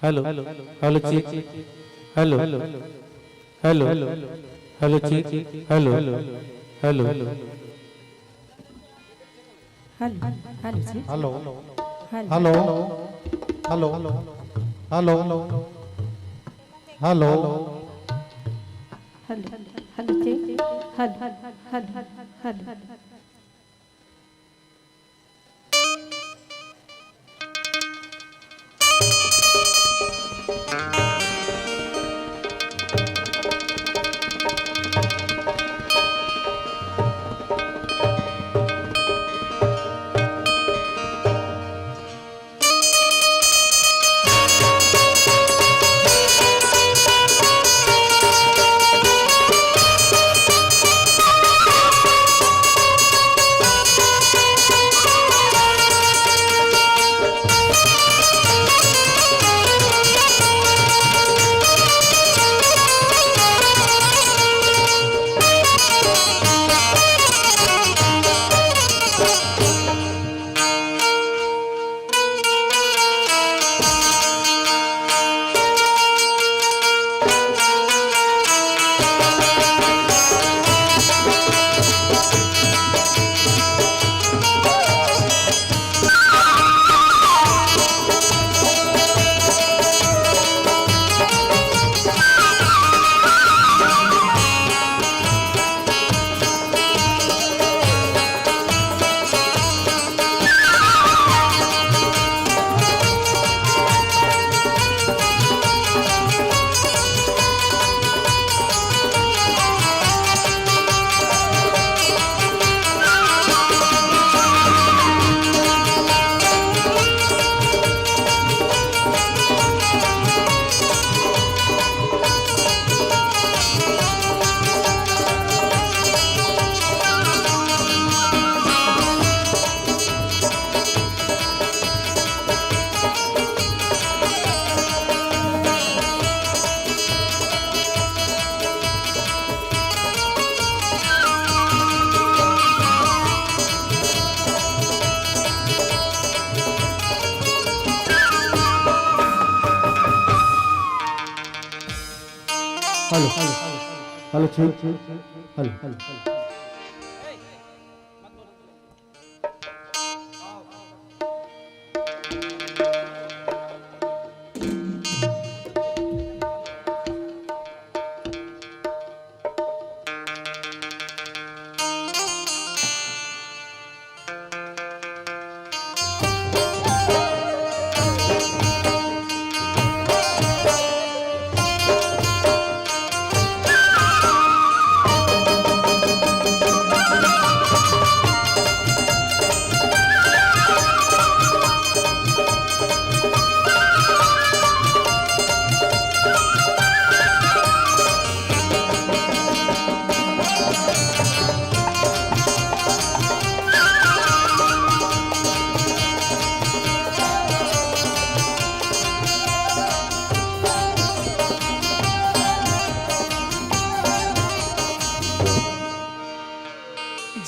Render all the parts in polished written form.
Hello hello चीक hello hello hello चीक hello hello hello hello जी hello hello hello hello hello hello जी hello hello hello hello चीक hello hello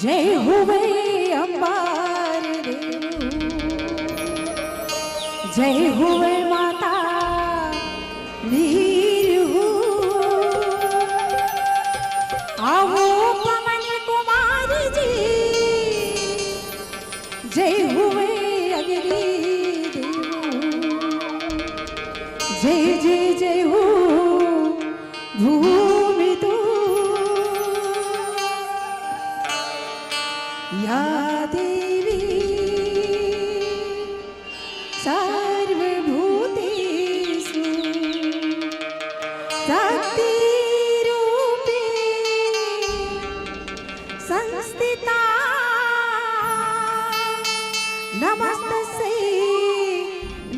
जय हुए अंबार देव जय हुए माता नीरहू आओ पवन कुमार जी जय हुए अग्नि देव जय जय जय हो भूमि तो या देवी सर्वभूतेषु शक्तिरूपे संस्थिता नमस्तस्यै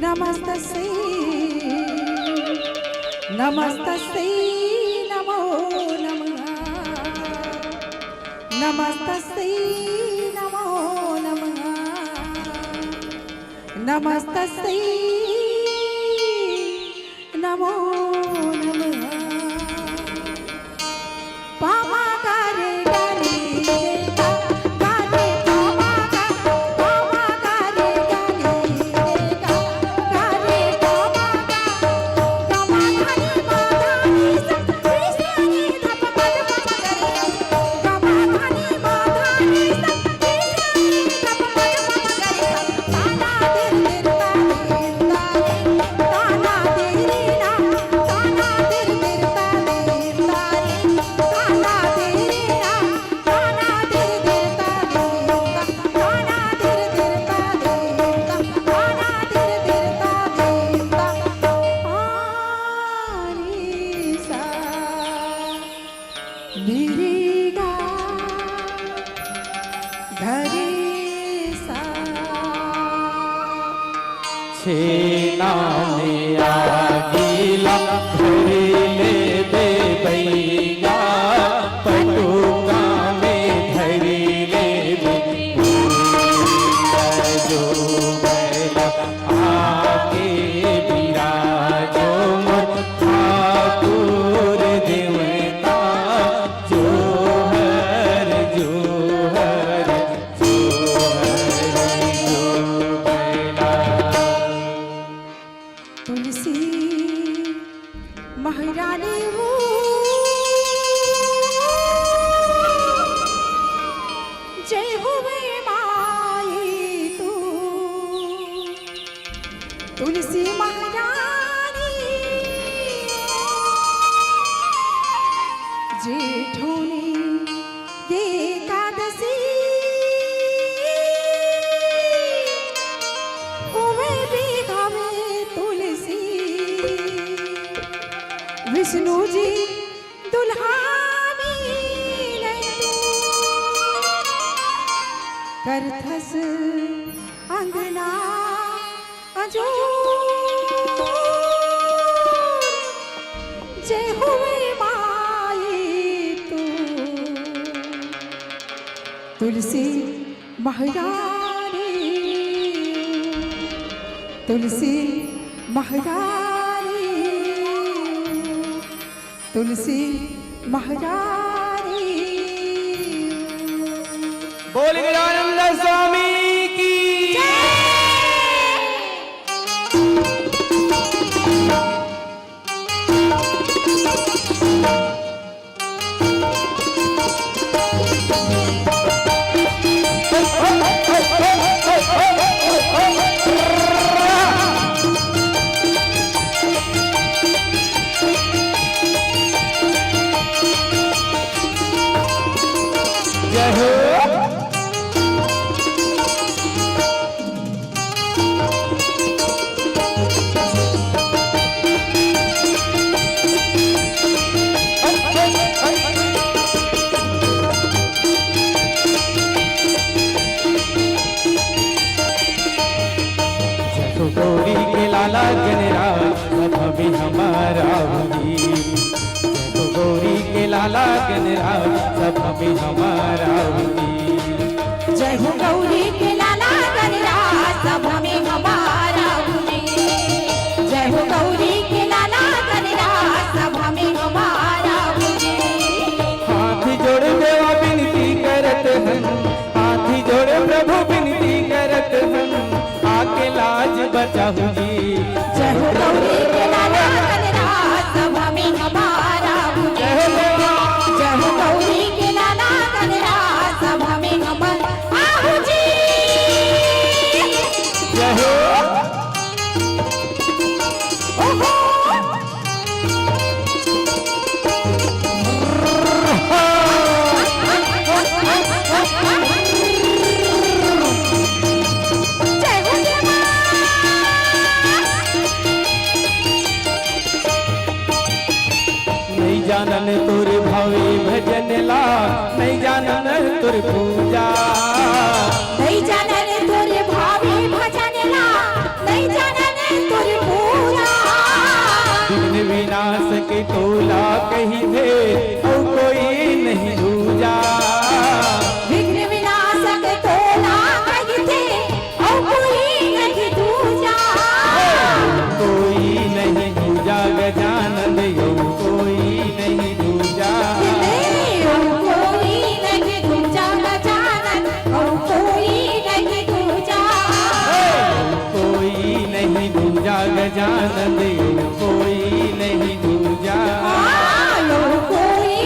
नमस्तस्यै नमस्तस्यै नमो नमः नमस्तस्यै नमो नमः नमस्तस्यै नमो नमः पामा गारे गारे गा गारे पामा गा पामा गारे गारे गा गारे पामा गा नीरी गा धरे सा छेना में आगीला धरिले दे भैया पटुका में धरिले दे जो बैला आके बिराजो मोर ठाकुर देवता जो हर जो हर जो हर जो बैला। तुलसी महारानी हूँ जय हुए माई तू तुलसी महारानी जेठोनी एकादशी हुए भी हमें तुलसी विष्णु जी दुल्हानी करथस अंगना अजो जय हुए माई तू तुलसी महारानी तुलसी महारानी तुलसी महारानी। बोल गजानंद स्वामी की जय हो। गौरी के लाला गणराज सब भी हमारा हुई जय गौरी के लाला गणराज सब भी हमारा हुई जय हो गौरी के लाला गणराज सब हमें हमारा हुए जय हो गौरी के लाला गणराज सब हमें हमारा हुए हाथ जोड़ देवा विनती करत हन हाथ जोड़ प्रभु विनती करत हन आके लाज बचाहू जी जय हो गौरी के लाला गणराज सब हमें हमारा हुए जय हो गौरी के लाला गणराज सब हमें हमारा जी जय हो। ओहो जय हो देवा नहीं जानन तुर भावे भजन ला नहीं जानन तुर पूजा नहीं जानने तोरे भावी भजन ला नहीं जानने तोरे पूजा विघ्न विनाश के तोला कही थे और कोई नहीं दूजा विघ्न विनाशक तोला कही थे और कोई नहीं दूजा कोई नहीं दूजा गजानंद यो कोई नहीं दूजा और कोई नहीं दूजा गजानन और कोई नहीं दूजा कोई नहीं दूजा गजानंद यो कोई नहीं दूजा और कोई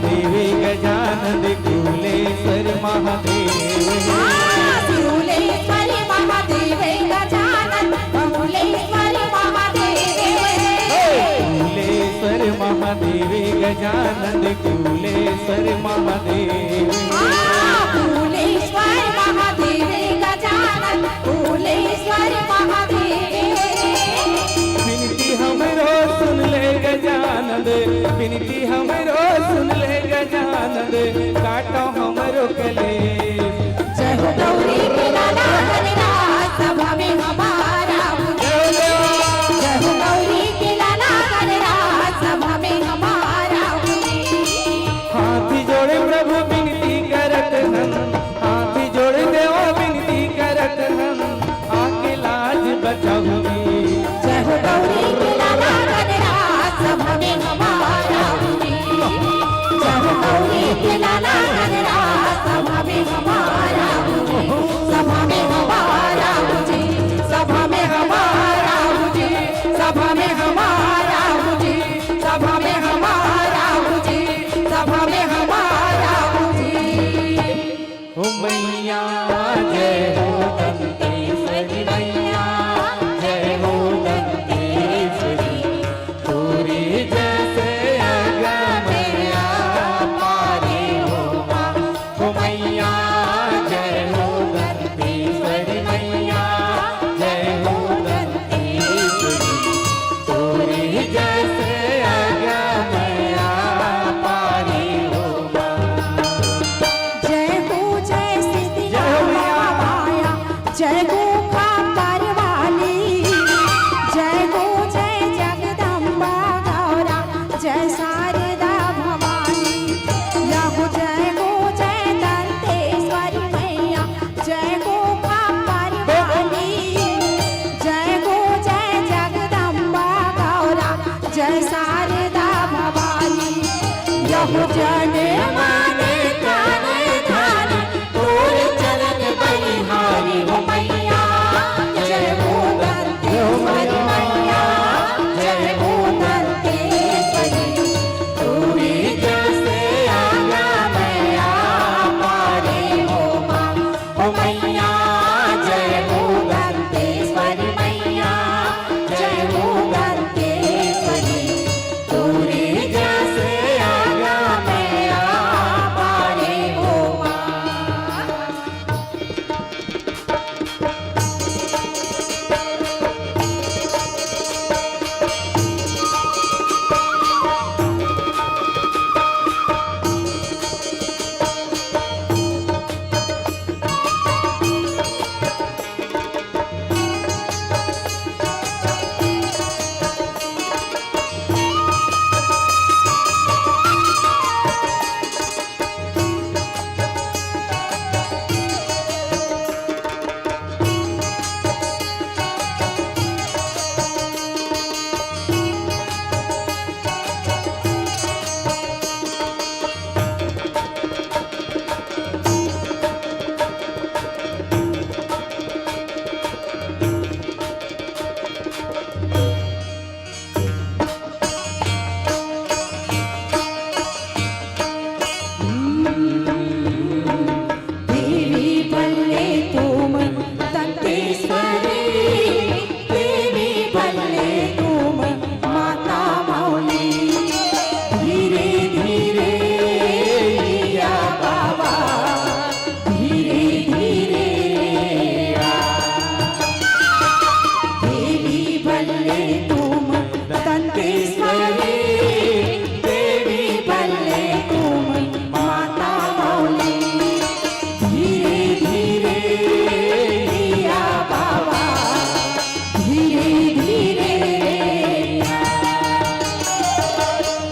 महादेव गजानन कुलेश्वर महादेव कुलेश्वर महादेव गजानन कुलेश्वर महादेव कुलेश्वर महादेव गजानन कुलेश्वर महादेव कुलेश्वर महादेव गजानन कुलेश्वर महादेव बिनती हमरो सुन ले गजानन बिनती हमरो सुन ले गजानन काटो हमरो कलेश जय हो गौरी के लाला गणराज सभा में हमारा जय हो गौरी के लाला गणराज सभा में हमारा हाथी जोड़े प्रभु बिनती करत हन हाथी जोड़े देवा बिनती करत हन आके लाज बचाऊंगी जय हो गौरी के लाला गणराज सभा में हमारा जय हो गौरी के लाला गणराज सभा में हमारा सभा में हमारा सभा में हमारा सभा में हमारा सभा में हमारा सभा में हमारा ओ मैया जय हो दंतेश्वरी मैया जय हो दंतेश्वरी पूरी जैसे अगमया पारे हो माँ ओ मैया जय हो दंतेश्वरी मैया जय हो दंतेश्वरी पूरी जैसे अगमया पारे हो माँ जय हो जय सिद्धि माया जय हो कांबर वाली जय हो जय जगदम्बा गौरा जय शारदा भवानी या हो जय दंतेश्वरी मैया जय हो कांबर वाली जय हो जय जगदम्बा गौरा जय शारदा भवानी या हो जय माने ध्यान ध्यान पूर चरण बलिहारी हो मैया जय हो दंतेश्वरी मैया जय हो दंतेश्वरी पूरी जैसे आगा मैया पारे हो माँ ओ मैया जय हो दंतेश्वरी मैया जय हो दंतेश्वरी पूरी जैसे आगा मैया पारे हो देवी बल्ले तुम दंतेश्वरी देवी बल्ले तुम माता मौली धीरे धीरे या बाबा धीरे धीरे देवी बल्ले तुम दंतेश्वरी देवी बल्ले तुम माता मौली धीरे धीरे या बाबा धीरे धीरे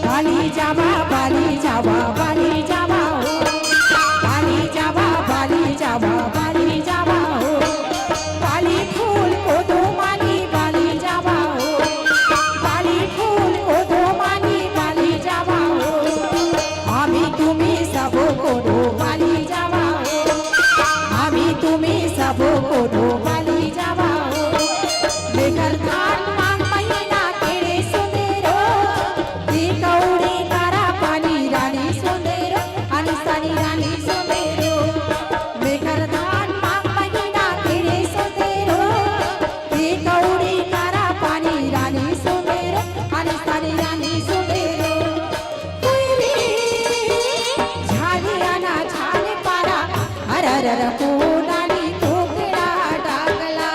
बाली जावा बाली जावा बाली जावा हो बाली जावा बाली जावा बाली जावा हो बाली फूल को दो माली बाली जावा हो बाली फूल को दो माली बाली जावा हो আমি তুমি সব করো বালি যাওয়া আমি তুমি সব করো বালি যাওয়া বেকার ধান মাং মহিনা কেড়ে সুদের দি কৌড়ি তারা পানি রানী अरर कोणाली कोकिळा टाकला,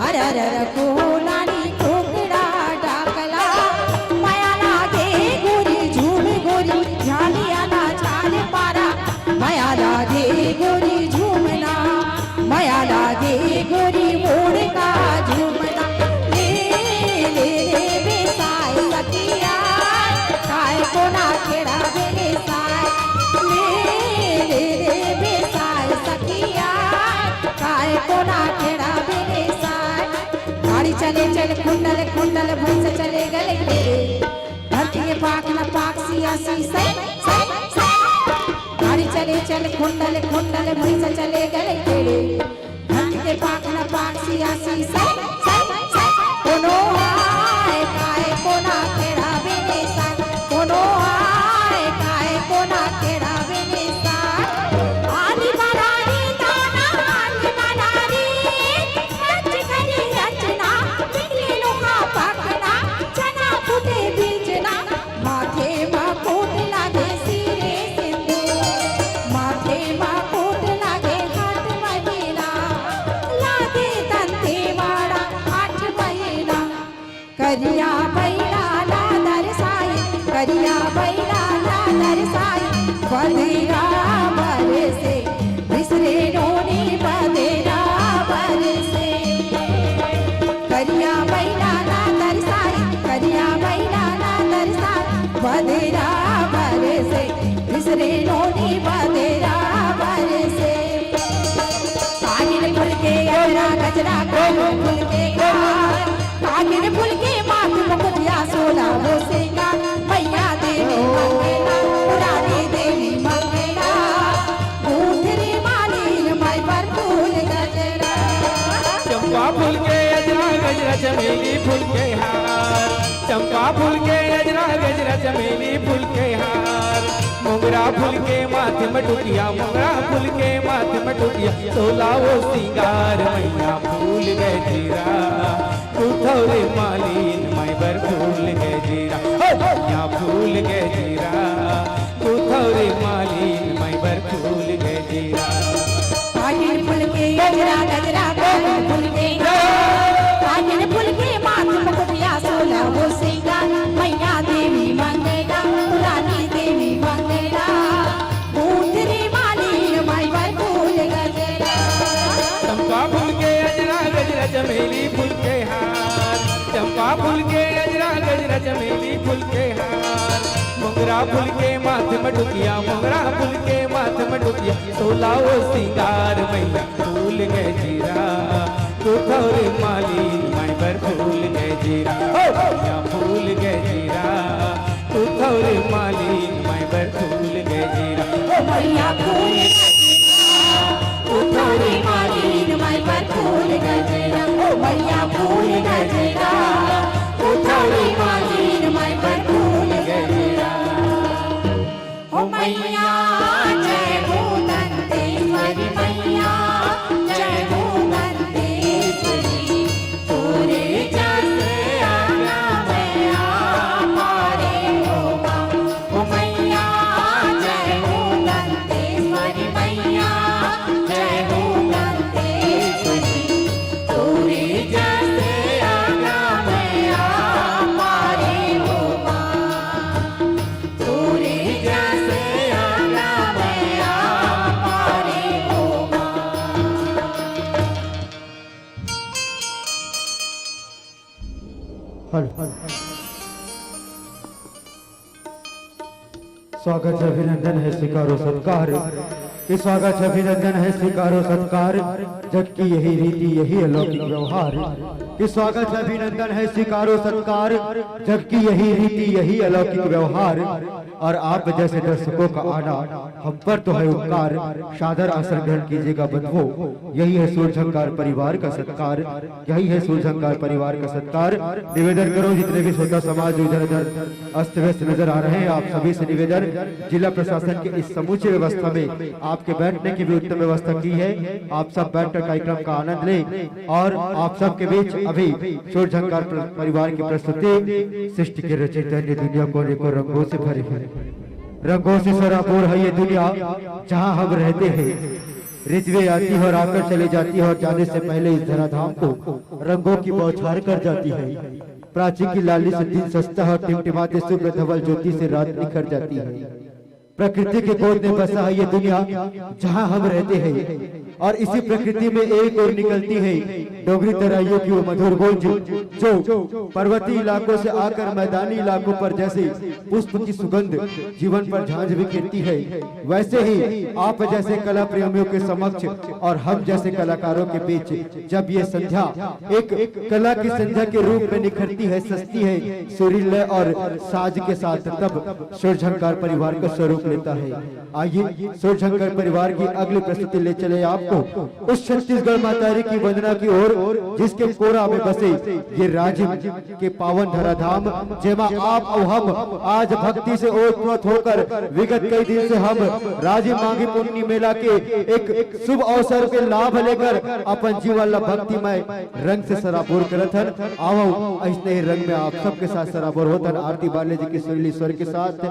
अरर कोणाली कोकिळा टाकला. माया लागे गोरी झूम गोरी झाली आला छान पारा, माया लागे गोरी झूमना, माया लागे गोरी मोडका झूमना. ले ले रे बेसाय सखिया काय कोणा खेळावे रे साय, ले ले रे बेसाय सखिया काय कोणा खेळावे रे साय. गाड़ी चले चल कुंडल कुंडल भैंस चले गले खेले, धरती के पाक न पाक सियासी सै सै सै. गाड़ी चले चल कुंडल कुंडल भैंस चले गले खेले, धरती के पाक न पाक सियासी सै सै सै. कोनो आए काय कोणा खेळावे रे साय, कोनो आए काय कोणा खेळावे रे साय. आली बारारी दाना आली बारारी, रच करी रचना पिकले लोहा पाकना, चना फुटे बीजना. माथे मुकुट लागे सिरे सिंदूर, माथे मुकुट लागे हात महिना, लागे तंते वाडा आठ महिना. करिया बैलाला दरसाई, करिया बैलाला दरसाई, बदेरा बरसे बिसरे नोनी बदेरा बरसे. करिया बैलाला दरसाई, करिया बैलाला दरसाई, बदेरा बरसे बिसरे नोनी बदेरा बरसे. कागिन फुल के गजरा गजरा कागिन फुल के गाल, कागिन फुल के माथ मुकुटिया सोला वो सिंगार. मैया देवी मंगला रानी देवी मंगला, ऊँटरी मालिन माई पर फूल गजरा. चंपा फूल के अजरा गजरा चमेली फूल के हार, चंपा फूल के अजरा गजरा चमेली फूल के हार. मोगरा फूल के माथे में टुटिया, मोगरा फूल के माथे में टुटिया, सोला वो सिंगार. मैया फूल गजरा उठौरे मालिन माई बर फूल गजरा, मैया फूल गजरा उठौरे मालिन माई बर फूल गजरा. कागिन फुल के गजरा गजरा कागिन फुल के गाल, कागिन फुल के माथ मुकुटिया सोला वो सिंगार. मैया देवी मंगला रानी देवी मंगला, ऊँटरी मालिन माई पर फूल गजरा. चंपा फूल के अजरा गजरा चमेली फूल के हार, चंपा फूल के अजरा गजरा चमेली फूल के हार. मोगरा फूल के माथे में टुकिया, मोगरा फूल के माथे में टुकिया, सोला वो सिंगार. मैया फूल गजरा उठौरे मालिन माई पर फूल गजरा, मैया फूल गजरा उठौरे मालिन माई पर फूल गजरा. मैया फूल उठौरे मालिन माई पर फूल गजरा, मैया फूल गजरा उठौरे मालिन माई पर फूल गजरा. ओ मैया जय हो दंतेश्वरी, मैया जय हो दंतेश्वरी, तोरे जैसे आना मैया मारे होगा. ओ मैया जय हो दंतेश्वरी, मैया जय हो दंतेश्वरी, तोरे जैसे आना मैया मारे होगा, तोरे जैसे आना मैया मारे होगा. स्वागत है, अभिनंदन है, स्वीकारो सत्कार. ये स्वागत है, अभिनंदन है, स्वीकारो सत्कार, जबकि यही रीति यही अलौकिक व्यवहार. ये स्वागत है, अभिनंदन है, स्वीकारो सत्कार, जबकि यही रीति यही अलौकिक व्यवहार. और आप जैसे दर्शकों का आना हम पर तो है उपकार. सादर आसन ग्रहण कीजिएगा बंधुओं, यही है सूरझंकार परिवार का सत्कार, यही है सूरझंकार परिवार का सत्कार. निवेदन करो जितने भी श्रोता समाज इधर उधर अस्त व्यस्त नजर आ रहे हैं, आप सभी से निवेदन, जिला प्रशासन के इस समूचे व्यवस्था में आपके बैठने की भी उत्तम व्यवस्था की है. आप सब बैठकर कार्यक्रम का आनंद लें. और आप सबके बीच अभी सूरझंकार परिवार की प्रस्तुति. सृष्टि के रचयिता ने दुनिया को अनेकों रंगों से भरी है, रंगों से सराबोर है ये दुनिया जहां हम रहते हैं. ऋतुएं आती है और आकर चली जाती है और जाने से पहले इस धराधाम को रंगों की बौछार कर जाती है। प्राची की लाली से दिन सस्ता है और टिमटिमाते शुभ्र धवल ज्योति से रात निखर जाती है। प्रकृति के गोद में बसा है ये दुनिया जहां हम रहते हैं और इसी प्रकृति में एक और निकलती है डोगरी तराइयों की वो मधुर गूंज जो पर्वतीय इलाकों से आकर मैदानी इलाकों पर जैसे पुष्प की सुगंध जीवन पर झांझ बिखेरती है, वैसे ही आप जैसे कला प्रेमियों के समक्ष और हम जैसे कलाकारों के बीच जब ये संध्या एक कला की संध्या के रूप में निखरती है, सजती है सुरीले और साज के साथ, तब सुरझंकार परिवार का स्वरूप लेता है। आइए सुरझंकार परिवार की अगली प्रस्तुति ले चले आपको उस छत्तीसगढ़ मातारी की वंदना की ओर जिसके कोरा में बसे ये राज्य के पावन धराधाम, जेमा आप और हम आज भक्ति से ओतप्रोत होकर विगत कई दिन से हम राजीव मांगी पुण्य मेला के एक शुभ अवसर के लाभ लेकर अपन जीवन ला भक्तिमय रंग से सराबोर करत हन। आओ ऐसे ही रंग में आप सबके साथ सराबोर होतन। आरती बाले जी की सुरीली स्वर के साथ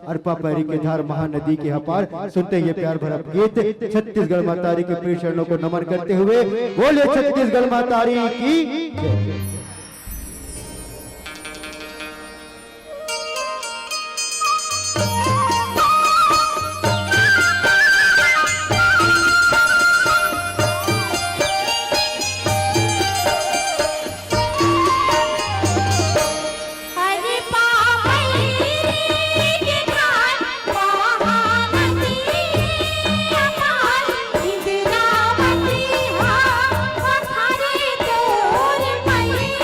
अरपा पैरी के धार महानदी के हपार सुनते ये प्यार भरा गीत छत्तीसगढ़ मातारी के प्रिय चरणों को नमन करते हुए बोले छत्तीसगढ़ मातारी की जय। इंदिरावती हाँ पथारी तोर मैया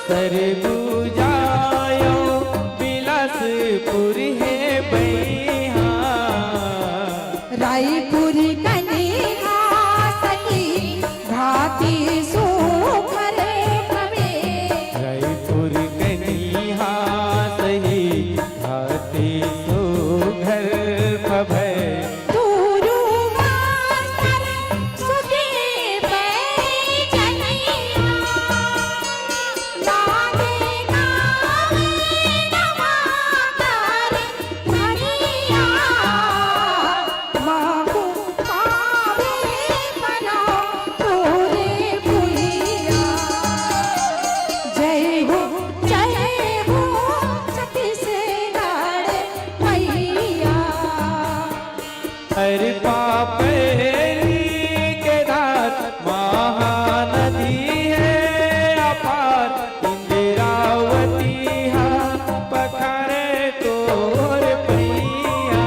सरगुजायो बिलासपुर है बैहा रायपुर कन्या सखी भाती सुखर भवे रायपुर कनिहा सही भाती सो घर भय दूरू मास्तर सुखे बैजनिया लागे गावे नवाकर धनिया माहू पावे बना तोरे भुइया जय हो छत्तीसगढ़ मैया अरे पापरी के दात महानदी है अपार इंदिरावती हा पखारे तोर पैया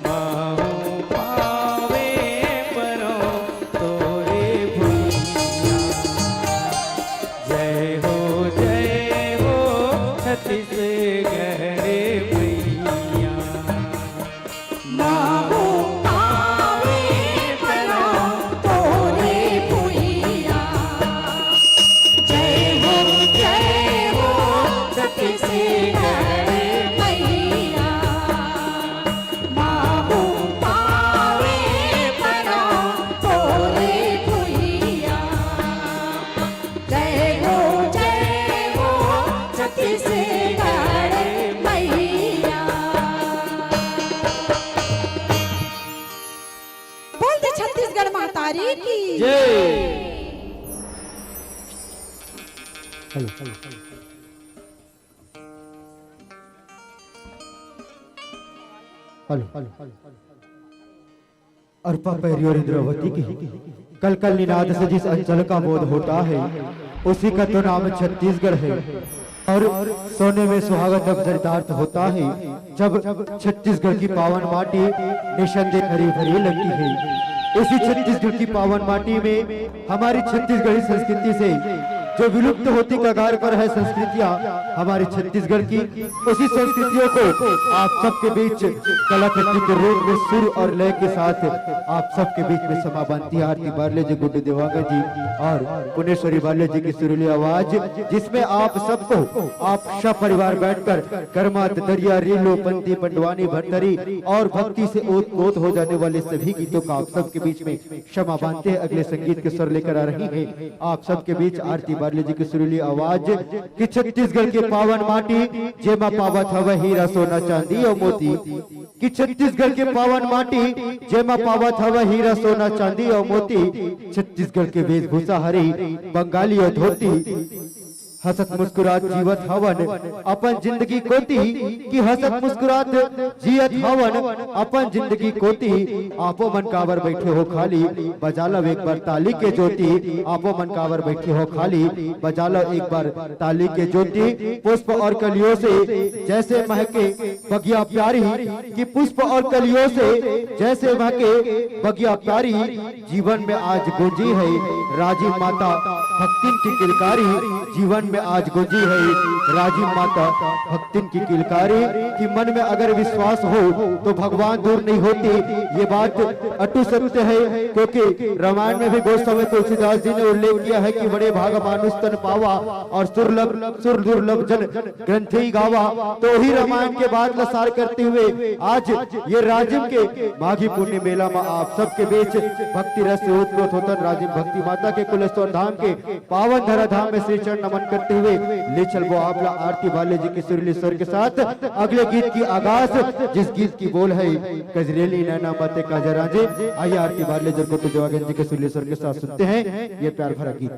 माहू पावे परो तोरे भुइया जय हो छत्तीसगढ़ मैया माहू पावे बना तोरे भुइया जय हो छत्तीसगढ़ मैया माहू पावे बना तोरे भुइया जय हो छत्तीसगढ़ मैया बोलते छत्तीसगढ़ महतारी की जय हेलो हेलो अर्पा पैरी और इंद्रावती की कल कल निनाद से जिस अंचल का बोध होता है उसी का तो नाम छत्तीसगढ़ है और सोने में सुहागत अब चरितार्थ होता है जब छत्तीसगढ़ की पावन माटी निसंदेह हरी भरी लगती है। इसी छत्तीसगढ़ की पावन माटी में हमारी छत्तीसगढ़ी संस्कृति से जो विलुप्त होती कगार पर है संस्कृतियां हमारी छत्तीसगढ़ की, उसी संस्कृतियों को आप सबके बीच कलाकृति के रूप में सुर और लय के साथ आप सबके बीच में समा बांधती है आरती बार्ले जी, गुड्डू देवांगन जी और पुनेश्वरी बार्ले जी की सुरीली आवाज, जिसमें आप सबको आप सपरिवार बैठकर कर्मात दरिया रीलो पंती पंडवानी भरतरी और भक्ति से ओत हो जाने वाले सभी गीतों का आप सबके बीच में क्षमा बांधते हैं। अगले संगीत के स्वर लेकर आ रही है आप सबके बीच आरती बार्ले जी की सुरीली आवाज कि छत्तीसगढ़ के पावन माटी जेमा पावत हवा हीरा सोना चांदी और मोती, कि छत्तीसगढ़ के पावन माटी जेमा पावत हवा हीरा सोना चांदी और मोती, छत्तीसगढ़ के वेशभूषा हरी बंगाली और धोती, हसत मुस्कुरात जीवत हवन अपन जिंदगी कोती, कि हसत मुस्कुरात जियत हवन अपन जिंदगी कोती, आपो मन कावर बैठे हो खाली बजा लो एक बार ताली के ज्योति, आपो मन कावर बैठे हो खाली बजा लो एक बार ताली के ज्योति। पुष्प और कलियों से जैसे महके बगिया प्यारी, कि पुष्प और कलियों से जैसे महके बगिया प्यारी, जीवन में आज गूंजी है राजीव माता भक्तिन की किलकारी, जीवन में आज गूंजी है राजीव माता भक्तिन की किलकारी, कि मन में अगर विश्वास हो तो भगवान दूर नहीं होती। ये बात अटू सत्य है, क्योंकि रामायण में भी गोस्वामी तुलसीदास जी ने उल्लेख किया है कि बड़े भाग मानुष तन पावा और सुर दुर्लभ जन ग्रंथि गावा। तो ही रामायण के बाद का सार करते हुए आज ये राजिम के माघी पुण्य मेला में आप सबके बीच भक्ति रस से उत्प्रोत होता राजिम भक्ति माता के कुलेश्वर धाम के पावन धरा धाम में श्री चरण नमन करते हुए ले चल वो आपला आरती बाले जी के सुरीली स्वर के साथ अगले गीत की आगाज, जिस गीत की बोल है गजरेली नैना बातें काजराजे। आइए आरती बाले जी को देवांगन जी के सुरीली स्वर के साथ सुनते हैं ये प्यार भरा गीत।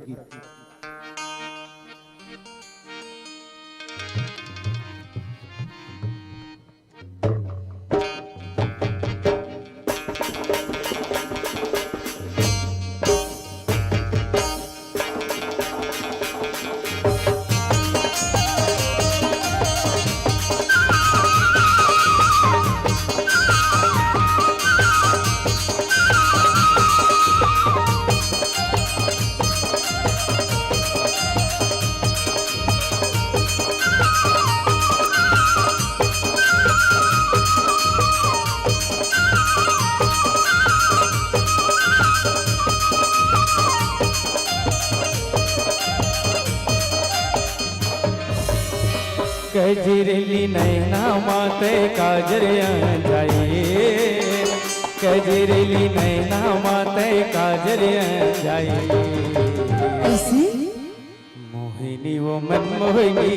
कजरेली नैना माते काजर जाए, कजरेली नैना माते काजर जाए। ऐसी मोहिनी वो मन मोहिनी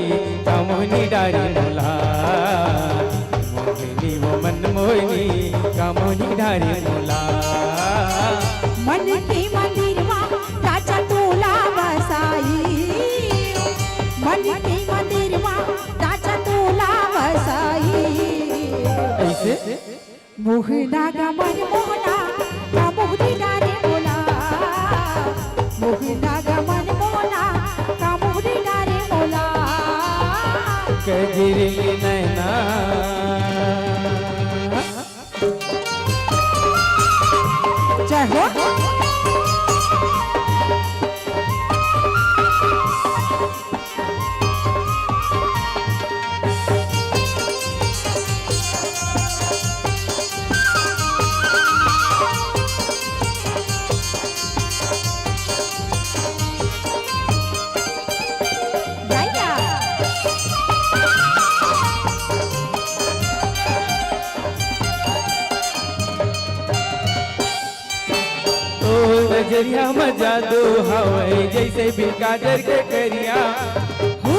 कामोनी डारी मोला, मोहिनी वो मन मोहिनी कामोनी डारी मोला। मन के मंदिर राजा तोला बसाई, मन के मंदिर राजा तोला बसाई। ऐसे मोहना का मन मोहना का मोहनी डारे मोला, मोहना का मन मोहना का मोहनी डारे मोला। कजरेली नैना जय हो। नजरिया मजा दो हवाई जैसे बिन काजर के करिया। ओ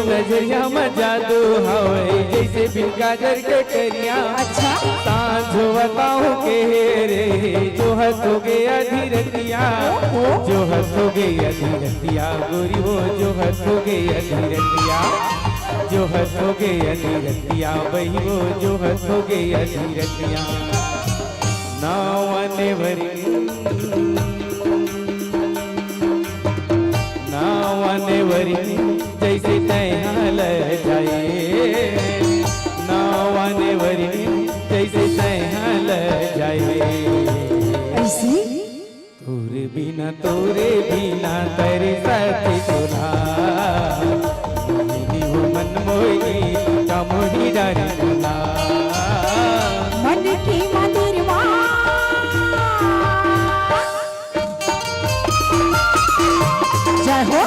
नजरिया मजा दो हवाई जैसे बिन काजर के करिया। अच्छा सांझ बताऊं के रे जो हथ हो गया धीरतिया, जो हथ हो गया धीरतिया गोरी वो जो हथ हो गया धीरतिया, जो हथ हो गया धीरतिया बही वो जो हथ हो गया धीरतिया। नावने भरी नावने भरी जैसे तैहाल जाए, नावने भरी जैसे तैहाल जाए। ऐसी तोरे बिना तेरे साथ तोरा, मोहिनी वो मन मोहिनी कामोनी डारी मोला। मन की मंदिर जय हो।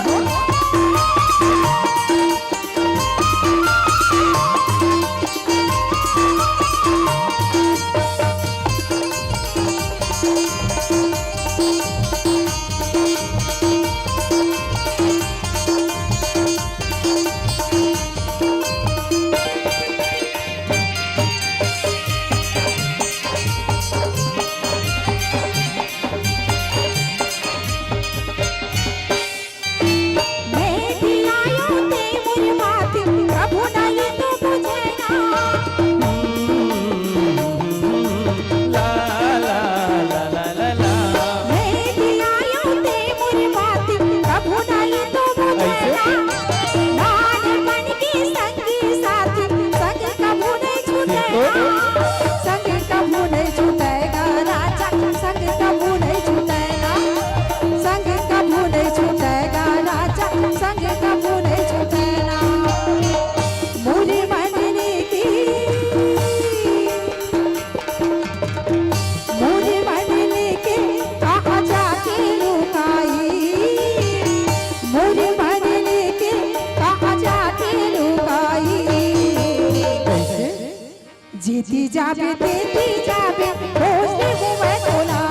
जीती जाबे देती जाबे भोसले मुँह तोला,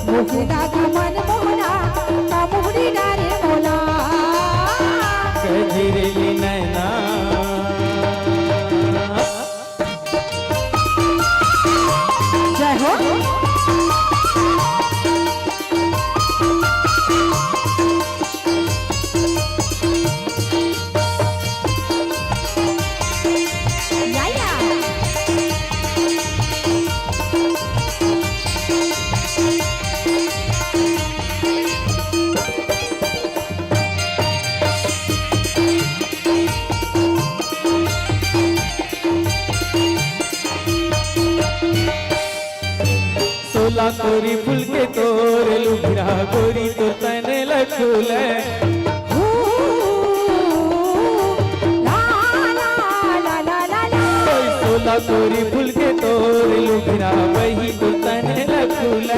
मोहना का मन मोहना का मोहनी डारे मोला। कजरेली नैना जय हो। सोला कोरी फूल के तोर लुभिरा गोरी तो तने लखुल। सोला कोरी फूल के तोर लुभिरा वही तो तने लखुल।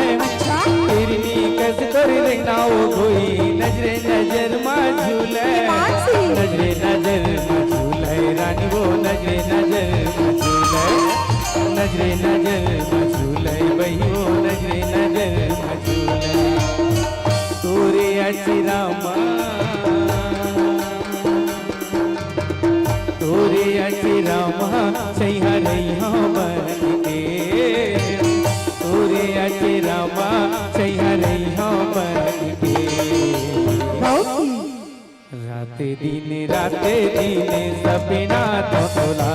तेरी कस तोर रहना वो कोई नजरे नजर में झूले मानसी। नजरे नजर में झूले रानी वो नजरे नजर में झूले नजरे नजर में झूले भाई वो नजरे नजर में झूले तोरे अचिरामा तोरे अचिरामा सैया रैया बन के तोरे अचिरामा सैया रैया बन के राते दिन सपना तो तोला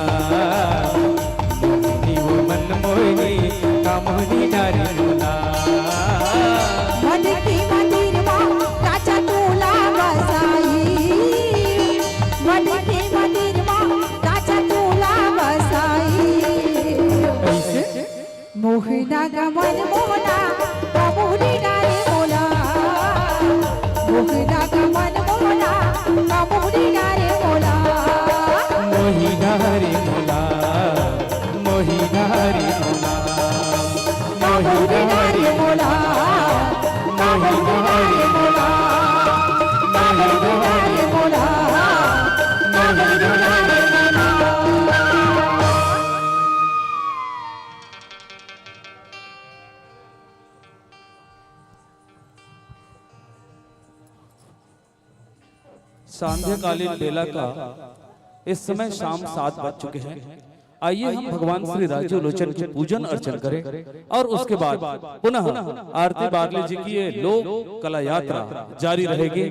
मोहिनी वो मन मोहिनी कामोनी नारी मोला मन की मंदिरवा राजा तुला बसाई मन की मंदिरवा राजा तुला बसाई कैसे मोहना का मन मोहना कामुनी नारी मोला मोहना का मन मोहना कामुनी नारी मोला मोही नारी मोला मोही नारी मोला मोही नारी मोला मोही नारी मोला मोही नारी मोला मोही नारी सांध्यकालीन बेला का इस समय शाम 7 बज चुके हैं। आइए हम भगवान श्री राज्योलोचन की पूजन अर्चन करें और उसके बाद पुनः आरती बागले जी की ये लोक कला यात्रा जारी रहेगी।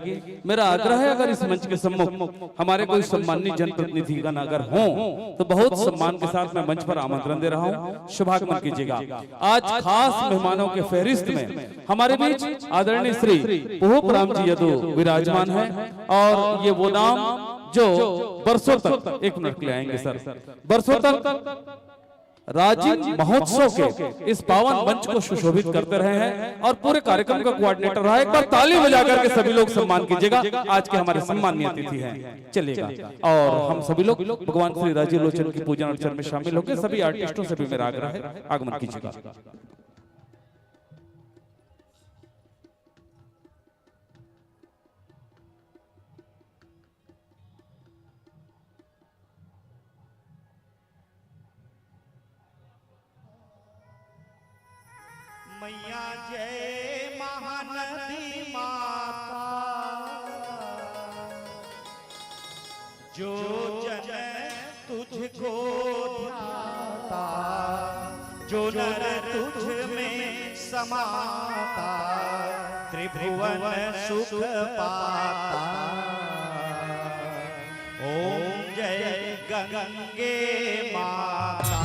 मेरा आग्रह है अगर इस मंच के सम्मुख हमारे कोई सम्मानित जनप्रतिनिधिगण अगर हों तो बहुत सम्मान के साथ मैं मंच पर आमंत्रण दे रहा हूं, शुभागमन कीजिएगा। आज खास मेहमानों के फहरिस्त में हमारे बीच आदरणीय श्री पुहुप राम जी यदु विराजमान है और ये वो नाम जो बरसों तक, एक मिनट के लिए आएंगे सर, बरसों तक राजीव महोत्सव के इस पावन मंच को सुशोभित करते रहे हैं और पूरे कार्यक्रम का कोऑर्डिनेटर रहा है। एक बार ताली बजा करके सभी लोग सम्मान कीजिएगा। आज के हमारे सम्मानीय अतिथि हैं, चलिएगा और हम सभी लोग भगवान श्री राज्योलोचन की पूजन अर्चन में शामिल होकर सभी आर्टिस्टों से भी मेरा आग्रह है, आगमन कीजिएगा। मैया जय महानदी माता जो जन तुझको ध्याता जो नर तुझ में समाता त्रिभुवन सुख पाता ओम जय गंगे माता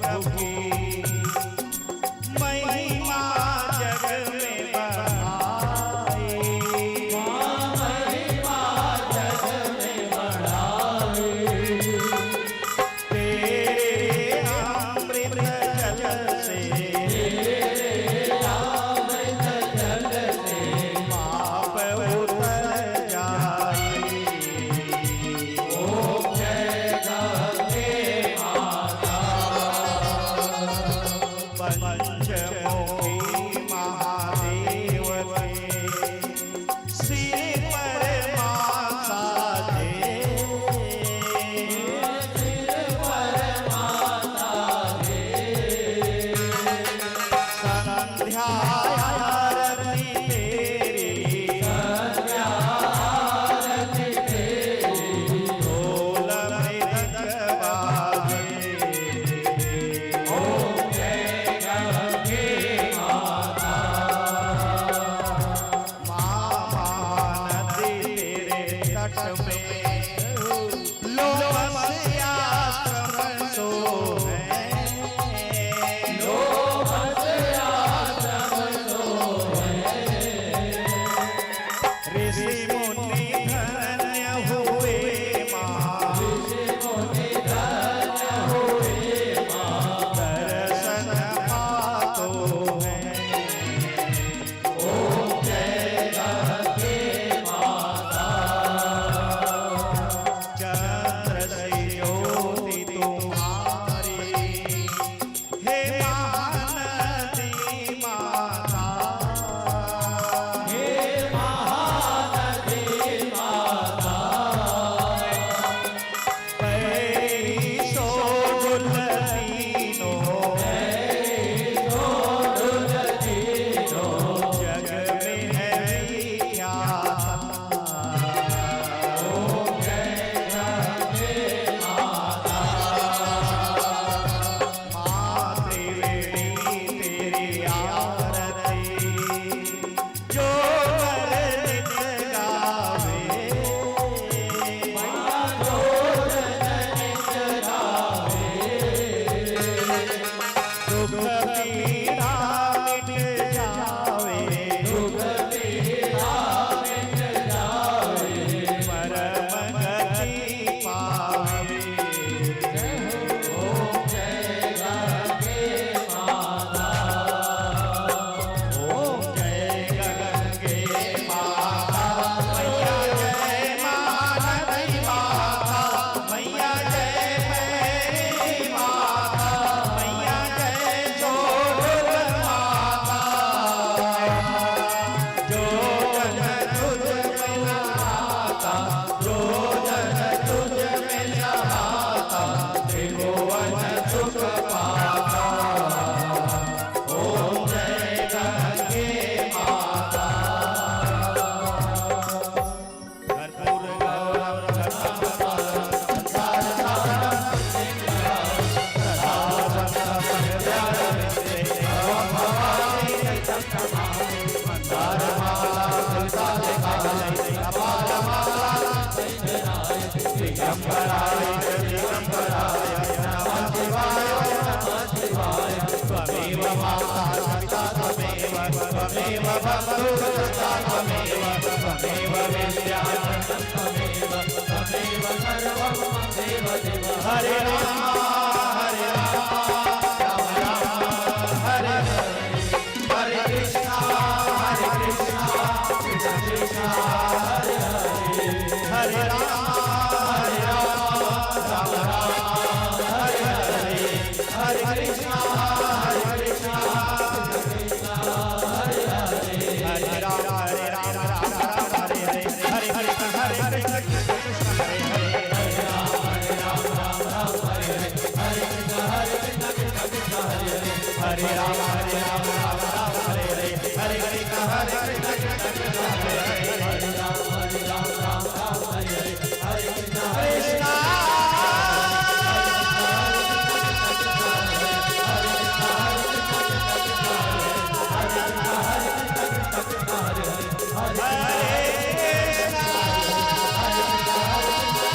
प्रभु की महिमा जग में बढ़ाई। तेरे अमृत जल से पाप उतर जाए। पंचमुखी महादेव के सिर पर माथा दे। संध्या आरती तेरी ढोल मृदंग बाजे। महानदी तेरे तट में लोभ से आश्रम सोहे। ऋषि मुनि धन्य हुए माँ। दर्शन पातो है। चंद्र से ज्योति तुम्हारी हे महानदी माता। पैरी शोभुल तीनों जग में है विख्यात। माँ त्रिवेणी तेरी आरती जो कर नित गावे। दुख पीड़ा मिट जावे। परम गति पावे। ओम जय गंगे माता मैया जय महानदी माता मैया जय मेरी माता मैया जय छोड़ माता। जो जन तुझ में नहाता जो जन तुझ में नहाता त्रिभुवन सुख पाता। ओम जय गंगे माता। कर्पूर गौरम दिगंबराय दिगंबराय नमः शिवाय त्वमेव माता पिता त्वमेव त्वमेव बन्धु सखा त्वमेव त्वमेव विद्या त्वमेव त्वमेव सर्वं देव देव। हरे राम राम राम हरे हरे कृष्णा कृष्ण कृष्ण हरे हरे। हरे राम राम राम हरे हरे। हरे कृष्णा कृष्ण कृष्ण हरे हरे। हरे राम राम हरे हरे। हरे हरे हरे कृष्ण कृष्ण हरे हरे। हरे राम राम राम हरे हरे। हरे कृष्ण कृष्ण हरे हरे। हरे राम राम हरे हरे। हरे कृष्ण कृष्ण हरे हरे। हरे राम राम हरे हरे। हरे कृष्ण हरे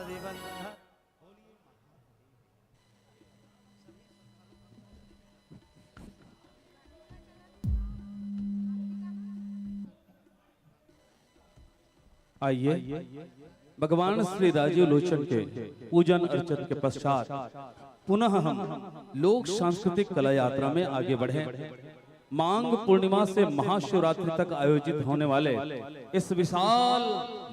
आइए भगवान श्री राजीव लोचन के पूजन अर्चन के पश्चात पुनः हम लोक सांस्कृतिक कला यात्रा में आगे बढ़े। मांग पूर्णिमा से महाशिवरात्रि तक आयोजित होने वाले इस विशाल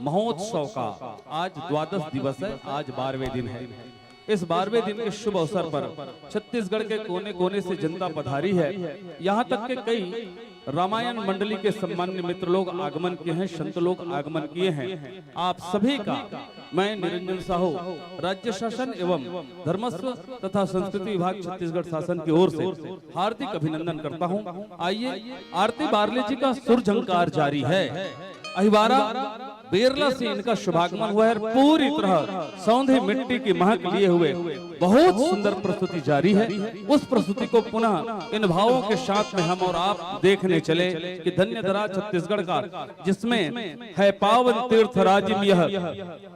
महोत्सव का आज द्वादश दिवस है। आज 12वें दिन है। इस 12वें दिन के शुभ अवसर पर छत्तीसगढ़ के कोने कोने से जनता पधारी है। यहाँ तक के कई रामायण मंडली के सम्मान्य मित्र लोग आगमन किए हैं, संत लोग आगमन किए हैं। आप सभी का मैं निरंजन साहू राज्य शासन एवं धर्मस्व तथा संस्कृति विभाग छत्तीसगढ़ शासन की ओर से हार्दिक अभिनंदन करता हूं। आइए आरती बारले जी का सुर झंकार जारी है। अहिबारा बेरला से इनका शुभागमन हुआ है। पूरी तरह सौंधी मिट्टी की महक लिए हुए बहुत सुंदर प्रस्तुति जारी है। उस प्रस्तुति को पुनः इन भावों के साथ में हम और आप देखने चले कि धन्य धरा छत्तीसगढ़ का, जिसमें है पावन तीर्थ राजिम यह,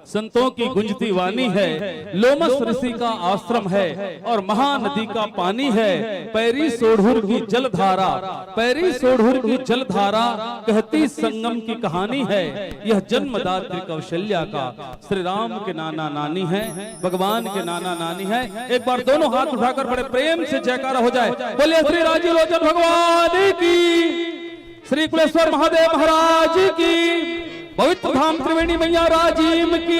संतों की गुंजती वाणी है, लोमस ऋषि का आश्रम है और महानदी का पानी है। पैरी सोढ़ुर की जलधारा, पैरी सोढ़ुर की जलधारा कहती संगम की कहानी है। यह जन्मदात्री कौशल्या का श्री राम के नाना नानी है, भगवान के नाना नानी है। एक बार दोनों हाथ उठाकर बड़े प्रेम से जयकारा हो जाए। बोलिए श्री राजीव लोचन भगवान की, श्री कुलेश्वर महादेव महाराज की, पवित्र धाम त्रिवेणी मैया राजीव की।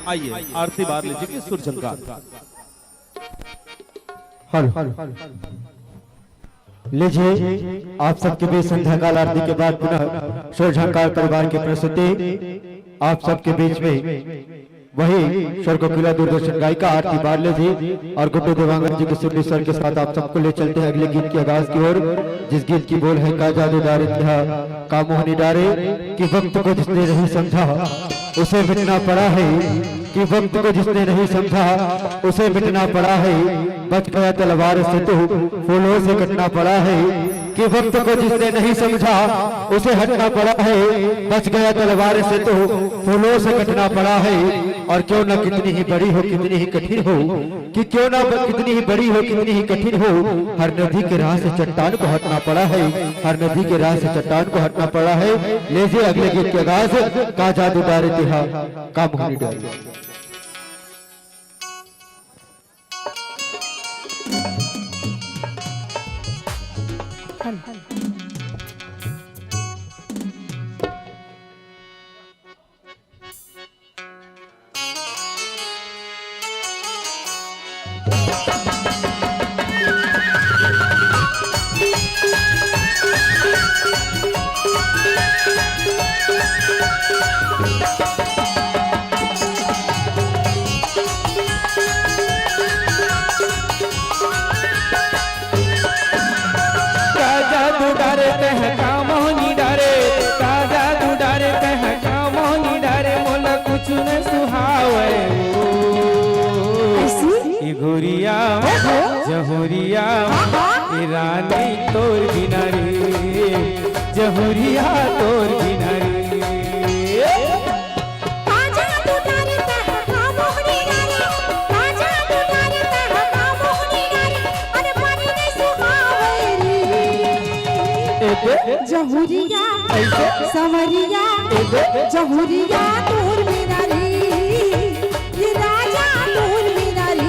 आइए आरती बारले जी की सुर झंकार। लीजिए आप सबके बीच संध्या काल आरती के बाद पुनः सुर झंकार परिवार की प्रस्तुति। आप सबके बीच में वही स्वर कोकिला दूरदर्शन गायिका आरती बारले जी और गुड्डू देवांगन जी के सुरीले स्वर के साथ आप सबको ले चलते हैं अगले गीत के आगाज की ओर, जिस गीत की बोल है का जादू डारे था का मोहनी डारे, कि वक्त को जिसने नहीं समझा उसे मिटना पड़ा है, कि वक्त को जिसने नहीं समझा उसे मिटना पड़ा है। बच गया तलवार से तो फूलों से कटना पड़ा है, कि वक्त को जिसने नहीं समझा उसे हटना पड़ा है। बच गया तलवार से तो फूलों से कटना पड़ा है। और क्यों ना कितनी ही बड़ी हो कितनी ही कठिन हो, कि क्यों ना कितनी ही बड़ी हो कितनी ही कठिन हो, हर नदी के राह से चट्टान को हटना पड़ा है, हर नदी के राह से चट्टान को हटना पड़ा है। लीजिए अगले गीत के आगाज का जादू डारे तिहा का मोहनी डारे। जहुरिया रानी तोर बिना रे, जहुरिया तोर बिना रे। जहुरिया सवरिया जहुरिया तोर बिना रे, ये राजा तोर बिना रे।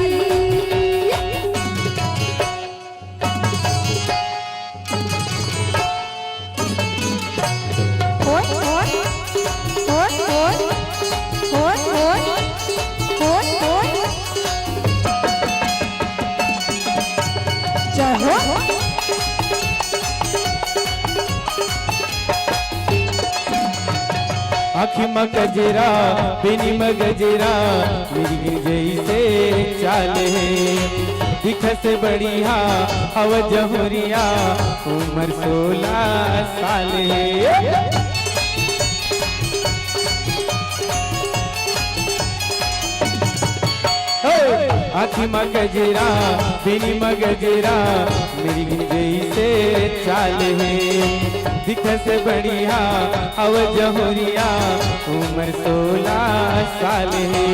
आखी मगजरा बिनी मगजरा मिर्गी जैसे चाले, दिख से बढ़िया हव जहुरिया उम्र 16 साल है। आखी मगजरा बिनी मगजरा मिर्गी जैसे चाल है, दिख से बढ़िया हव जहुरिया उम्र 16 साल है।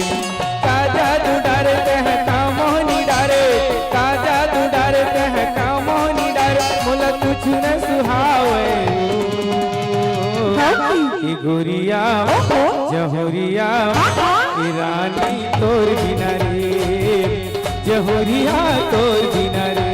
गोरिया जहुरिया ई रानी तोर बिना रे जहुरिया तोर बिना रे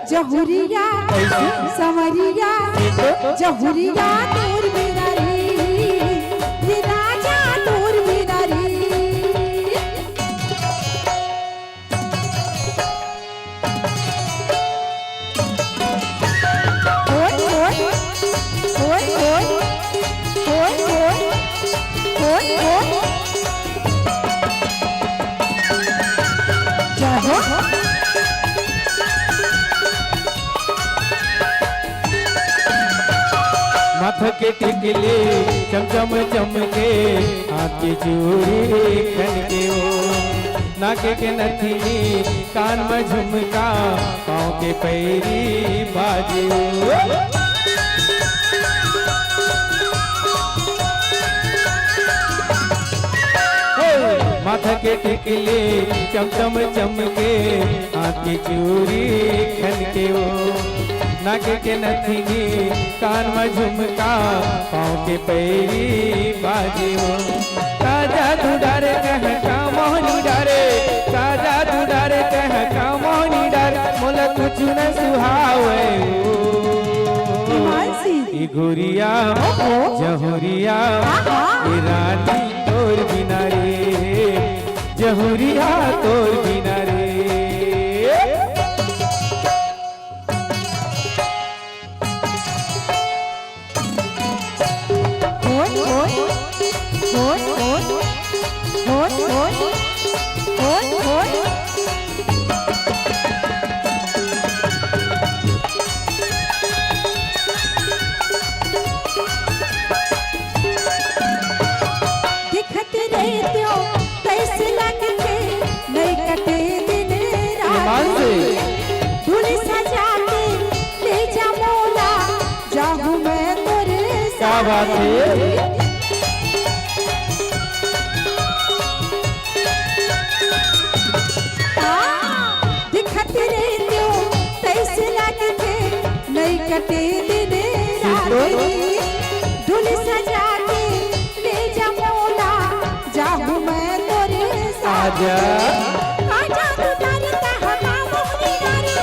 जहुरिया समरिया जहुरिया तोर बिना रे राजा तोर बिना रे माथा के टिकले चमचम चमके आँख की चूड़ी खनके ओ नाके के नथनी कान में झुमका पाँव के पैरी बाजे माथा के टिकले चमचम चमके आँख की चूड़ी खनके ओ नाके के नथनी कान में झुमका पाँव के पैरी बाजे हो काजा तू डारे कह का मोहनी डारे काजा तू डारे कह का मोहनी डारे मोला कुछ न सुहावे ई गोरिया जहुरिया ई रानी तोर बिना रे जहुरिया तोर बिना रे बात दिखत रे त्यो तैसे लगते नहीं कटे दिन रात दुल सजा के ले जा मोला जाहू मैं तोरे साथ आजा तू डरता है मामूली डरे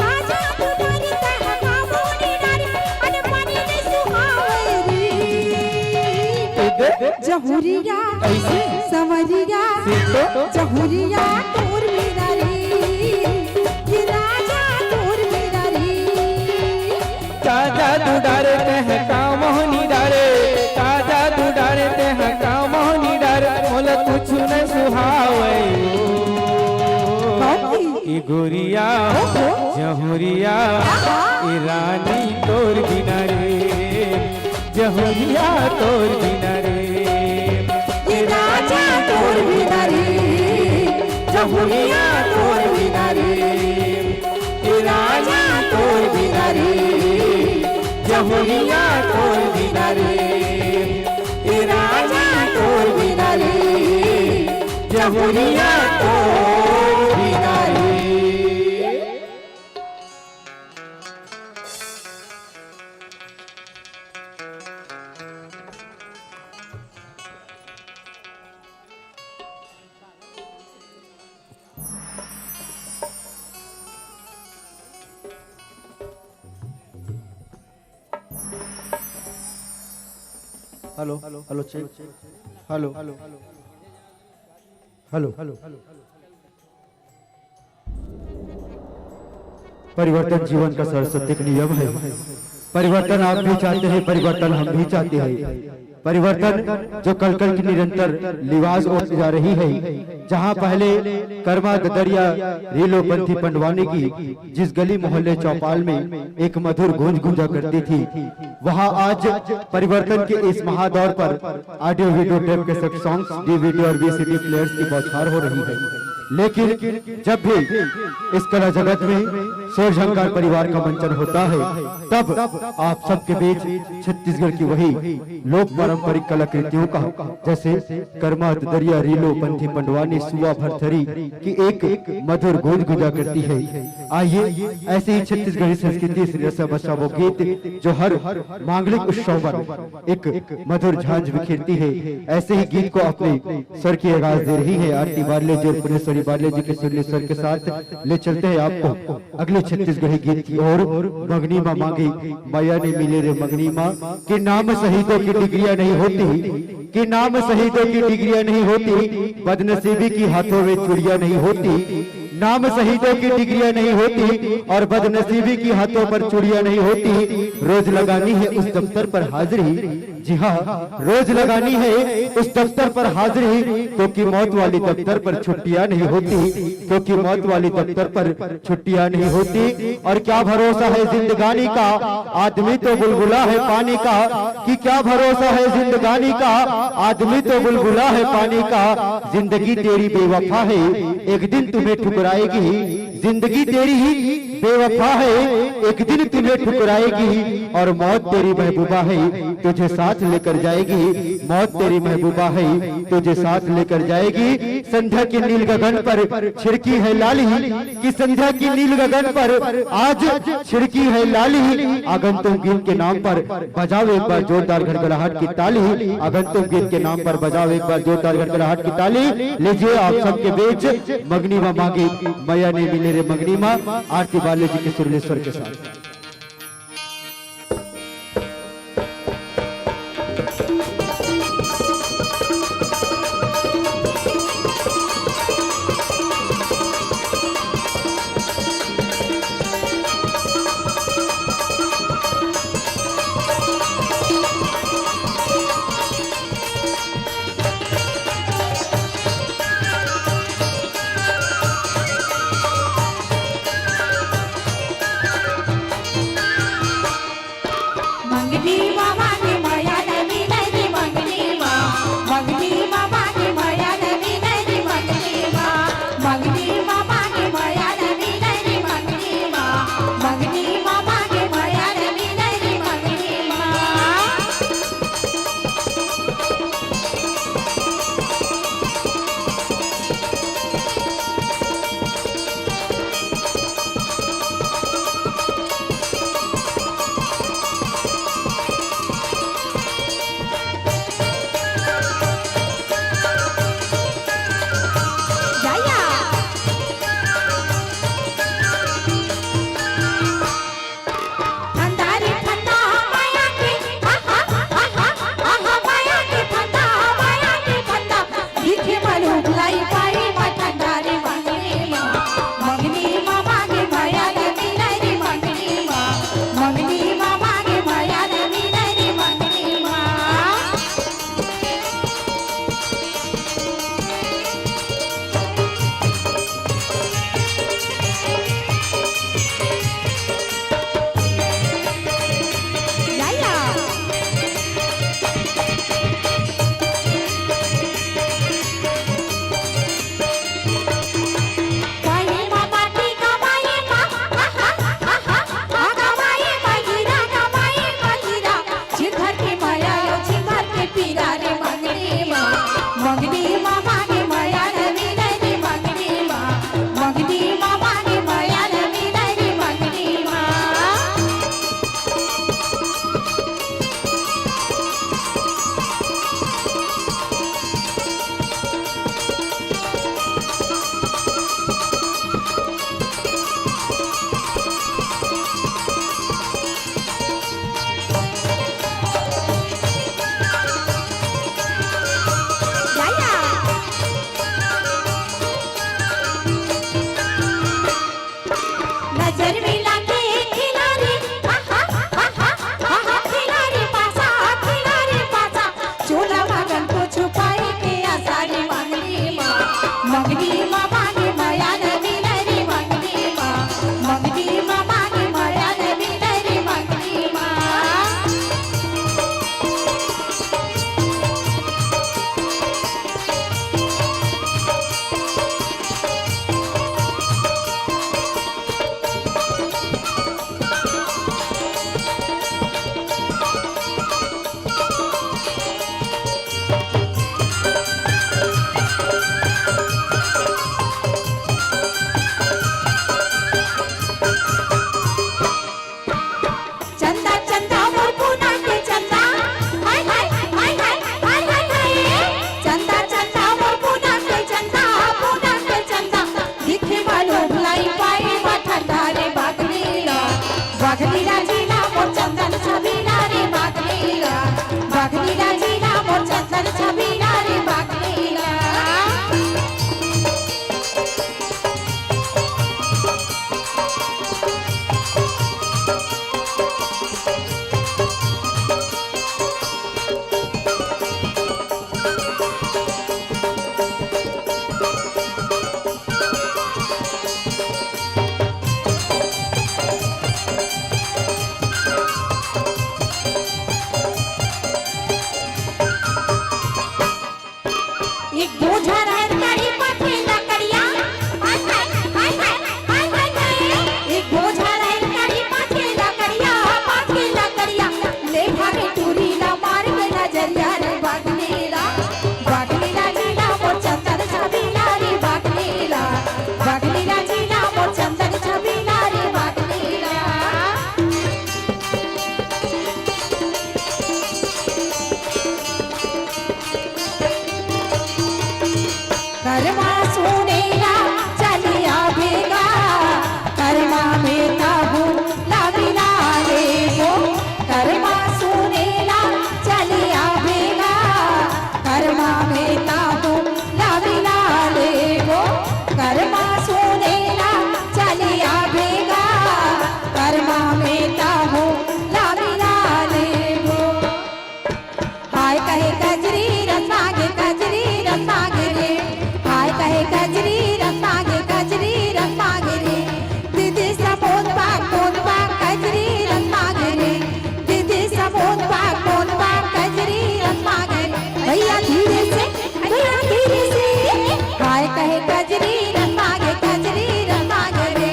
आजा तू डरता है मामूली डरे अन पानी ने सुहावे जहुरिया समरिया जहुरिया तोर बिना रे राजा तोर बिना रे काजा तू डारे कह का मोहनी डारे काजा तू डारे कह का मोहनी डारे मोला कुछ न सुहावे ई गोरिया जहुरिया ई रानी तोर बिना रे जहुरिया तोर बिना रे राजा तोर बिना रे जहुरिया तोर बिना रे राजा तोर बिना रे जहुरिया तोर बिना रे राजा तोर बिना रे जहुरिया तोर बिना रे hello hello check hello hello परिवर्तन जीवन का सरस्वती नियम है। परिवर्तन आप भी चाहते हैं, परिवर्तन हम भी चाहते हैं। परिवर्तन जो कल कल की निरंतर लिवास होती जा रही है, जहां पहले कर्मा ददरिया रीलो पंथी पंडवानी की जिस गली मोहल्ले चौपाल में एक मधुर गूंज गूंजा करती थी, वहां आज परिवर्तन के इस महादौर पर ऑडियो वीडियो टेप के सब सॉन्ग्स, डीवीडी और वीसीडी प्लेयर्स की बौछार हो रही है। लेकिन जब भी इस कला जगत में शोर झंकार परिवार का मंचन होता है, तब आप सबके बीच छत्तीसगढ़ की वही लोक पारंपरिक कलाकृतियों का, जैसे कर्मा दरिया रीलो पंथी पंडवानी सुआ भरथरी की एक मधुर गूंज गुजा करती है। आइए ऐसे ही छत्तीसगढ़ी संस्कृति वो गीत जो हर मांगलिक उत्सव पर एक मधुर झांझ बिखेरती है, ऐसे ही गीत को अपने स्वर की आगाज दे रही है आरती बारले जी और पुनेश्वरी बारले जी के सुरीले स्वर के साथ ले चलते हैं आपको अगले छत्तीसगढ़ी गीत की ओर। मगनी माँ मांगी माया ने मिले रे मगनी माँ, कि नाम शहीदों की डिग्रियां नहीं होती, कि नाम शहीदों की डिग्रियां नहीं होती, बदनसीबी की हाथों में चूड़ियां नहीं होती। नाम शहीदों की डिग्रियां नहीं होती और बदनसीबी की हाथों पर चूड़ियां नहीं होती। रोज लगानी है उस दफ्तर पर हाजिरी, जी हाँ रोज लगानी है उस दफ्तर पर हाजिरी, क्योंकि मौत वाली दफ्तर पर छुट्टियां नहीं होती, क्योंकि मौत वाली दफ्तर पर छुट्टियां नहीं होती। और क्या भरोसा है जिंदगानी का, आदमी तो बुलबुला है पानी का, कि क्या भरोसा है जिंदगानी का, आदमी तो बुलबुला है पानी का। जिंदगी तेरी बेवफा है, एक दिन तुम्हें ठुकराएगी, जिंदगी तेरी ही बेवफा है, एक दिन तुम्हें ठुकराएगी। और मौत तेरी महबूबा है, तुझे साथ लेकर जाएगी, मौत तेरी महबूबा है, तुझे साथ लेकर जाएगी। संध्या की नील गगन पर छिड़की है लाली, कि संध्या की नील गगन पर आज छिड़की है लाली। आगंतुक गीत के नाम पर बजाओ एक बार जोरदार गड़गड़ाहट की ताली, आगंतुक गीत के नाम पर बजाओ एक बार जोरदार गड़गड़ाहट की ताली। लीजिए आप सबके बीच मगनी माँ मांगी मैया ने मिले रे मगनी माँ, आरती बाले जी के सुरीले स्वर के साथ। कर्मा सुनेला चलिया भेगा कर्मा में ताबू लाविला ले वो कर्मा सुनेला चलिया भेगा कर्मा में ताबू लाविला ले वो कर्मा सुनेला चलिया भेगा कर्मा में ताबू लाविला ले वो हाय कहे कजरी रसागे रे हाय कहे कजरी रसागे रे दीदी सबोत बाग कजरी रसागे रे दीदी सबोत बाग कजरी रसागे भैया धीरे से हाय कहे कजरी रसागे रे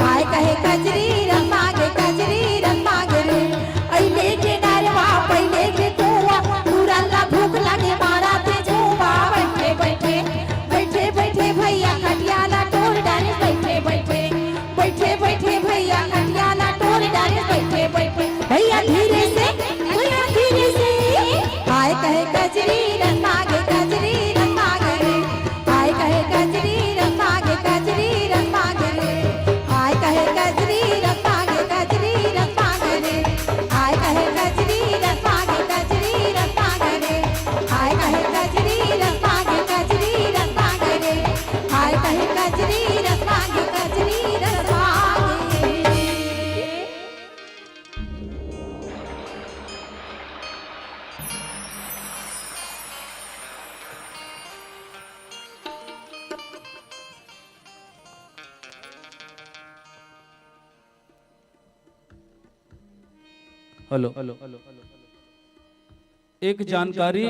हाय कहे कजरी रसागे रे अइले के डालवा पहिले के कुआ तुरला भूख लगे मारा ते जुबा बैठे भैया खटियाला टोर डाले बैठे भैया खटियाला टोर डाले बैठे भैया धीरे से हाय कहे कजरी रसागे रे हाय कहे कजरी रसागे रे हाय कहे कजरी रसागे रे हाय कहे कजरी रसागे रे हाय कहे कजरी रसागे रे हाय कहे कजरी रसागे हेलो एक जानकारी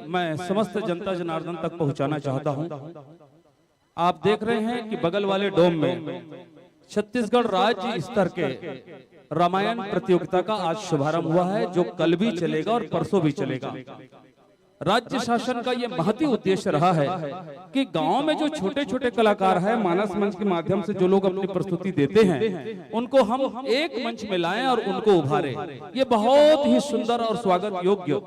मैं समस्त जनता जनार्दन तक पहुंचाना चाहता हूं। आप देख रहे हैं कि बगल वाले डोम में छत्तीसगढ़ राज्य स्तर के रामायण प्रतियोगिता का आज शुभारंभ हुआ है, जो कल भी चलेगा और परसों भी चलेगा। राज्य शासन का ये महती उद्देश्य रहा है कि गांव में जो छोटे छोटे कलाकार हैं, मानस मंच के माध्यम से जो लोग अपनी प्रस्तुति देते हैं, उनको हम एक मंच में लाएं और उनको उभारें। ये बहुत ही सुंदर और स्वागत योग्य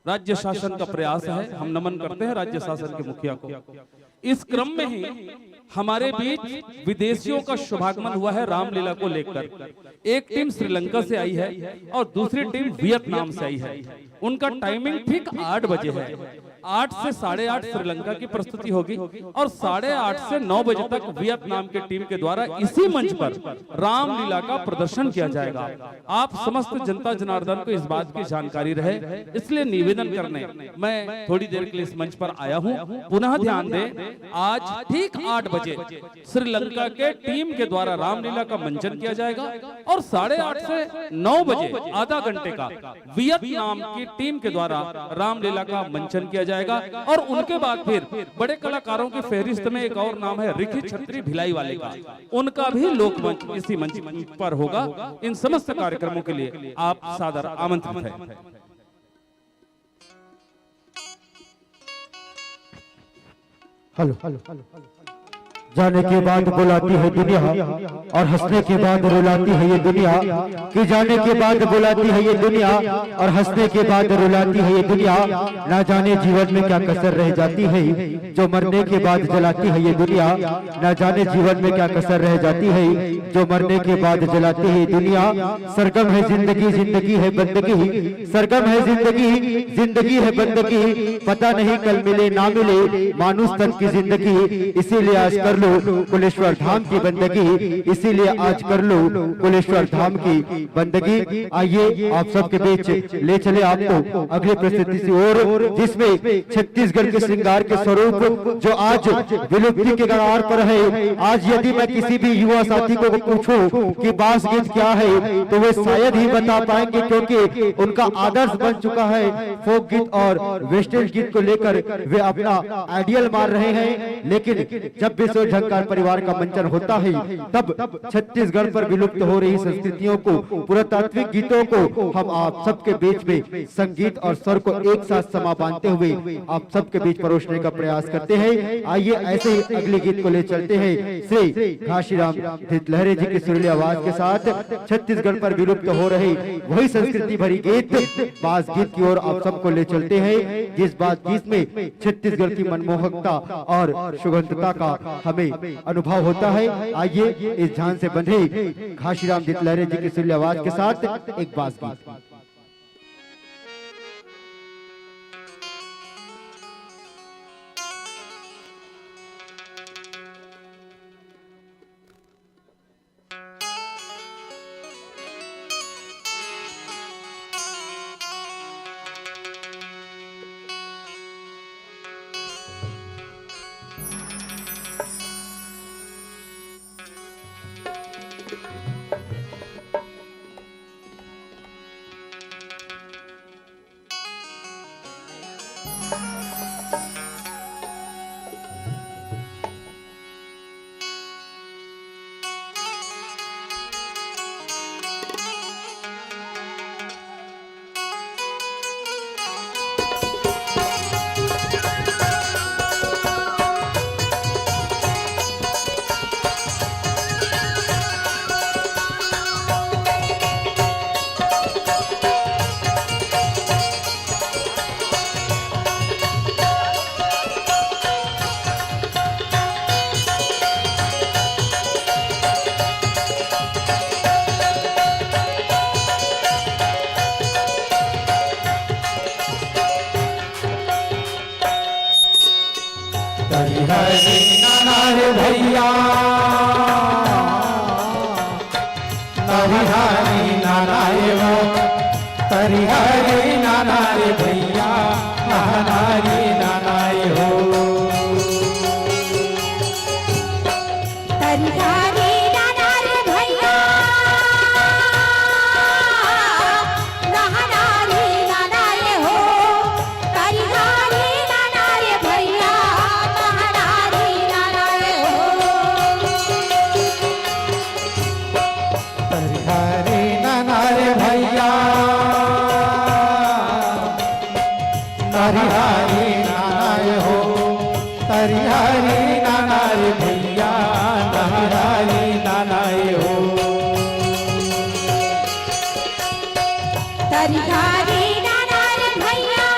राज्य शासन का प्रयास है। हम नमन करते हैं राज्य शासन के मुखिया को। इस क्रम में ही हमारे बीच विदेशियों का शुभागमन हुआ है रामलीला को लेकर। एक टीम श्रीलंका से आई है और दूसरी टीम वियतनाम से आई है। उनका टाइमिंग ठीक 8 बजे है। 8 से 8:30 श्रीलंका की प्रस्तुति होगी और 8:30 से 9 बजे तक वियतनाम की टीम के द्वारा इसी मंच पर रामलीला का प्रदर्शन किया जाएगा। आप समस्त जनता जनार्दन को इस बात की जानकारी रहे, इसलिए निवेदन करने मैं थोड़ी देर के लिए इस मंच पर आया हूं। पुनः ध्यान दें, आज ठीक 8 बजे श्रीलंका के टीम के द्वारा रामलीला का मंचन किया जाएगा और 8:30 से 9 बजे आधा घंटे का वियतनाम की टीम के द्वारा रामलीला का मंचन किया जाएगा। और उनके बाद फिर बड़े कलाकारों की फहरिस्त में एक और नाम है रिखी छत्री भिलाई वाले का, उनका भी लोकमंच इसी मंच पर होगा। इन समस्त कार्यक्रमों के लिए आप सादर आमंत्रित हैं। हेलो जाने के बाद बुलाती है दुनिया और हंसने के बाद रुलाती है ये दुनिया, कि जाने के बाद बुलाती है ये दुनिया और हंसने के बाद रुलाती है ये दुनिया। ना जाने जीवन में क्या कसर रह जाती है जो मरने के बाद जलाती है ये दुनिया। ना जाने जीवन में क्या कसर रह जाती है जो मरने के बाद जलाती है ये दुनिया। सरगम है जिंदगी, जिंदगी है बंदगी, सरगम है जिंदगी, जिंदगी है बंदगी। पता नहीं कल मिले ना मिले मानुष तक की जिंदगी, इसीलिए आज कर लो कुलेश्वर धाम की बंदगी, इसीलिए आज कर लो कुलेश्वर धाम की बंदगी। आइए आप सबके बीच ले चले आपको अगली प्रस्तुति की ओर, जिसमें छत्तीसगढ़ के श्रृंगार के स्वरूप जो आज विलुप्ति के कगार पर है। आज यदि मैं किसी भी युवा साथी को पूछूं कि बास गीत क्या है तो वे शायद ही बता पाएंगे, क्योंकि उनका आदर्श बन चुका है फोक गीत और वेस्टर्न गीत को लेकर वे अपना आइडियल मार रहे हैं। लेकिन जब भी झंकार परिवार का मंचन होता है, तब छत्तीसगढ़ पर विलुप्त हो रही संस्कृतियों को, पुरातात्विक गीतों को हम आप सबके बीच में संगीत और स्वर को एक साथ समा बांधते हुए आप सबके बीच परोसने का प्रयास करते हैं। आइए ऐसे ही अगले गीत को ले चलते हैं श्री घाशीराम लहरे जी की सुरीली आवाज के साथ छत्तीसगढ़ पर विलुप्त हो रही वही संस्कृति भरी गीत बास गीत की ओर आप सबको ले चलते हैं, जिस बात गीत में छत्तीसगढ़ की मनमोहकता और सुगंधता का हमें अनुभव होता है। आइए इस ध्यान से बंधे घाशीराम लहरे जी की सुरीली आवाज के साथ एक बास गीत। भैया हरि नाना वो तरी हरि नाना रे भैया हरि नाना हो तरी हरि नाना रे भैया नाना रे नाना रे हो तरी हरि नाना रे भैया नाना रे नाना रे हो तरी हरि नाना रे भैया तरी हरि नाना रे हो तरी हरि नाना रे भैया हरि नाना हो तरी हरि नाना रे भैया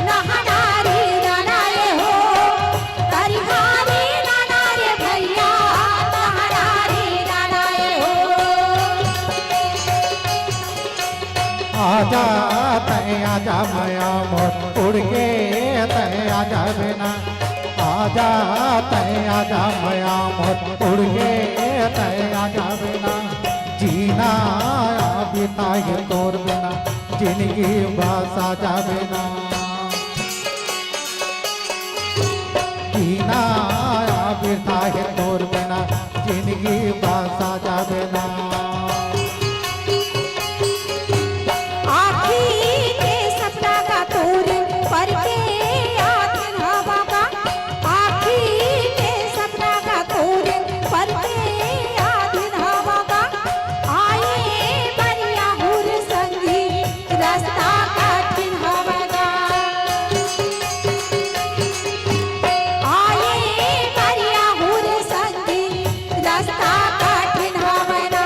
नाना रे नाना रे हो तरी हरि नाना रे भैया नाना रे नाना रे हो आजा तय आजा माया मोर उड़ के तय आजा बिना आजा तय आजा माया मोर उड़ के तय आजा बिना जीना बिता ये तोर बिना जिंदगी भाषा जा बिना जीना बिता ये तोर बिना जिंदगी भाषा जा बिना आखी के सपना का तोर पर के याद हवा का आखी के सपना का तोर पर के याद हवा का आए बरिया हुर संगी रास्ता कठिन हवा का आए बरिया हुर संगी रास्ता कठिन हवा का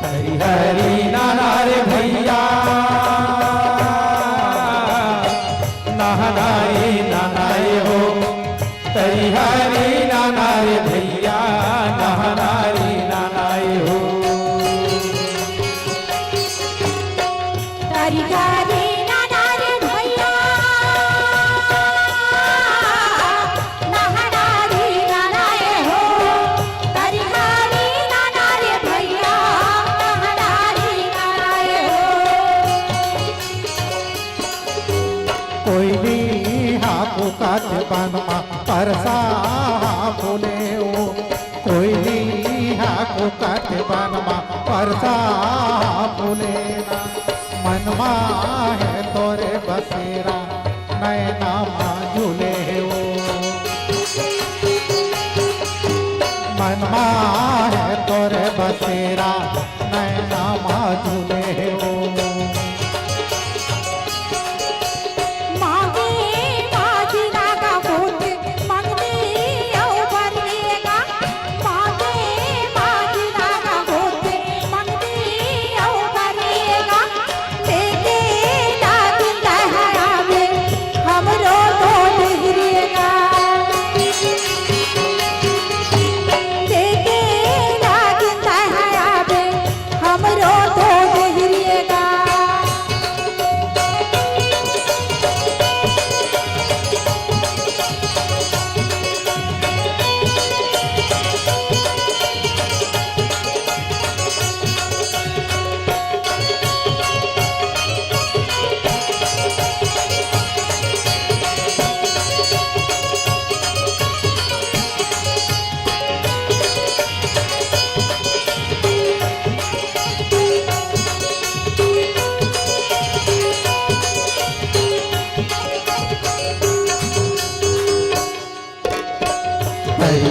हरि हरि नाना रे भैया नाना रे नाना रे हो तरी हरि नाना रे भैया नाना रे नाना रे हो तरी हरि काट बनमा परसा फूले ओ कोयली को काट बनमा परसा फूले ना मनमा है तोरे बसेरा नैना माँ झूले ओ मनमा है तोरे बसेरा नैना माँ झूले ओ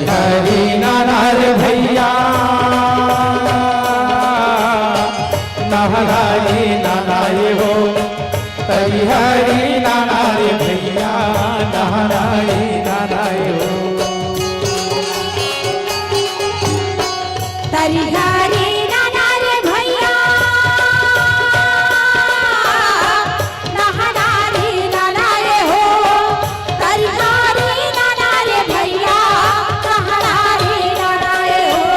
हरी नानार भैया नहराई नानाए हो तई हरी नानार भैया नहराई नानाए हो तरिहारी नाना रे भैया नहरारी नाना रे हो तरिहारी नाना रे भैया नहरारी नाना रे हो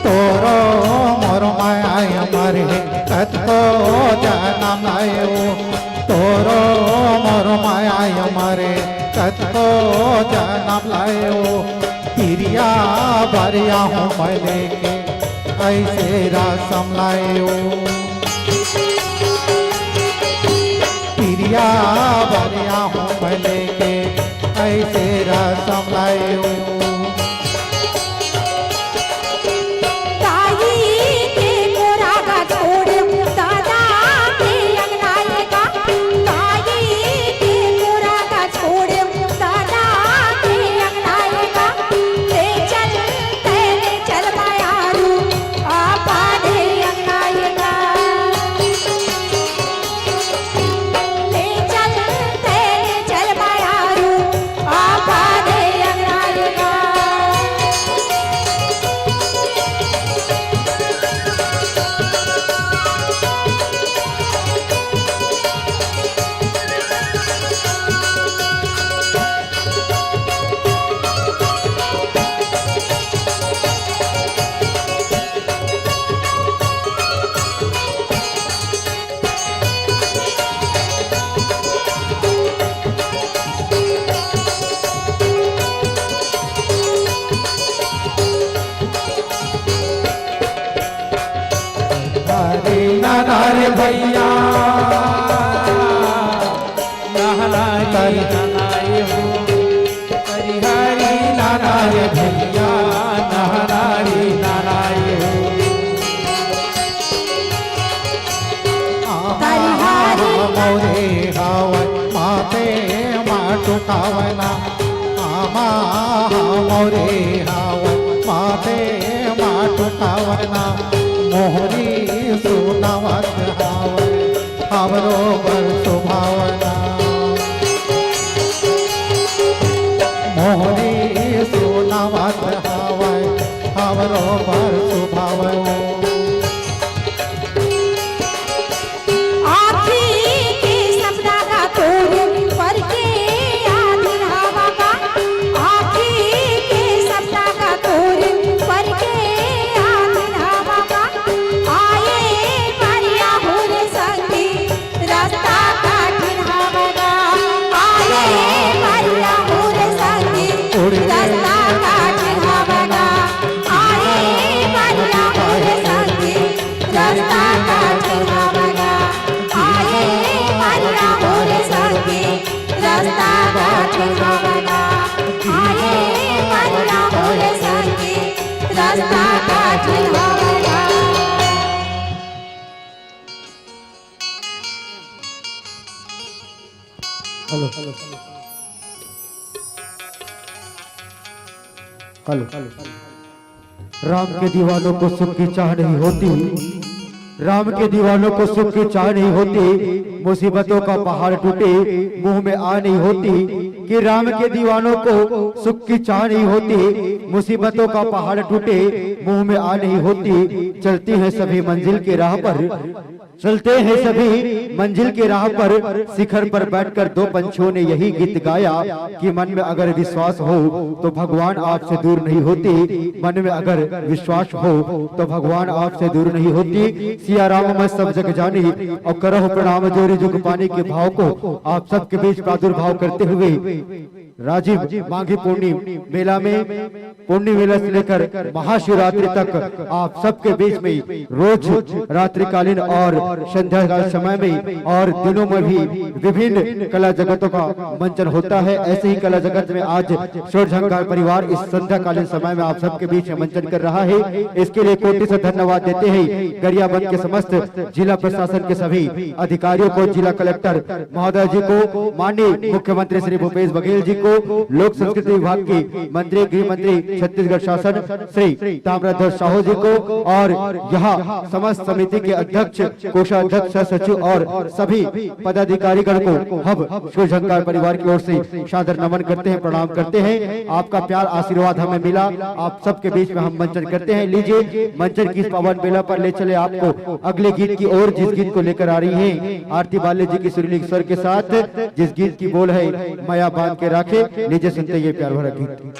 तोरो मोर माया मरे कतो जनम लायो तोरो मोर माया मरे कतो जनम लायो पिरिया बरिया हूँ मैं लेके ऐसे रसम लायो पिरिया बरिया हूँ मैं लेके ऐसे रसम लायो ताई के मोरा का छोड़ दादा के अंगनाए का ताई के मोरा का छोड़ दादा के अंगनाए का ले चल मायारू आपा दे अंगनाए का ले चल मायारू आपा दे अंगनाए का हरी नानार भैया नहराई नानाए हो तई हरी नानार भैया नहराई नानाए हो मोरे हवन माते माटु कावना आमा मोरे हवन माते माटु कावना मोहरी सुनावत हावन हमरो बर सुभावना मोहरी सुनावत हावन हमरो बर सुभावना आखी के सपना का तोड़ पर के आदिन हवा का आखी के सपना का तोड़ पर के आदिन हवा का आए मरिया हुर संगी रास्ता काटिन हवा का आए मरिया हुर संगी रास्ता काटिन हवा का आए हेलो। राम के दीवानों को सुख की चाह नहीं होती, राम के दीवानों को सुख की चाह नहीं होती, मुसीबतों का पहाड़ टूटे मुंह में आ नहीं होती। कि राम के दीवानों को सुख की चाह नहीं होती, मुसीबतों का पहाड़ टूटे मुंह में आ नहीं होती। चलती हैं सभी मंजिल के राह पर, चलते हैं सभी मंजिल के राह पर। शिखर पर बैठकर दो पंछियों ने यही गीत गाया कि मन में अगर विश्वास हो तो भगवान आपसे दूर नहीं होती। मन में अगर विश्वास हो तो भगवान आपसे दूर नहीं होती। सिया राम मैं सब जग जानी और करह प्रणाम जोरी जुग पानी के भाव को आप सबके बीच प्रादुर्भाव करते हुए राजीव माघी पूर्णिमा मेला में, पूर्णिमा मेला से लेकर महाशिवरात्रि तक आप सबके बीच में रोज रात्रिकालीन और संध्या काल समय में और दिनों में भी विभिन्न कला जगतों का मंचन होता है। ऐसे ही कला जगत में आज शोरझंकार परिवार इस संध्या कालीन समय में आप सबके बीच में मंचन कर रहा है। इसके लिए कोटि से धन्यवाद देते हैं गरियाबंद के समस्त जिला प्रशासन के सभी अधिकारियों को, जिला कलेक्टर महोदय जी को, माननीय मुख्यमंत्री श्री भूपेश बघेल जी को, लोक संस्कृति विभाग के मंत्री, गृह मंत्री छत्तीसगढ़ शासन श्री ताम्रध्वज साहू जी को, और यहाँ समस्त समिति के अध्यक्ष, कोषाध्यक्ष, सचिव और सभी पदाधिकारीगण को हम शिवशंकर परिवार की ओर से सादर नमन करते हैं, प्रणाम करते हैं। आपका प्यार आशीर्वाद हमें मिला, आप सबके बीच में हम मंचन करते हैं। लीजिए मंचन की पावन बेला पर ले चले आपको अगले गीत की ओर, जिस गीत को लेकर आ रही है आरती बाले जी की सुरीली स्वर के साथ, जिस गीत की बोल है माया बांध के राखे। लीजिए सुनते ये प्यार भरा गीत।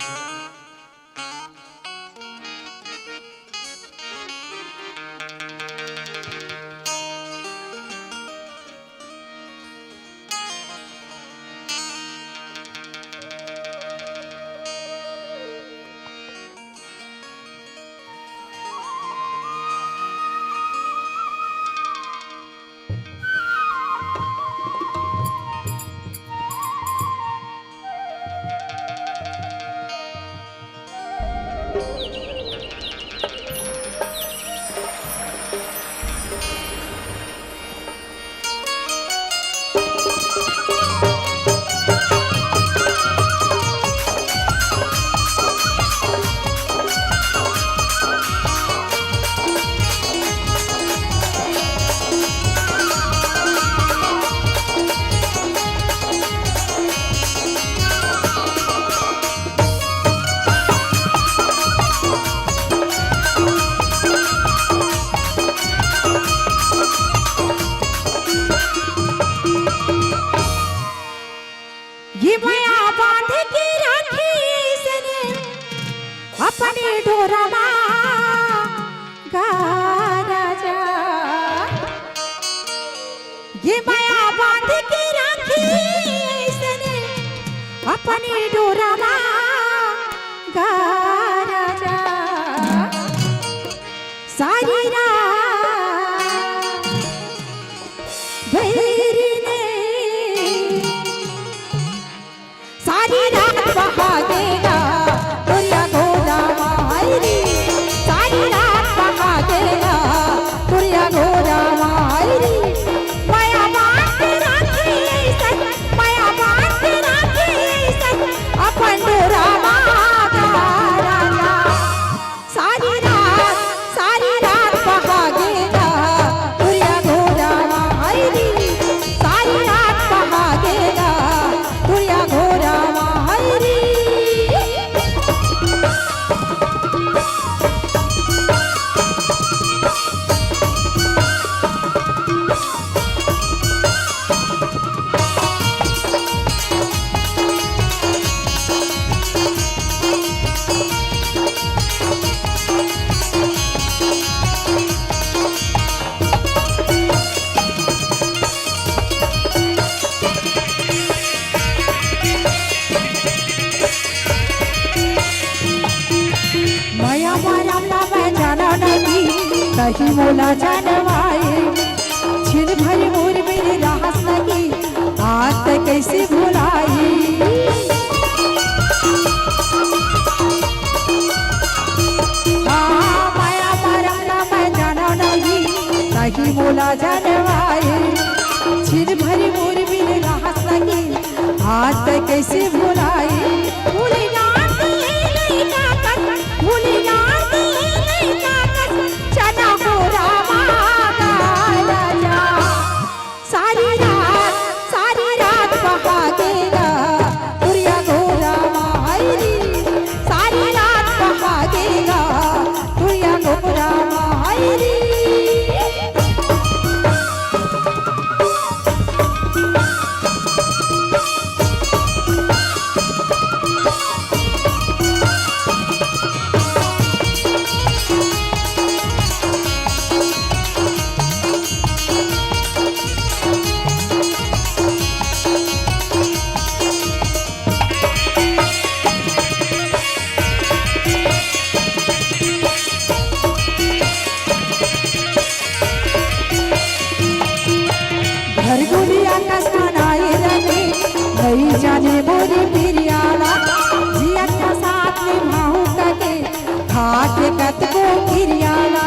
ये माया बांध के राखी सने अपने डोरमा गा राजा। ये माया बांध के राखी सने अपने डोरमा गा राजा। सारी रात भैरी ने सारी रात बहा देगा तुरिया गोदा मायरी। सारी रात बहा देगा तुरिया गोदा मायरी। माया बांध राखी ऐसन, माया बांध राखी ऐसन अपन डोरामा गा राजा। सारी रात बहा देगा तुरिया गोदा मायरी। सारी रात बहा देगा तुरिया गोदा मायरी। माया माया ना मैं जाना नहीं कहीं मोला जानवाए। छिन भरी मोर मेरे राहत लगी आज तक कैसे भुलाई। माया माया ना मैं जाना नहीं कहीं मोला जानवाए। छिन भरी मोर मेरे राहत लगी आज तक कैसे भुलाई। भूल जाती है लइका के कत को गिरियाला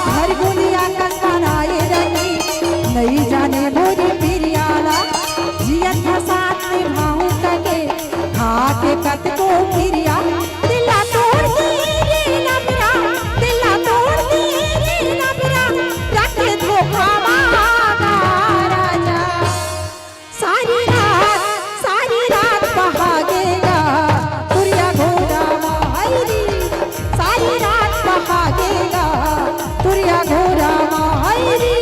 घर गुलिया कंगनाए रही नहीं जाने मोरी पिरियाला जियत साथ में भाऊ कके खा के कत को गिरिया दिला तोड़ दी रे नबरा दिला तोड़ दी रे नबरा रख धोखा मांगा राजा सारी रात बहागेगा तुरिया घोड़ा मायरी सारी रात बहागेगा तुरिया घोड़ा मायरी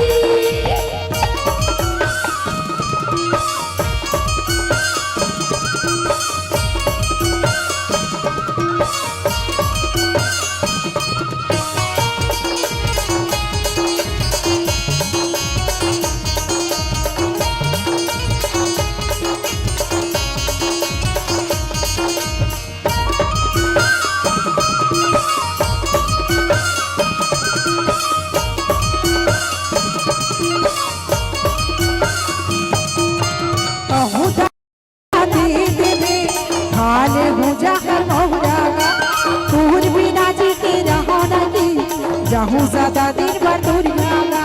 जाहूं ज्यादा दिन भर दुनियागा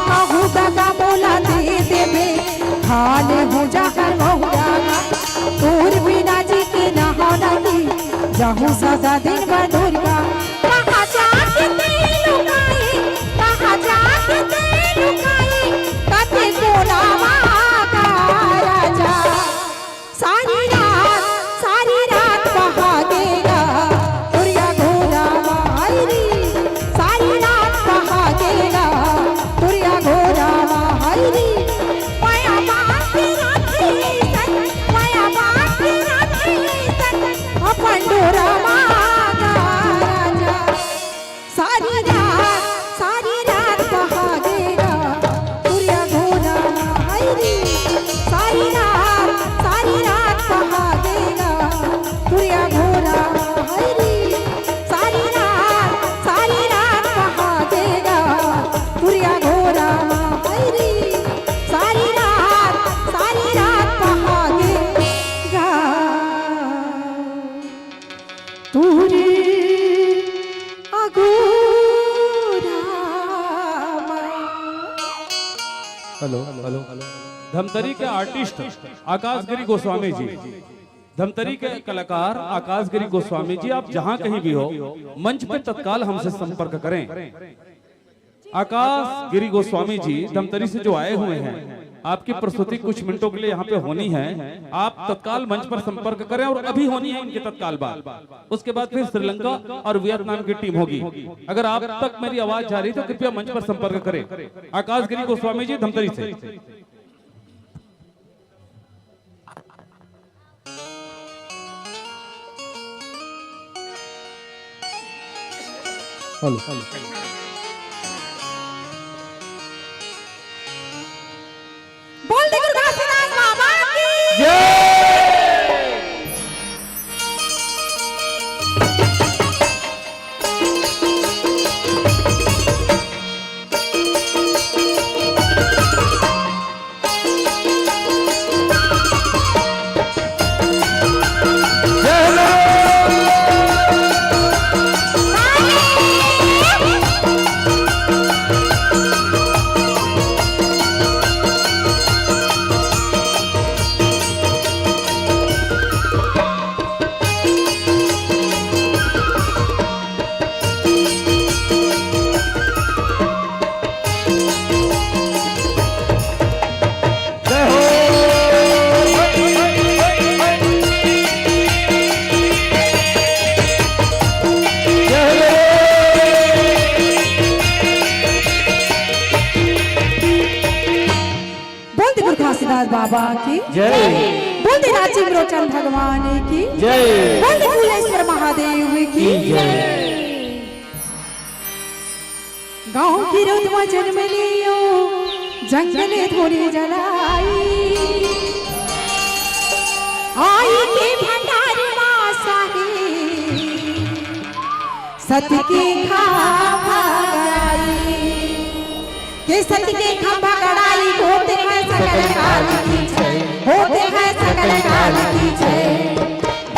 कहूँ दगा बोला दे देवे खाले हो जाकर बहुरागा तोर बिना जी के न होना की जाहूं ज्यादा दिन भर दुनिया कहाँ जाके ते लुकाई कहाँ जाके ते लुकाई कते कोना मांगा राजा सारी रात बहागेगा तुरिया घोड़ा मायरी सारी रात बहागेगा तुरिया घोड़ा मायरी माया बात राखी सन अपन डोरा मांगा राजा सारी रात बहागेगा तुरिया घोड़ा मायरी सारी रात बहागेगा तुरिया घोड़ा मायरी सारी रात बहागेगा तुरिया घोड़ा मायरी सारी रात बहागेगा तुरी अघोड़ा हेलो हेलो धमतरी के आर्टिस्ट आकाशगिरी गोस्वामी जी, धमतरी के कलाकार आकाशगिरी गोस्वामी जी, आप जहां कहीं भी हो मंच पे तत्काल हमसे संपर्क करें। आकाशगिरी गोस्वामी जी धमतरी से जो आए हुए हैं, आपकी प्रस्तुति कुछ मिनटों के लिए यहाँ पे होनी है, आप तत्काल मंच पर संपर्क करें और अभी होनी है इनके तत्काल बाद। उसके बाद फिर श्रीलंका और वियतनाम की टीम होगी। अगर आप तक मेरी आवाज जा रही तो कृपया मंच पर संपर्क करें। आकाशगिरी गोस्वामी जी धमतरी से। हेलो बोल दे गुरदासदास बाबा की बाबा की जय। बोलते रांची रोचन भगवान की जय। बोलते कुलेश्वर महादेव की जय। गाँव की रोद में जन्म लियो जंगले थोड़ी जलाई आई के भंडार मासाही सत की खा गई के सती के खंभा गड़ाई होते हैं सकल काल की जय, होते हैं सकल काल की जय।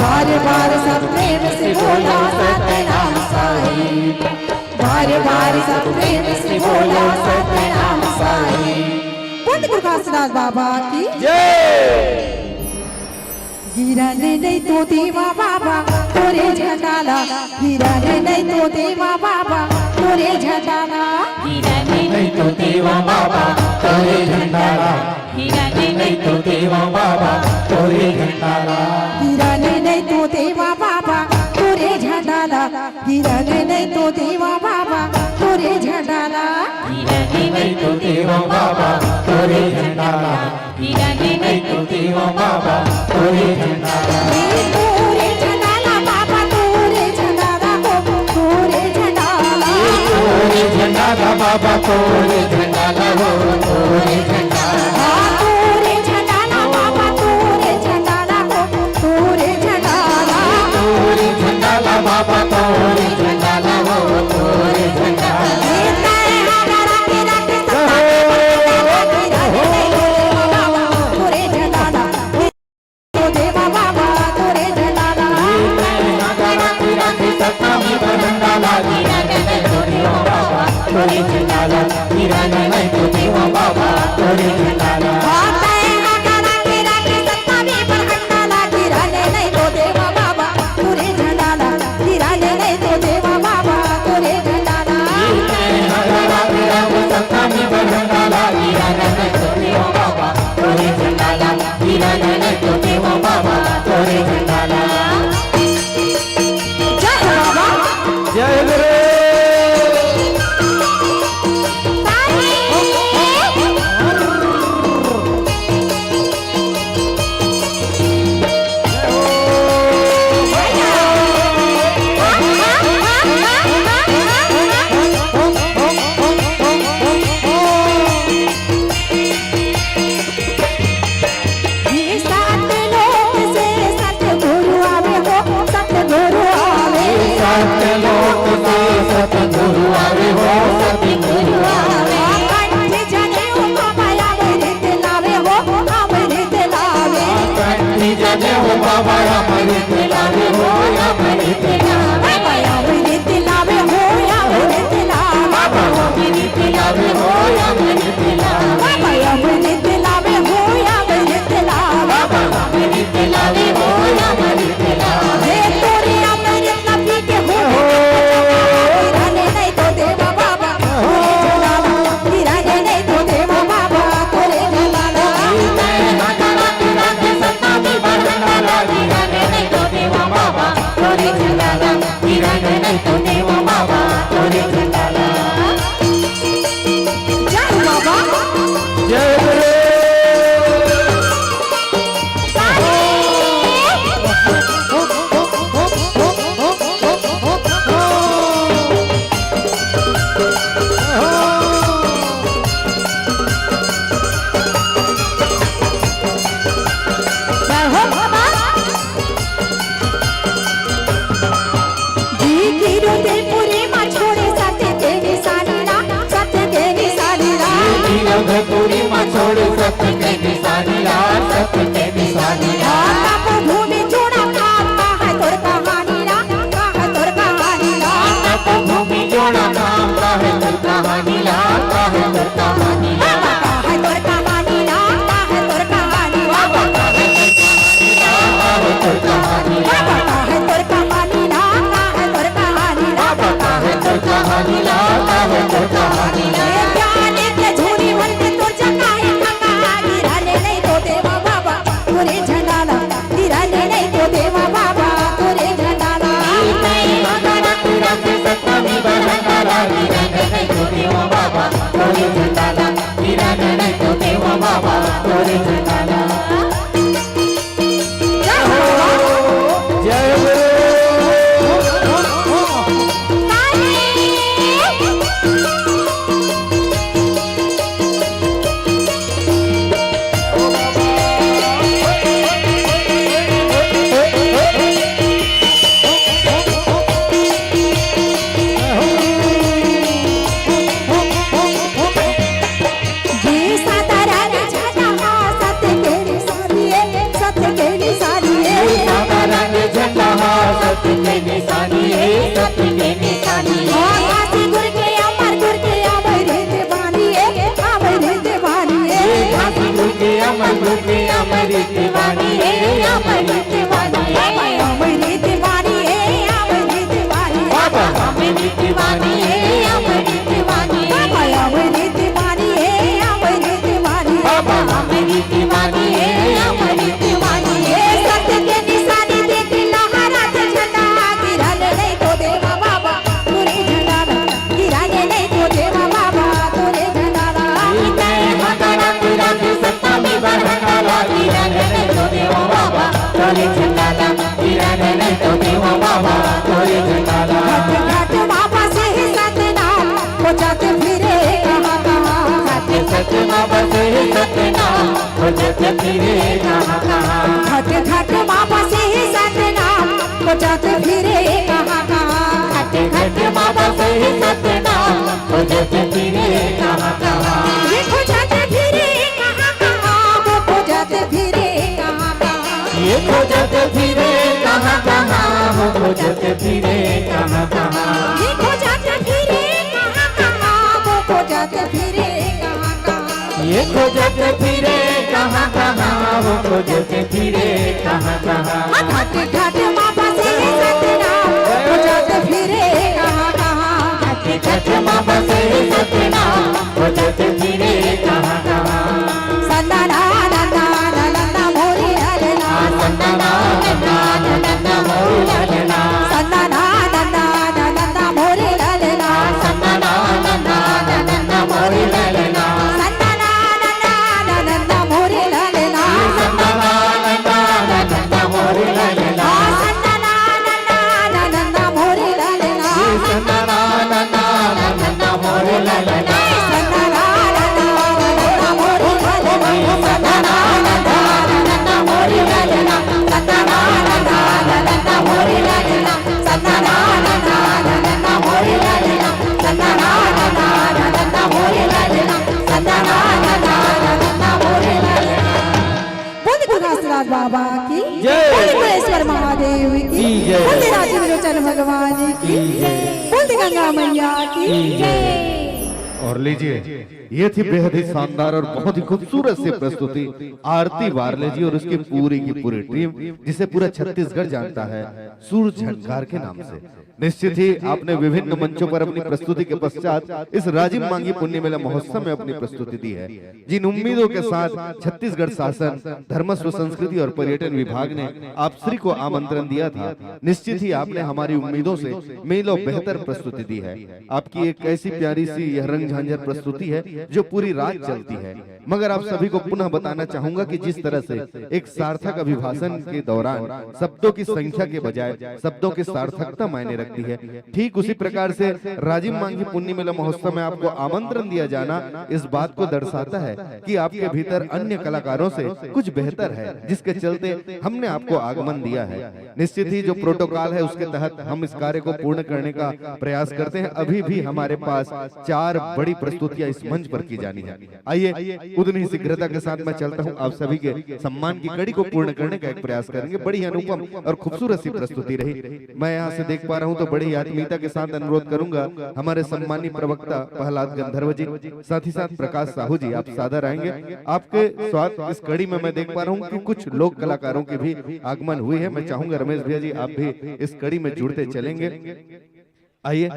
बार बार सब प्रेम से बोला सतनाम साईं, बार बार सब प्रेम से बोला सतनाम साईं। पंत गुरदासदास बाबा की जय। गिराने नहीं तो देवा बाबा तोरे झटाला, गिराने नहीं तो देवा बाबा तोरे झटाला, गिराने नहीं तो देवा बाबा तोरे झंडाला, गिराने नहीं तो देवा बाबा तोरे झंडाला, गिराने नहीं तो देवा बाबा तोरे झटाला, गिराने नहीं तो देवा बाबा तोरे झटाला, गिराने नहीं तो देवा बाबा तोरे झंडाला, गिराने नहीं तो देवा बाबा तोरे झंडाला। तोरे झटाला बाबा तोरे झटाला हो तोरे झटाला, तोरे झंडाला बाबा तोरे झंडाला हो तोरे झंडाला, तोरे झटाला बाबा तोरे झटाला हो तोरे झटाला, तोरे झंडाला बाबा तोरे झंडाला हो तोरे झंडाला। तोरे झंडाला गिराने नहीं तो देवा बाबा तोरे झंडाला, गिराने नहीं तो देवा बाबा तोरे झंडाला। जय गुरु। सतगुरु आवे हो सतगुरु आवे, कंठी जने हो बाबा अमृत लावे हो अमृत लावे, कंठी जने हो बाबा अमृत लावे हो अमृत लावे, बाबा अमृत लावे हो अमृत लावे, बाबा अमृत लावे हो अमृत लावे, बाबा अमृत लावे हो अमृत लावे, बाबा अमृत लावे हो अमृत लावे। हे तोरे अमृत ना पीते हो गिराने नहीं तो देवा बाबा तोरे झटाला, गिराने नहीं तो देवा बाबा तोरे झटाला, गिराने नहीं तो देवा बाबा तोरे झंडाला, गिराने नहीं तो देवा बाबा तोरे झंडाला। जय बाबा जय गुरु। जय हो बाबा जी गिरो ते पूरी मां छोड़े सत्य देवी सानीरा, सत्य देवी सानीरा, पूरी माँ छोड़ सत्य के निशानी ला, सत्य के निशानी ला, तप भूमि जोड़ा कामता है तोर कहानी रा, का है तोर कहानी रा, तप भूमि जोड़ा नाम का है तुर कहानी ला, का है तुर कहानी ला, का है तोर कहानी रा, का है तोर कहानी रा, का है तुर कहानी ला, का है तोर कहानी रा, का है तोर कहानी रा, का है तुर कहानी ला, का है तुर कहानी ला। ज्ञान के झूरी भर के तोर जगाए कहा, गिराने नहीं तो देवा बाबा तोरे झटाला, गिराने नहीं तो देवा बाबा तोरे झटाला, सतमी बहनाला, गिराने नहीं तो देवा बाबा तोरे झंडाला, गिराने नहीं तो देवा बाबा तोरे झंडाला। जय गुरु। सतनाम खोजत फिरे कहाँ कहाँ घट घट माँ बसे सतनाम खोजत फिरे कहाँ कहाँ घट घट माँ बसे सतनाम खोजत फिरे कहाँ कहाँ ये खोजत फिरे कहाँ कहाँ वो खोजत फिरे कहाँ कहाँ ये खोजत फिरे कहाँ कहाँ वो खोजत फिरे कहाँ कहाँ ये खोजत फिरे कहाँ कहाँ वो खोजत फिरे कहाँ कहाँ ये खोजत फिरे कहाँ कहाँ वो खोजत फिरे कहाँ कहाँ घट घट माँ बसे सतनाम खोजत फिरे कहाँ कहाँ घट घट माँ बसे सतनाम खोजत फिरे कहाँ कहाँ सन्ना मोरी ललना सन्ना मोरी ललना सन्ना मोरी ललना सन्ना मोरी ललना सन्ना मोरी ललना सन्ना मोरी ललना सन्ना मोरी ललना सन्ना मोरी ललना बाबा की जय, बोलेश्वर महादेव की जय, बोले राजीव लोचन भगवान की जय, बोले गंगा मैया की जय। और लीजिए, ये थी बेहद ही शानदार और बहुत ही खूबसूरत सी प्रस्तुति आरती वारले जी और उसकी पूरी की पूरी टीम, जिसे पूरा छत्तीसगढ़ जानता है सूरज झंकार के नाम से। निश्चित ही आपने विभिन्न मंचों पर अपनी प्रस्तुति के पश्चात इस राजीव मांगी पुण्य मेला महोत्सव में अपनी प्रस्तुति दी है। जिन उम्मीदों के साथ छत्तीसगढ़ शासन, धर्मस्व, संस्कृति और पर्यटन विभाग ने आप श्री को आमंत्रण दिया था, निश्चित ही आपने हमारी उम्मीदों से मेलों बेहतर प्रस्तुति दी है। आपकी एक ऐसी प्यारी सी यह रंग झांझर प्रस्तुति है जो पूरी रात चलती है। मगर आप सभी को पुनः बताना चाहूंगा कि जिस तरह से एक सार्थक अभिभाषण के दौरान शब्दों की संख्या के बजाय शब्दों की सार्थकता मायने रखती है, ठीक उसी प्रकार से राजीव मांगी पुण्य मेला महोत्सव में आपको आमंत्रण दिया जाना इस बात को दर्शाता है कि आपके भीतर अन्य कलाकारों से कुछ बेहतर है, जिसके चलते हमने आपको आगमन दिया है। निश्चित ही जो प्रोटोकॉल है उसके तहत हम इस कार्य को पूर्ण करने का प्रयास करते हैं। अभी भी हमारे पास 4 बड़ी प्रस्तुतियां इस मंच पर की जानी है। आइए उतनी शीघ्रता के साथ मैं चलता हूं, आप सभी के सम्मान की कड़ी को पूर्ण करने का एक प्रयास करेंगे। बड़ी अनुपम और खूबसूरत सी प्रस्तुति रही। मैं यहाँ से देख पा रहा हूँ तो बड़ी आत्मीयता के साथ अनुरोध करूंगा हमारे सम्मानित प्रवक्ता प्रहलाद गंधर्व जी, साथ ही साथ प्रकाश साहू जी, आप सादर आएंगे। आपके स्वागत इस कड़ी में मैं देख पा रहा हूँ कि कुछ लोक कलाकारों की भी आगमन हुई है। मैं चाहूंगा रमेश भैया जी आप भी इस कड़ी में जुड़ते चलेंगे। आइए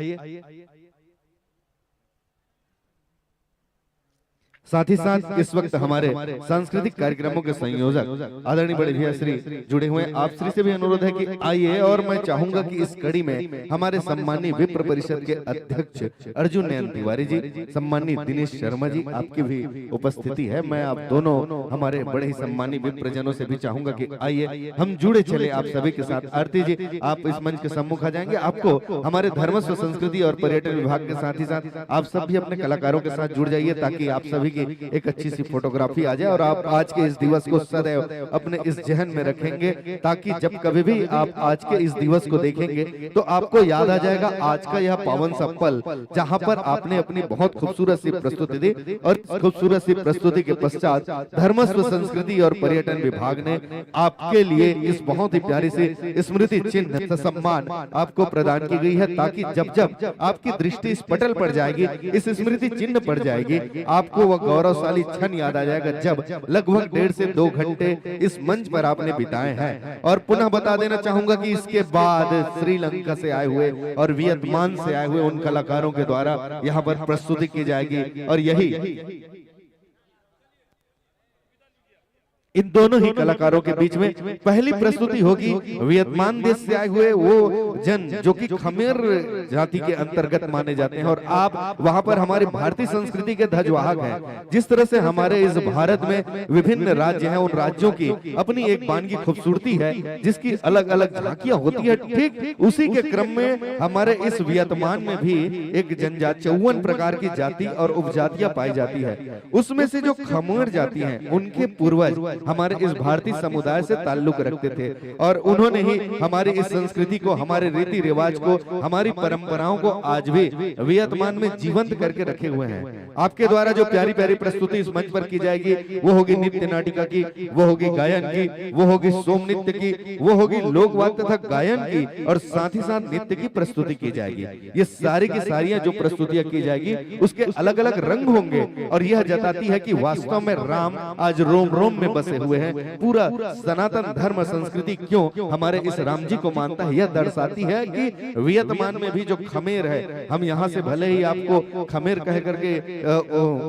साथ ही साथ इस वक्त हमारे सांस्कृतिक कार्यक्रमों के संयोजक आदरणीय बड़े भैया श्री जुड़े हुए हैं। आप श्री से भी अनुरोध है कि आइए, और मैं चाहूंगा कि इस कड़ी में हमारे सम्मानीय विप्र परिषद के अध्यक्ष अर्जुन नयन तिवारी जी, सम्मानीय दिनेश शर्मा जी, आपकी भी उपस्थिति है। मैं आप दोनों हमारे बड़े ही सम्मानीय विप्रजनों से भी चाहूंगा कि आइए हम जुड़े चले आप सभी के साथ। आरती जी आप इस मंच के सम्मुख आ जाएंगे। आपको हमारे धर्मस्व, संस्कृति और पर्यटन विभाग के साथ ही साथ आप सब भी अपने कलाकारों के साथ जुड़ जाइए, ताकि आप सभी एक अच्छी सी फोटोग्राफी आ जाए और आप आज के इस दिवस को सदैव अपने इस जहन में रखेंगे, ताकि जब कभी भी आप आज के इस दिवस को देखेंगे तो आपको याद आ जाएगा आज का यह पावन सा पल, जहां पर आपने अपनी बहुत खूबसूरत सी प्रस्तुति दी। और खूबसूरत सी प्रस्तुति के पश्चात धर्मस्व, संस्कृति और पर्यटन विभाग ने आपके लिए इस बहुत ही प्यारी सी स्मृति चिन्ह सम्मान आपको प्रदान की गई है, ताकि जब जब आपकी दृष्टि इस पटल पर जाएगी, इस स्मृति चिन्ह पर जाएगी, आपको वह गौरवशाली क्षण याद आ जाएगा जब लगभग 1.5 से 2 घंटे इस मंच पर आपने बिताए हैं। और पुनः बता देना चाहूंगा कि इसके बाद श्रीलंका से आए हुए और वियतनाम से आए हुए उन कलाकारों के द्वारा यहाँ पर प्रस्तुति की जाएगी। और यही इन दोनों ही कलाकारों के बीच में पहली प्रस्तुति होगी वियतनाम देश से आए हुए वो जन जो कि खमेर जाति के अंतर्गत माने जाते हैं, और आप वहां पर हमारे भारतीय संस्कृति के ध्वजवाहक हैं। जिस तरह से हमारे इस भारत में विभिन्न राज्य हैं, उन राज्यों की अपनी एक बान की खूबसूरती है जिसकी अलग अलग झांकियां होती है। ठीक उसी के क्रम में हमारे इस वियतनाम में भी एक जनजाति 54 प्रकार की जाति और उपजातियां पाई जाती है। उसमें से जो खमेर जाति है उनके पूर्वज हमारे इस भारतीय समुदाय से ताल्लुक रखते थे, और उन्होंने ही हमारी इस संस्कृति को, हमारे रीति रिवाज को, हमारी परंपराओं को आज भी वियतनाम में जीवंत करके रखे हुए हैं। आपके द्वारा जो प्यारी प्यारी प्रस्तुति इस मंच पर की जाएगी वो होगी नृत्य नाटिका की, वो होगी गायन की, वो होगी सोम नृत्य की, वो होगी लोक वाद्य तथा गायन की, और साथ ही साथ नृत्य की प्रस्तुति की जाएगी। ये सारी की सारियां जो प्रस्तुतियां की जाएगी उसके अलग अलग रंग होंगे, और यह जताती है कि वास्तव में राम आज रोम रोम में बसे हुए हैं। पूरा सनातन धर्म संस्कृति क्यों हमारे इस राम जी को मानता है, यह दर्शाती है कि वियतनाम में भी जो खमेर है, हम यहाँ से भले ही आपको खमेर कह करके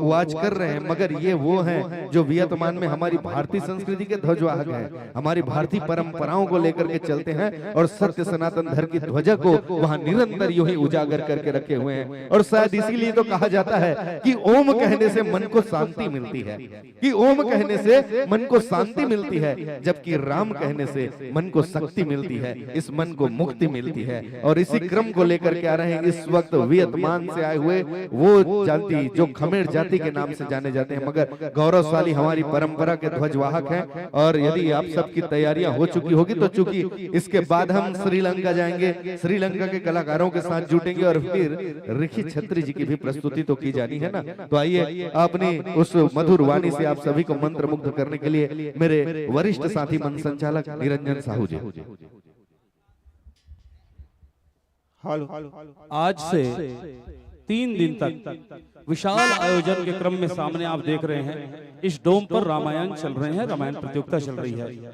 वाच कर रहे हैं, मगर ये वो हैं जो वियतनाम में हमारी भारतीय संस्कृति के ध्वजवाहक हैं, हमारी भारतीय परंपराओं को लेकर के चलते हैं, और सत्य सनातन धर्म की ध्वजा को वहां निरंतर यूं ही उजागर करके रखे हुए हैं। और शायद इसीलिए तो कहा जाता है कि ओम कहने से मन को शांति मिलती है, कि ओम कहने से मन को शांति मिलती है, जबकि राम कहने से मन को शक्ति मिलती है, इस मन को मुक्ति मिलती है। और इसी क्रम को लेकर के आ रहे हैं इस वक्त वियतनाम से आए हुए वो जाति जो खमेर जाति के नाम से जाने जाते हैं, मगर गौरवशाली हमारी परंपरा के ध्वजवाहक हैं। और यदि आप सबकी तैयारियां हो चुकी होगी तो चूंकि इसके बाद हम श्रीलंका जाएंगे, श्रीलंका के कलाकारों के साथ जुटेंगे, और फिर ऋषि छत्री जी की भी प्रस्तुति तो की जानी है ना। तो आइए अपनी उस मधुर वाणी से आप सभी को मंत्र मुग्ध करने के लिए मेरे वरिष्ठ साथी मंच संचालक निरंजन साहू जी। आज से 3 दिन तक विशाल आयोजन के क्रम में सामने आप देख रहे हैं इस डोम पर रामायण चल रहे हैं, रामायण प्रतियोगिता चल रही है।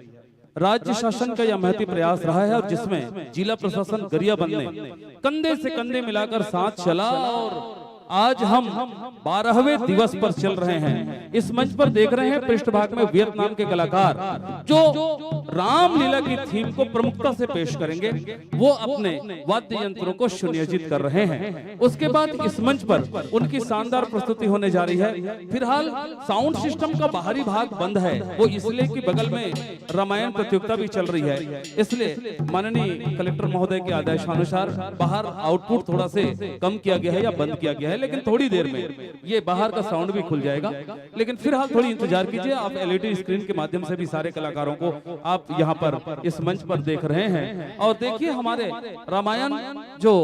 राज्य शासन का यह महती प्रयास रहा है, और जिसमें जिला प्रशासन गरियाबंद ने कंधे से कंधे मिलाकर साथ चला, और आज हम 12वें दिवस पर चल रहे हैं। इस मंच पर देख रहे हैं पृष्ठभाग में वियतनाम के कलाकार जो रामलीला की थीम को प्रमुखता से पेश करेंगे, वो अपने वाद्य यंत्रों को सुनियोजित कर रहे हैं। उसके बाद इस मंच पर उनकी शानदार प्रस्तुति होने जा रही है। फिलहाल साउंड सिस्टम का बाहरी भाग बंद है, वो इसलिए कि बगल में रामायण प्रतियोगिता भी चल रही है, इसलिए माननीय कलेक्टर महोदय के आदेशानुसार बाहर आउटपुट थोड़ा से कम किया गया है या बंद किया गया है, लेकिन थोड़ी देर में ये बाहर का साउंड भी खुल जाएगा। लेकिन फिलहाल थोड़ी इंतजार कीजिए, आप एलईडी स्क्रीन के माध्यम से भी सारे कलाकारों को आप यहाँ पर इस मंच पर देख रहे हैं। और देखिए हमारे रामायण जो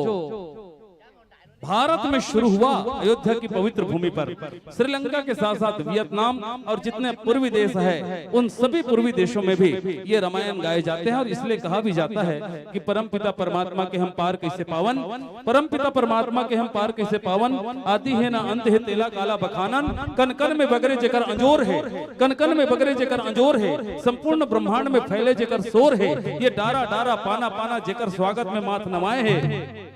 भारत में शुरू हुआ अयोध्या की पवित्र भूमि पर, श्रीलंका के साथ साथ वियतनाम और जितने पूर्वी देश है, उन सभी पूर्वी देशों में भी ये रामायण गाए जाते हैं। और इसलिए कहा भी जाता है कि परमपिता परमात्मा के हम पार कैसे पावन, परमपिता परमात्मा के हम पार कैसे पावन, आदि है ना अंत है तेला काला बखानन, कन कन में बगरे जेकर अंजोर है, कन कन में बगरे जेकर अंजोर है, संपूर्ण ब्रह्मांड में फैले जेकर शोर है, ये डारा डारा पाना पाना जेकर स्वागत में माथ नवाए है,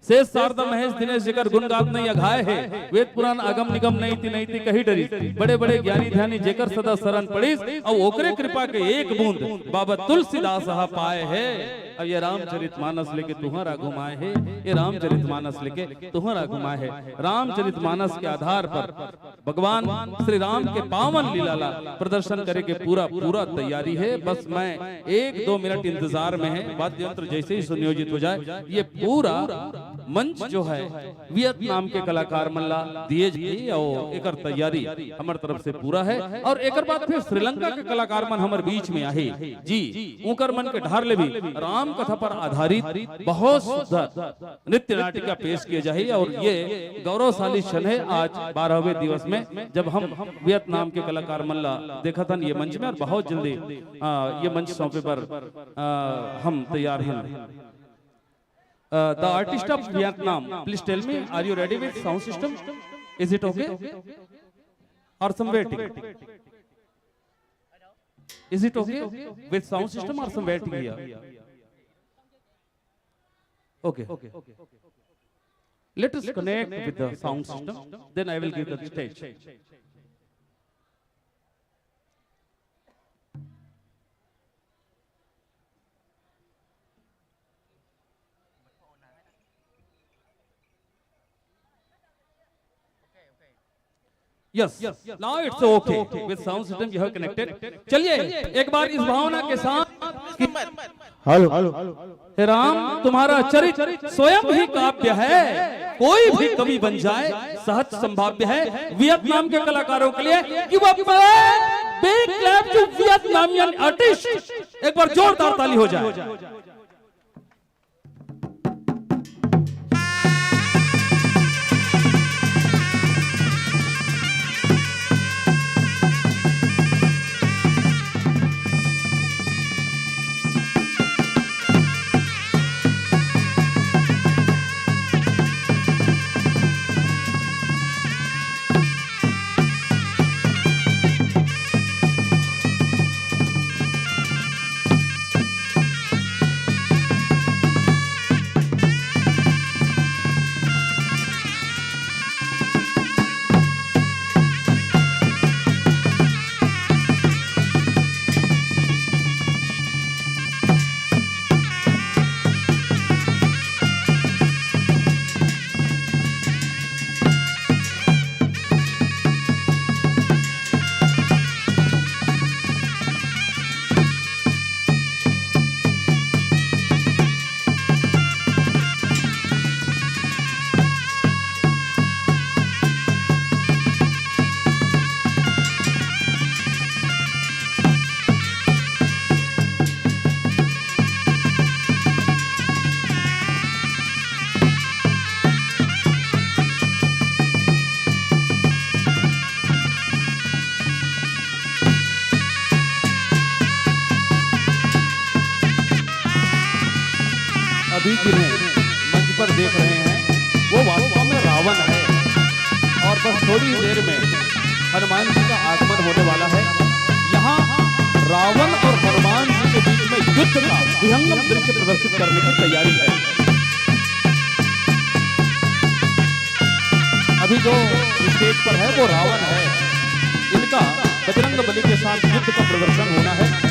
शेष शारदा महेश दिनेश जेकर गुण गात नहीं अघाय है, वेद पुराण आगम निगम नहीं थी कही डरी, बड़े बड़े ज्ञानी ध्यानी जेकर सदा शरण पड़ीस, और ओकरे कृपा के एक बूंद बाबा तुलसीदास पाए है। अब ये रामचरितमानस लेके तुम्हारा घुमाए है, ये रामचरितमानस लेके तुम्हारा घुमाए है। रामचरितमानस के आधार पर भगवान श्री राम के पावन लीला प्रदर्शन करे के पूरा पूरा तैयारी है। बस मैं 1-2 मिनट इंतजार में है, वाद्य यंत्र जैसे ही सुनियोजित हो जाए, ये पूरा मंच जो है वियतनाम के कलाकार मल्ला दिए जी और एकर तैयारी हमार तरफ से पूरा है। और एकर बाद फिर श्रीलंका के कलाकार मन हमारे बीच में आए जी, उनकर मन के ढार ले भी राम कथा पर आधारित बहुत सुंदर नृत्य नाटिका पेश किए जाए। और ये गौरवशाली क्षण है आज 12वें दिवस में, जब हम वियतनाम के कलाकार मल्ला देखा था ये मंच में, और बहुत जल्दी ये मंच सौंपे पर हम तैयार हैं। The artist of Vietnam, please tell me, are you ready with sound system? Is it okay? Or some waiting? Is it okay with sound system or some waiting here? Okay. Let us connect with the sound system, then I will give the stage. Yes now it's okay with sound system you have connected. चलिए एक बार इस भावना के साथ hello हे राम तुम्हारा चरित्र स्वयं ही काव्य है, कोई भी कवि बन जाए सहज संभाव्य है वियतनाम के कलाकारों के लिए। Give a big clap to Vietnamese artist. एक बार जोरदार ताली हो जाए। अभी जिन्हें मंच पर देख रहे हैं वो वास्तव में रावण है और बस थोड़ी देर में हनुमान जी का आगमन होने वाला है। यहाँ रावण और हनुमान जी के बीच में युद्ध का विहंगम दृश्य प्रदर्शित करने की तैयारी है। अभी जो स्टेज पर है वो रावण है, इनका बजरंग बली के साथ युद्ध का प्रदर्शन होना है।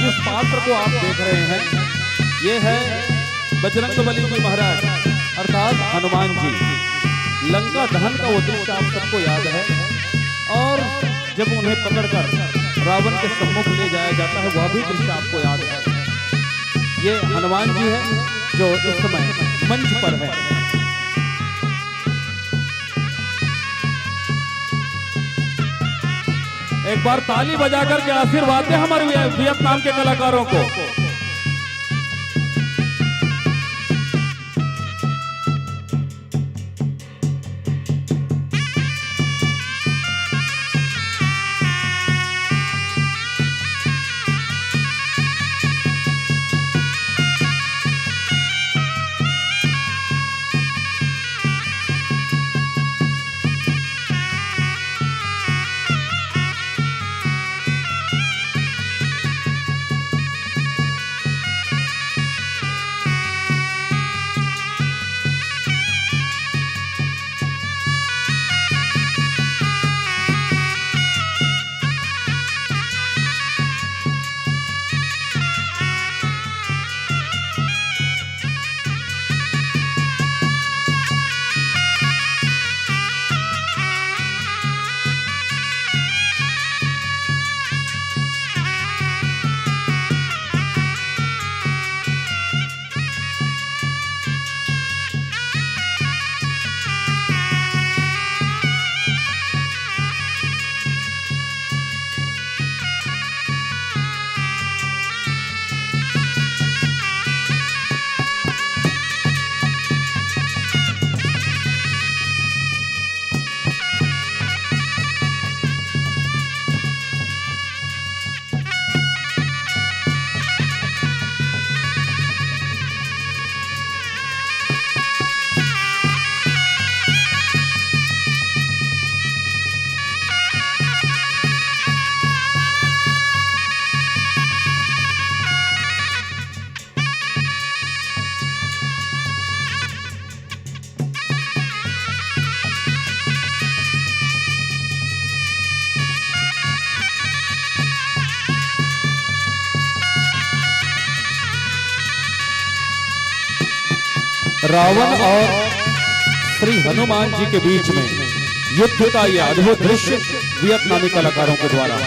जिस पात्र को आप देख रहे हैं ये है बजरंगबली जी महाराज अर्थात हनुमान जी। लंका दहन का वो दृश्य आप सबको याद है, और जब उन्हें पकड़कर रावण के सम्मुख ले जाया जाता है वह भी दृश्य आपको याद है। ये हनुमान जी है जो इस समय मंच पर है। एक बार ताली बजाकर के आशीर्वाद दें हमारे वियतनाम के कलाकारों को। रावण और श्री हनुमान जी के बीच में युद्ध का यह अद्भुत दृश्य वियतनामी कलाकारों के द्वारा।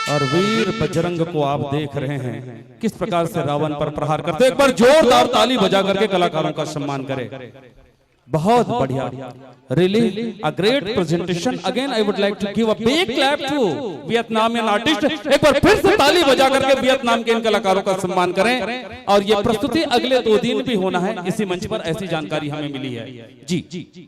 और वीर बजरंग को आप देख रहे हैं किस प्रकार से रावण पर प्रहार करते। एक बार जोरदार ताली बजा करके कलाकारों का सम्मान करें। बहुत बढ़िया, really a great presentation. Again I would like to give a big clap to Vietnamese artist. एक बार फिर से ताली बजा करके वियतनाम के इन कलाकारों का सम्मान करें। और ये प्रस्तुति अगले 2 दिन भी होना है इसी मंच पर, ऐसी जानकारी हमें मिली है। जी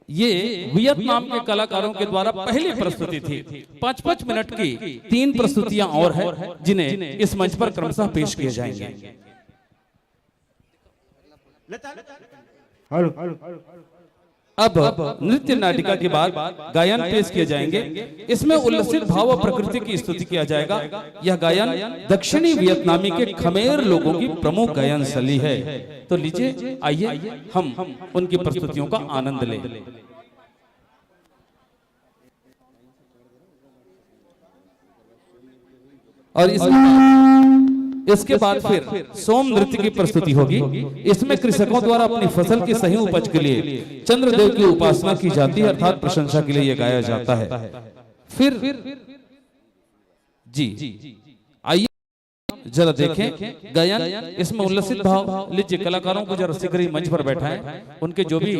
ये वियतनाम के कलाकारों के द्वारा पहली प्रस्तुति थी। 5-5 मिनट की 3 प्रस्तुतियां और है जिन्हें इस मंच पर क्रमशः पेश किए जाएंगे। अब नृत्य नाटिका के बाद गायन पेश किए जाएंगे। इसमें उल्लसित भाव और प्रकृति की स्तुति किया जाएगा। यह गायन दक्षिणी वियतनामी के खमेर लोगों की प्रमुख गायन शैली है। तो लीजिए, आइए हम उनकी प्रस्तुतियों का आनंद लें। और इसके बाद फिर सोम नृत्य की प्रस्तुति होगी। इसमें कृषकों द्वारा अपनी फसल की सही उपज के लिए चंद्रदेव की उपासना की जाती है, अर्थात प्रशंसा के लिए यह गाया जाता है। फिर जी आइए जरा देखें गायन। इसमें उल्लसित भाव। लीजिए, कलाकारों को जरा शीघ्र ही मंच पर बैठाएं। उनके जो भी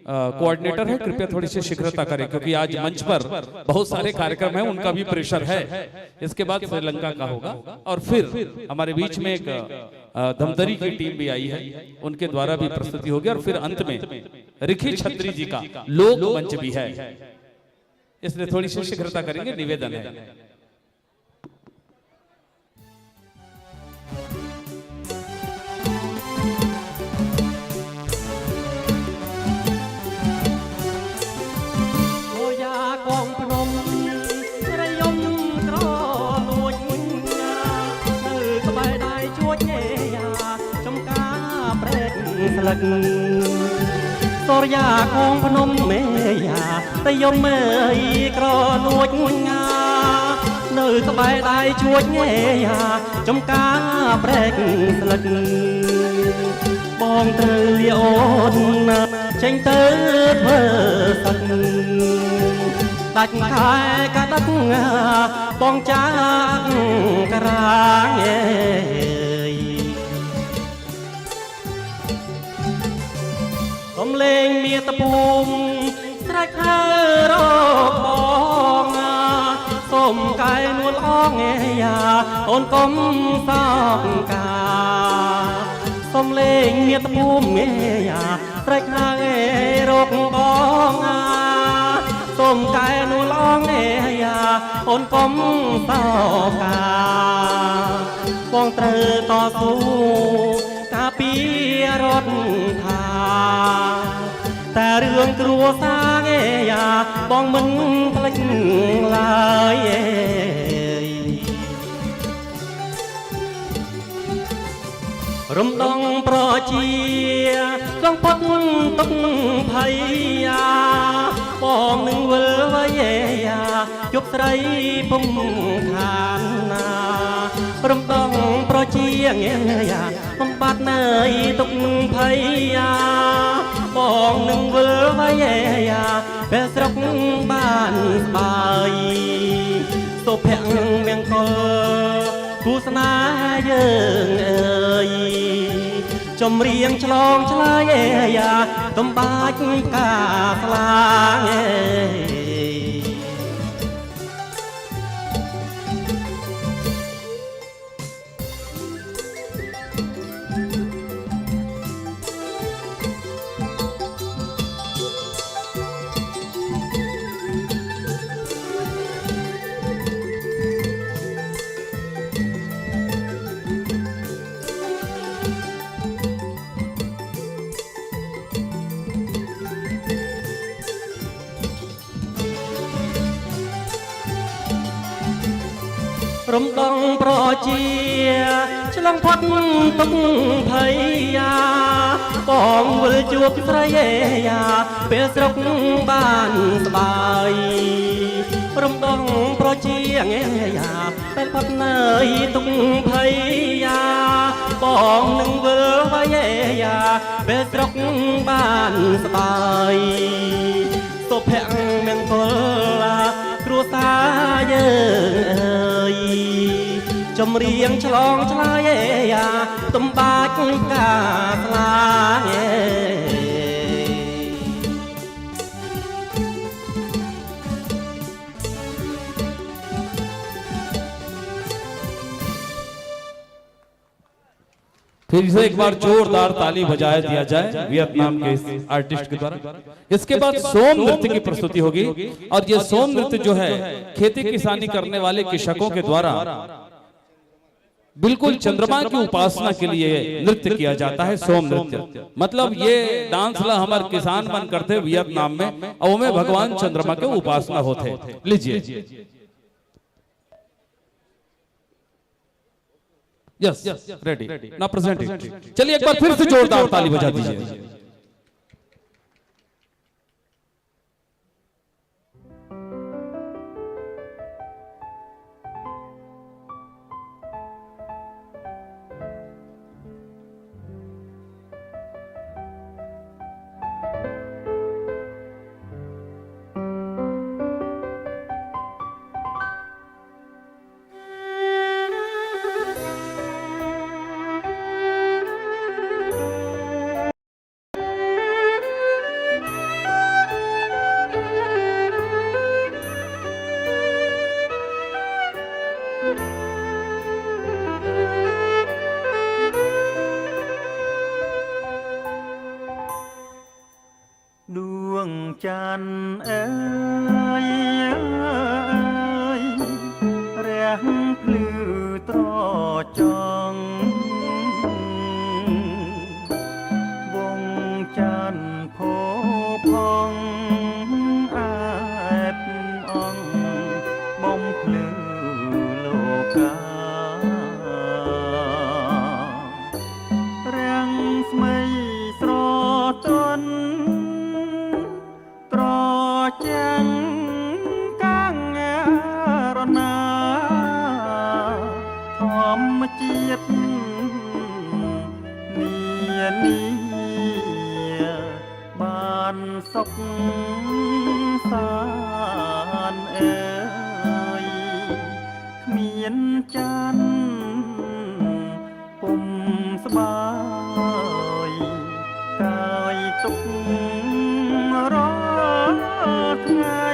कोऑर्डिनेटर है कृपया थोड़ी सी शीघ्रता करें, क्योंकि आज मंच पर बहुत सारे कार्यक्रम हैं, उनका भी प्रेशर है। इसके बाद श्रीलंका का होगा और फिर हमारे बीच में एक धमतरी की टीम भी आई है, उनके द्वारा भी प्रस्तुति होगी। और फिर अंत में रिखी छत्री जी का लोक मंच भी है, इसलिए थोड़ी सी शीघ्रता करेंगे, निवेदन है। มระยมกรอลวดมือก็ไปได้ช่วยเยียจมกาเปรตสลักสรยาของพนมเมยาระยมเมยกรอลวดนือก็ไปได้ช่วยเยียจมกาเปรตสลักบองเตลีโอนเช่งเตเพอสักตัดขายกระตักบองจากกระรางผมเลงเมียตะปูมสระเธอรอบปองส้มไก่นวลอ้องยาโอนกลมสองกาส้มเลงเมียตะปูมยาสระเธอรอบปองส้มไก่นวลอ้องยาโอนกลมสองกาปองเตอต่อสู้กาปีรถทาแต่เรื่องกลัวสร้างอย่าบ้องมึงพลังลายรำดองปลอเชียกองพดตุกไผ่ยาบ้องหนึ่งเวลวายยาจบไตรปุ่มขานนารำดองปลอเชียเงี้ยบำบัดเนยตุกไผ่ยาบองหนึ่งเวลวายยาเพื่อสรกบ้านสบายโซเพียงเมียงกอผู้สนาเยิงเอ่ยจมเรียงฉลองฉลายยาต้มบาดกาสลางรำดองปลอเชียฉลองพัดตุกไผ่ยาปองเวลจวบสระเยียเพื่อสรกบ้านสบายรำดองปลอเชียเงี้ยเป็นพัดเนยตุกไผ่ยาปองหนึ่งเวลวายยาเพื่อสรกบ้านสบายโซแพงเมียงกอลครัวตาเยิงจมเรียงฉลองฉลายยาต้มบาดกาสลางफिर से एक बार जोरदार ताली बजाया दिया जाए वियतनाम के इस आर्टिस्ट के द्वारा। इसके बाद सोम नृत्य की प्रस्तुति होगी और ये सोम नृत्य जो है खेती किसानी करने वाले कृषकों के द्वारा बिल्कुल चंद्रमा की उपासना के लिए नृत्य किया जाता है। सोम नृत्य मतलब ये डांस ला हमारे किसान बन करते वियतनाम में और में भगवान चंद्रमा के उपासना होते। लीजिए यस रेडी ना प्रेजेंट इट। चलिए एक बार फिर से जोरदार ताली बजा दीजिए।จันทร์เอ๋ยแรงพลือตรอจองวงจันทร์โผพองอาบอ่อง ការាំងស្មីស្រទន់ត្រចាំងកាំងរណាធម្មជាតិនានីបានសុខសានអើយគ្មានចានពុំស្បាយកាយទុករាល់ថ្ងៃ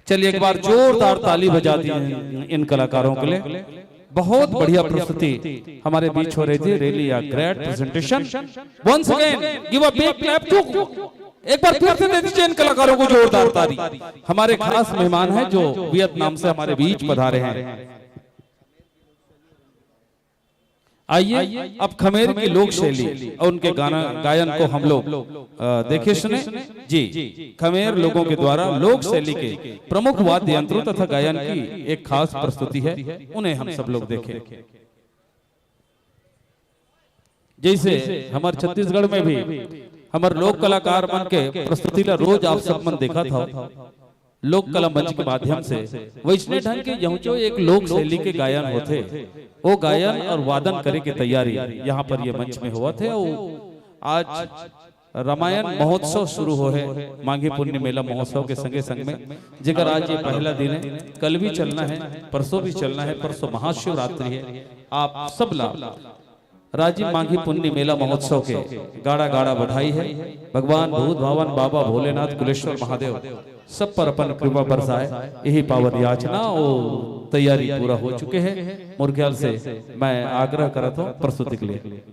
चलिए एक बार जोरदार ताली बजा दी इन कलाकारों के लिए। बहुत बढ़िया प्रस्तुति हमारे बीच हो रही थी। Really a great presentation. Once again give a big clap to, एक बार फिर से दे दीजिए इन कलाकारों को जोरदार ताली। हमारे खास मेहमान हैं जो वियतनाम से हमारे बीच पधारे हैं। आइए अब खमेर की लोक शैली और उनके गाना गायन को हम लोग देखे सुने जी। खमेर लोगों के द्वारा लोक शैली के प्रमुख वाद्य यंत्रों तथा गायन की एक खास प्रस्तुति है, उन्हें हम सब लोग देखें। जैसे हमारे छत्तीसगढ़ में भी हमारे लोक कलाकार मन के प्रस्तुति ला रोज आप सब मन देखा था लोक कला मंच के माध्यम से वैष्णव ढंग के यहूं जो एक लोक शैली के गायन होते वो गायन और वादन करे की तैयारी यहाँ पर ये मंच में हुआ थे। आज रामायण महोत्सव शुरू हो है माघी पुण्य मेला महोत्सव के संगे संग में जेकर आज ये पहला दिन है, कल भी चलना है, परसों भी चलना है, परसों महाशिवरात्रि है। आप सब ला राजीव माघी पुण्य मेला महोत्सव के गाड़ा गाड़ा बधाई है। भगवान भूत भावन बाबा भोलेनाथ कुलेश्वर महादेव सब पर अपन कृपा बरसाए, यही पावन याचना और तैयारी पूरा हो चुके हैं। मोर ख्याल से मैं आग्रह करता हूँ प्रस्तुति के लिए।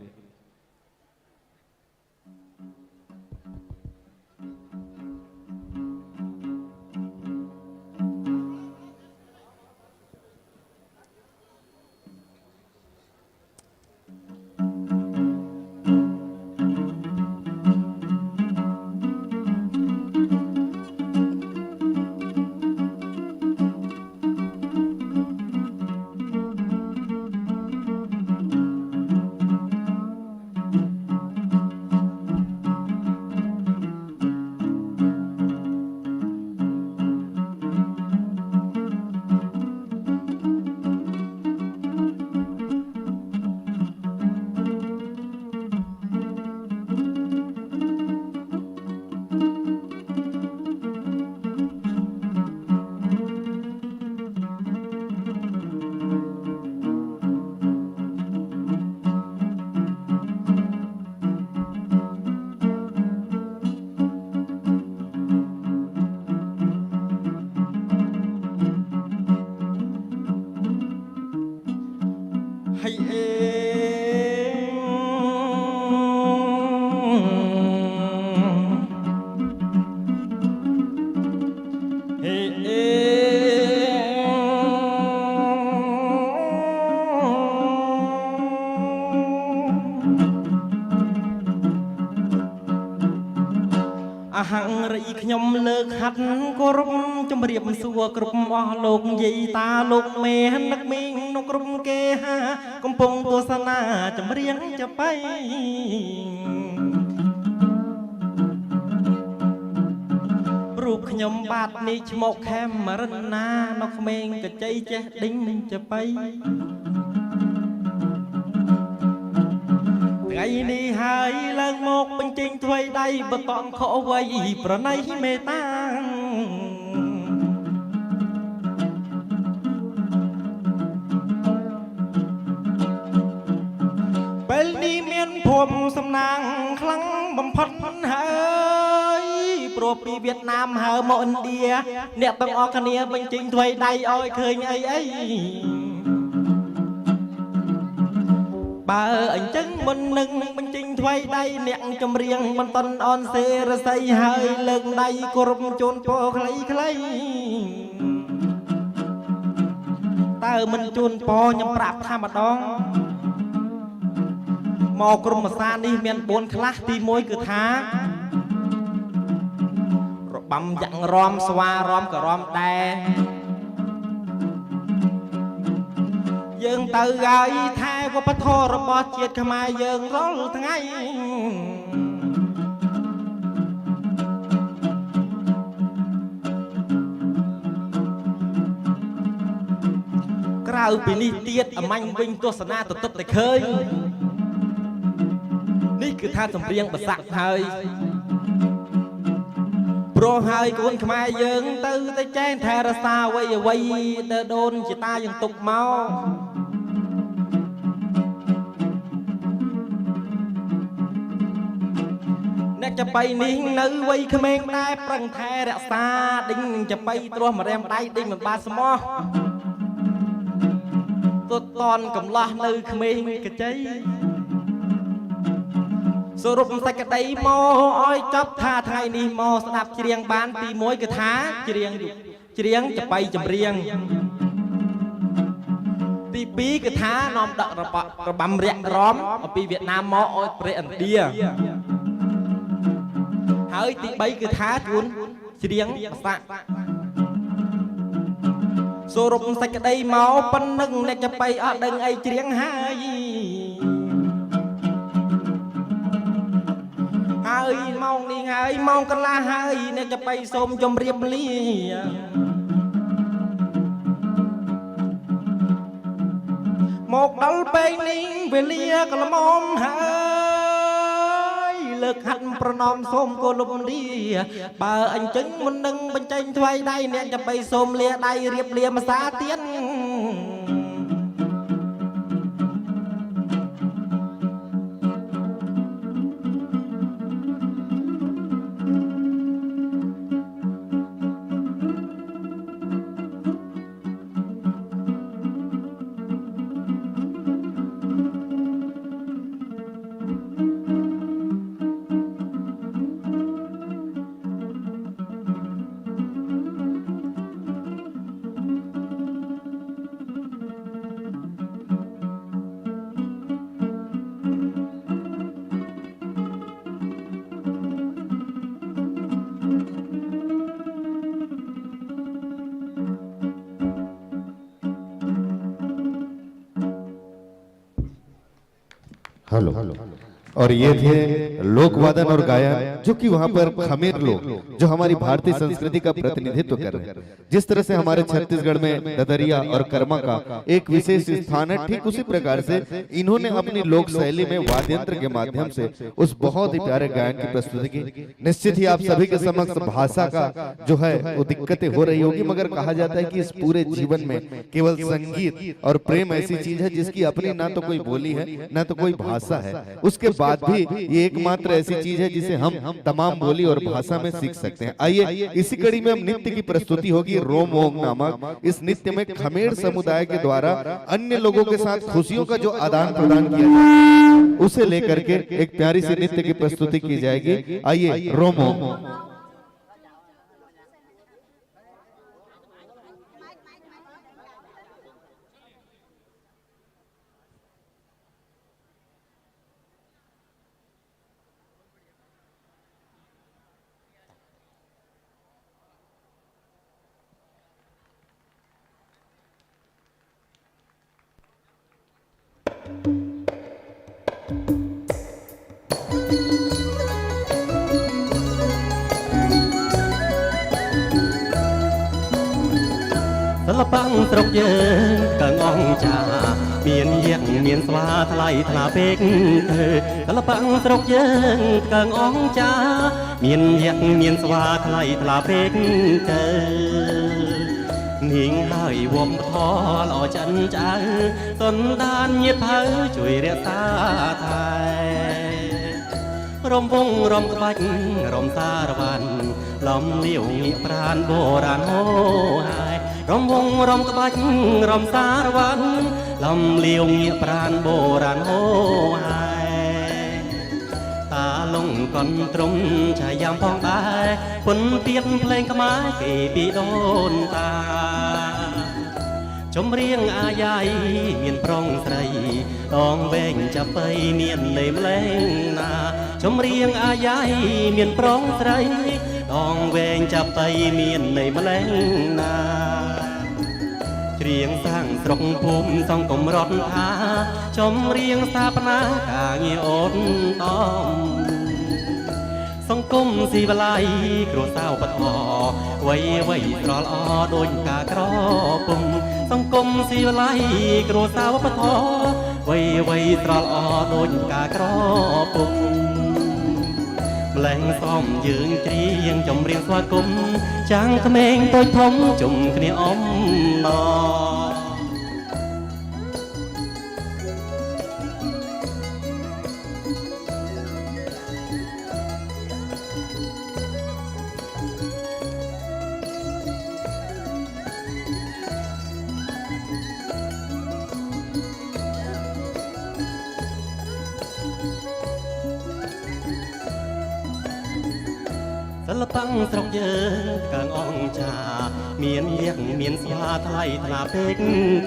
Hằng rị nhom lơ khát cô rung trong riệp xua cục o lục gì ta lục mê nắc miên nóc rung kê ha công pong tua sana trong riêng cho bayรูปขยมบาดนี่ชมกแคมมารนานกเมงกระใจเจดิ้งจะไปไงนี่หายเลิกมกเป็นจริงถวยได้บ่ต้องขอไว้ประนัยเมตาเป็นนี่เมียนผมสำนางครั้งบำพัดหายโปรปีเวียดนามหาโมอินเดียเนี่ยต้องออกคะเนียเป็นจริงถวยได้อ้อยเคยไอ้bà ảnh chân bên nâng bên chinh thoái đây nẹn cầm riêng bên tân on xe ra xây hơi lần đây cô rung chôn po khlây khlây ta mình chôn po nhằm prap tham mà đó mò crum mà xa đi miền bốn khla ti môi cứ thá bầm dặn rom xoa rom cả rom đè dương từ gái thay qua bắt thô rồi bỏ chiết khăm ai dương rót thằng ấy Krau pini tiết ở manh vinh tua sana tụt tụt để khơi ní cứ tha sầm riêng bật sạc hơi pro hơi cuốn khăm ai dương từ tay chen thay ra xa quay đơ đôn chỉ ta dương tục máuจะไปนิ่งนึกไว้ขมงได้ปรังแท้รักษาดิ้งจะไปตัวมาแรมได้ดิ้งเหมือนบาสมอตัวตอนกำลังนึกขมงกระใจสรุปใส่กระไดมออ้อยจับท่าไทยนี่มอสนับเรียงบ้านตีมวยกระท้าเรียงจะไปจำเรียงตีปีกระท้านอมดอกระบำเรียกร้อมปีเวียดนามมออ้อยเปรอันเดียhơi tí bay cứ thá chuốn chiếng sạ số rụng sạch đây máu phân nâng nè cho bay ở đằng ấy chiếng hai យម៉ោងកន្លះហើយអ្នកจะไปសូមជម្រាបលាមកដល់ពេលនេះវេលាកល្មមហើយលើកហាត់ប្រណម្យសូមគោលំលាបើអញ្ចឹងមុននឹងបញ្ចេញថ្វាយដៃអ្នកจะไปសូមលាដៃរៀបលាម្សាទៀត hello और ये थे लोक वादन और गायन जो कि वहाँ पर खमेर लोग जो हमारी भारतीय संस्कृति का प्रतिनिधित्व कर रहे हैं। जिस तरह से हमारे छत्तीसगढ़ में ददरिया और कर्मा का एक विशेष स्थान है, ठीक उसी प्रकार से इन्होंने अपनी लोक शैली में वाद्यंत्र के माध्यम से उस बहुत ही प्यारे गायन की प्रस्तुति की। निश्चित ही आप सभी के समक्ष भाषा का जो है वो दिक्कतें हो रही होगी, मगर कहा जाता है कि इस पूरे जीवन में केवल संगीत और प्रेम ऐसी चीज है जिसकी अपनी ना तो कोई बोली है ना तो कोई भाषा है, उसके बाद भी ये एकमात्र ऐसी चीज है जिसे हम तमाम बोली और भाषा में सीख सकते हैं। आइए इसी कड़ी में हम नृत्य की प्रस्तुति होगी रोमोंग नामक। इस नृत्य में खमेर समुदाय के द्वारा अन्य लोगों के साथ खुशियों का जो आदान प्रदान किया जाता है उसे लेकर के एक प्यारी सी नृत्य की प्रस्तुति की जाएगी। आइए रोमोंग। Băng trọc dương càng ong trà miền giặc miền xóa thay thả bếch thơ băng trọc dương càng ong trà miền giặc miền xóa thay thả bếch thơ nghiêng hơi vòng thò lò chân trắng tuần đan nhiệt hơi chuối rẽ xa thay rôm vung rôm bách rôm xa van lòng liều nghĩa pran bồ đàn hô hai rôm vung rôm bách rôm xa van lòng liều nghĩa pran bồ đàn hô hai ta lung con trung chạy giam phong bài quân tiết lên cái mái kỳ bị đôn ta chấm riêng a dài miền prong sậy đong bên chập bay miền lem lên na chấm riêng a dài miền prong sậy đong bên chập bay miền lem lên na riêng sang sông phum sông cùng rót tha chấm riêng sa pana cả nghe ôn tom sông cung si vây kêu sao bật họ quay quay trò lo đôi cả cỏ bùng sông cung si vây kêu sao bật họ quay quay trò lo đôi cả cỏ bùng leng xóm dương riêng chồng riêng xoa cung chẳng thầm em tôi thống chùm kia ôm lo băng trọc dương càng ong trà miền giặc miền xa thay thả bếch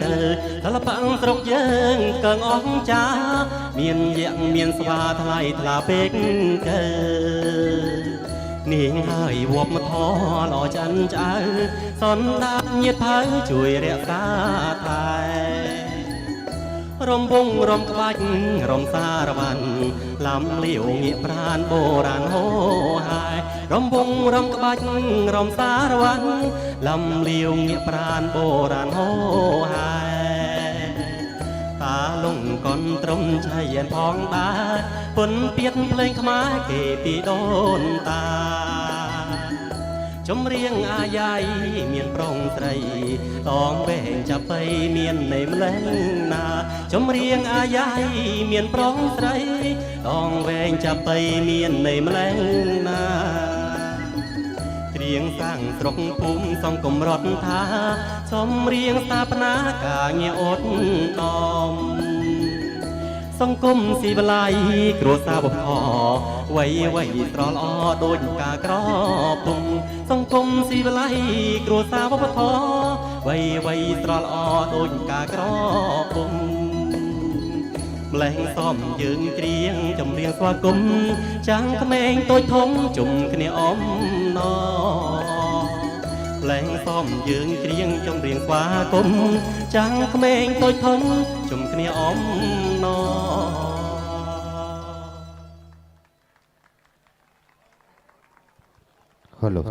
thơ băng trọc dương càng ong trà miền giặc miền xa thay thả bếch niềng hơi vọt mà thò lò chân trái son đan nhiệt thái chuối rẽ xa thay rôm bung rôm bách rôm xa van ลำเลี้ยวเงียปราณโบราณโหหายรำวงรำกบัญรำสารวันลำเลี้ยวเงียปราณโบราณโหหายตาลงก่อนตรมชัยพองตาฝนเปียกเพลงขมาเกปีโดนตาจมเรียงอาญายเมียนปรองไตรต้องแบ่งจะไปเมียนในแมลงนาจมเรียงอาญายเมียนปรองไตรต้องแบ่งจะไปเมียนในแมลงนาเตรียงสร้างตรกภูมิส่องกลมรถทาชมเรียงสถาปนากาเงียอดนอมสังคมสีบลายกลัวสาวพอไว้ตรอลอโดนกากรอปุ่มสังคมสีบลายกลัวสาวพอไว้ตรอลอโดนกากรอปุ่มแมลงซ้อมยืนเกรียงจมเรียงสวากุมจังขแมงตัวทมจุ่มขเนอมนอแรงซ้อมยืนเกรียงจมเรียงสวากุมจังขแมงตัวทมจุ่มขเนอมนอहेलो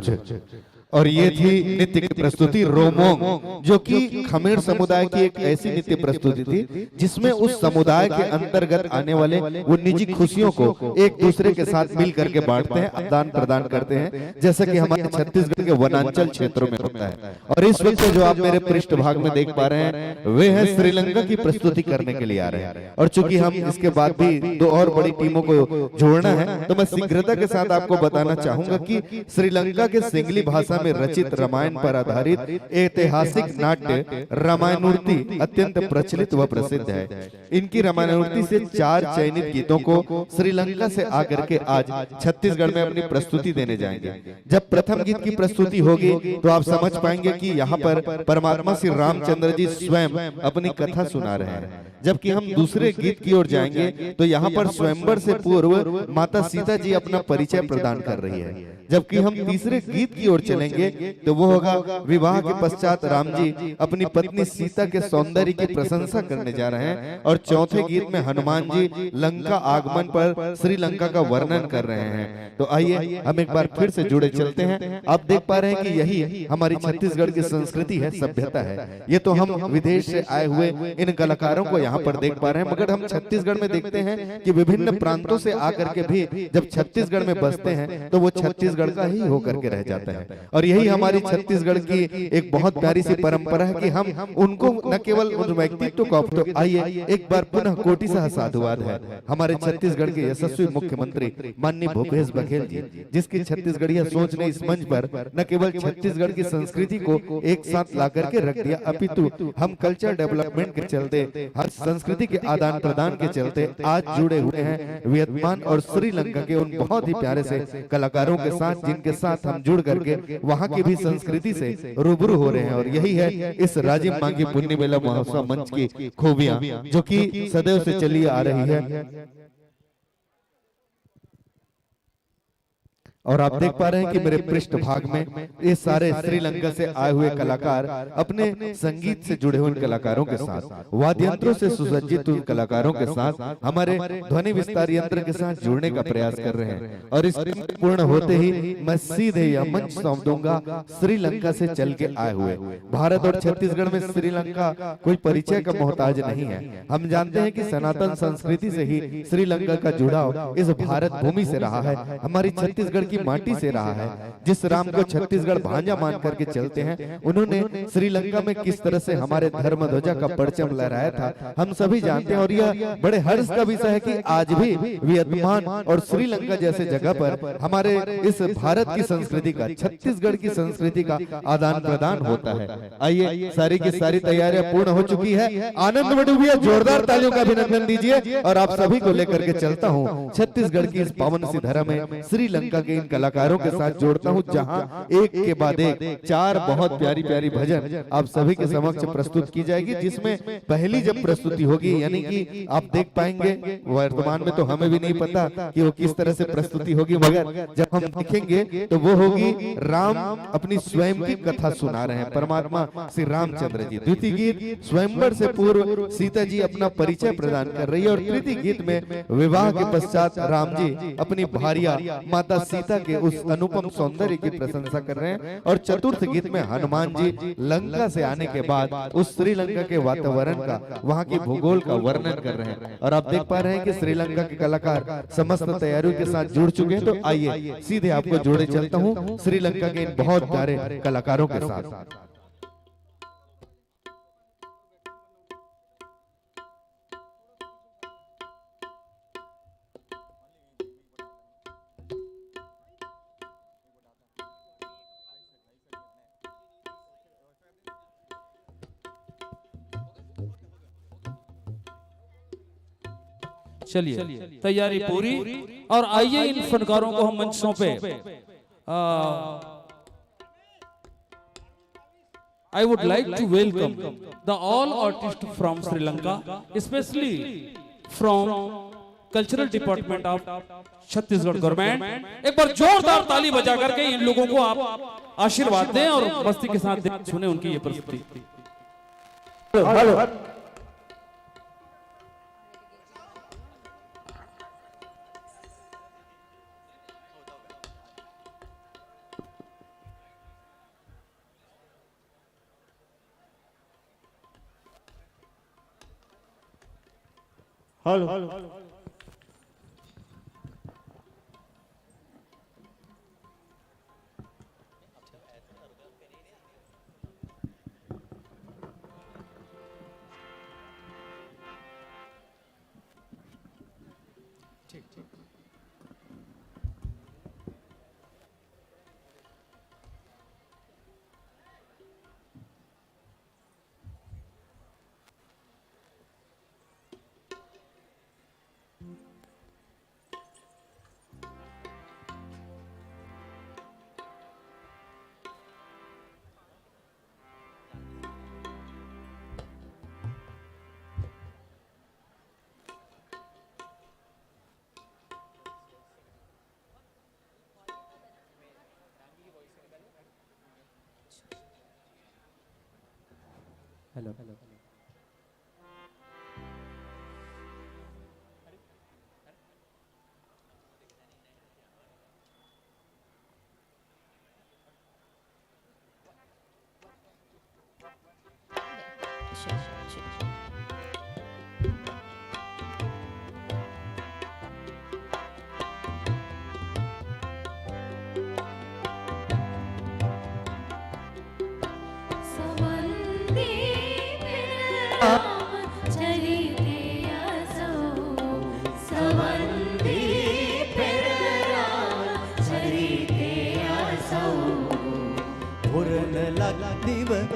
और ये थी नृत्य की प्रस्तुति रोमोंग, जो कि Khmer समुदाय की एक ऐसी नृत्य प्रस्तुति थी जिसमें उस समुदाय के अंतर्गत आने वाले वो निजी खुशियों को एक दूसरे के साथ मिल करके बांटते हैं, आदान प्रदान करते हैं, जैसा कि हमारे छत्तीसगढ़ के वनांचल क्षेत्रों में होता है। और इस वक्त जो आप मेरे पृष्ठ भाग में देख पा रहे हैं वे हैं श्रीलंका की प्रस्तुति करने के लिए आ रहे हैं। और चूंकि हम इसके बाद भी दो और बड़ी टीमों को जोड़ना है तो मैं शीघ्रता के साथ आपको बताना चाहूंगा कि श्रीलंका के सिंगली भाषा में रचित रामायण पर आधारित ऐतिहासिक नाट्य रामायणूर्ति अत्यंत प्रचलित व प्रसिद्ध है। इनकी रामायणूर्ति से 4 चयनित गीतों को श्रीलंका से आकर के आज छत्तीसगढ़ में अपनी प्रस्तुति देने जाएंगे। जब प्रथम गीत की प्रस्तुति होगी तो आप समझ पाएंगे कि यहाँ पर परमात्मा श्री रामचंद्र जी स्वयं अपनी कथा सुना रहे हैं। जबकि हम दूसरे गीत की ओर जाएंगे तो यहाँ पर स्वयंवर से पूर्व माता सीता जी अपना परिचय प्रदान कर रही है। जबकि हम तीसरे गीत की ओर चलेंगे तो वो होगा विवाह के पश्चात राम जी अपनी पत्नी सीता के सौंदर्य की प्रशंसा करने जा रहे हैं। और चौथे गीत में हनुमान जी लंका आगमन पर श्रीलंका का वर्णन कर रहे हैं। तो आइए हम एक बार फिर से जुड़े चलते हैं। आप देख पा रहे हैं कि यही हमारी छत्तीसगढ़ की संस्कृति है, सभ्यता है। ये तो हम विदेश से आए हुए इन कलाकारों को यहाँ पर देख पा रहे हैं, मगर हम छत्तीसगढ़ में देखते हैं कि विभिन्न प्रांतों से आकर के भी जब छत्तीसगढ़ में बसते हैं तो वो छत्तीसगढ़ का ही होकर के रह जाता है। और यही हमारी छत्तीसगढ़ की एक बहुत प्यारी सी परंपरा है कि हम उनको न केवल उन व्यक्तित्व को, तो आइए एक बार पुनः कोटि सा साधुवाद है हमारे छत्तीसगढ़ के यशस्वी मुख्यमंत्री माननीय भूपेश बघेल जी, जिसकी छत्तीसगढ़िया सोच ने इस मंच पर न केवल छत्तीसगढ़ की संस्कृति को एक साथ ला करके रख दिया, अपितु हम कल्चर डेवलपमेंट के चलते, हर संस्कृति के आदान प्रदान के चलते आज जुड़े हुए हैं वियतनाम और श्रीलंका के उन बहुत ही प्यारे से कलाकारों के साथ, जिनके साथ हम जुड़ करके वहाँ की भी संस्कृति से रूबरू हो रहे हैं। और यही है इस राजिम मांगी पुण्य मेला महोत्सव मंच की खूबियां, जो कि सदैव से चली आ रही है। और आप देख पा रहे हैं कि मेरे पृष्ठ भाग में ये सारे श्रीलंका से आए हुए कलाकार अपने संगीत से जुड़े हुए कलाकारों के साथ, वाद्य यंत्रों से सुसज्जित उन कलाकारों के साथ, हमारे ध्वनि विस्तार यंत्र के साथ जुड़ने का प्रयास कर रहे हैं। और इस पूर्ण होते ही मैं सीधे यह मंच सौंप दूंगा श्रीलंका से चल के आए हुए। भारत और छत्तीसगढ़ में श्रीलंका कोई परिचय का मोहताज नहीं है। हम जानते हैं कि सनातन संस्कृति से ही श्रीलंका का जुड़ाव इस भारत भूमि से रहा है, हमारी छत्तीसगढ़ की माटी से रहा है। जिस राम को छत्तीसगढ़ भांजा मान करके चलते हैं, उन्होंने श्रीलंका में किस तरह से हमारे धर्म ध्वजा का परचम लहराया था हम सभी जानते हैं। और यह बड़े हर्ष का विषय है कि आज भी वियतनाम और श्रीलंका जैसे जगह पर हमारे इस भारत की संस्कृति का, छत्तीसगढ़ की संस्कृति का आदान प्रदान होता है। आइए, सारी की सारी तैयारियां पूर्ण हो चुकी है। आनंद में डूबिए, जोरदार तालियों का अभिनंदन दीजिए। और आप सभी को लेकर के चलता हूँ छत्तीसगढ़ की इस पावन सी धरा में, श्रीलंका के इन कलाकारों के साथ जोड़ता हूं, जहां एक के बाद एक 4 बहुत प्यारी प्यारी भजन आप सभी के समक्ष प्रस्तुत की जाएगी, जिसमें पहली जब प्रस्तुति होगी यानी कि आप देख पाएंगे, वर्तमान में तो हमें भी नहीं पता कि वो किस तरह से प्रस्तुति होगी, मगर जब हम देखेंगे तो वो होगी राम अपनी स्वयं की कथा सुना रहे हैं, परमात्मा श्री रामचंद्र जी। द्वितीय गीत स्वयंवर से पूर्व सीता जी अपना परिचय प्रदान कर रही है, और तृतीय गीत में विवाह के पश्चात राम जी अपनी भार्या माता सीता के उस अनुपम सौंदर्य की प्रशंसा कर रहे हैं, और चतुर्थ गीत में हनुमान जी लंका से आने के बाद उस श्रीलंका के वातावरण का, वहां की भूगोल का वर्णन कर रहे हैं। और आप देख पा रहे हैं कि श्रीलंका के कलाकार समस्त तैयारियों के साथ जुड़ चुके हैं। तो आइए सीधे आपको जोड़े चलता हूं श्रीलंका के इन बहुत प्यारे कलाकारों के साथ। चलिए तैयारी पूरी, और आइए इन फनकारों को हम मंच सौंपे। I would like to welcome the all artists from Sri Lanka, especially from Cultural Department of Chhattisgarh government. एक बार जोरदार ताली बजा करके इन लोगों को आप आशीर्वाद दें और मस्ती के साथ सुने उनकी ये प्रस्तुति। हेलो हेलो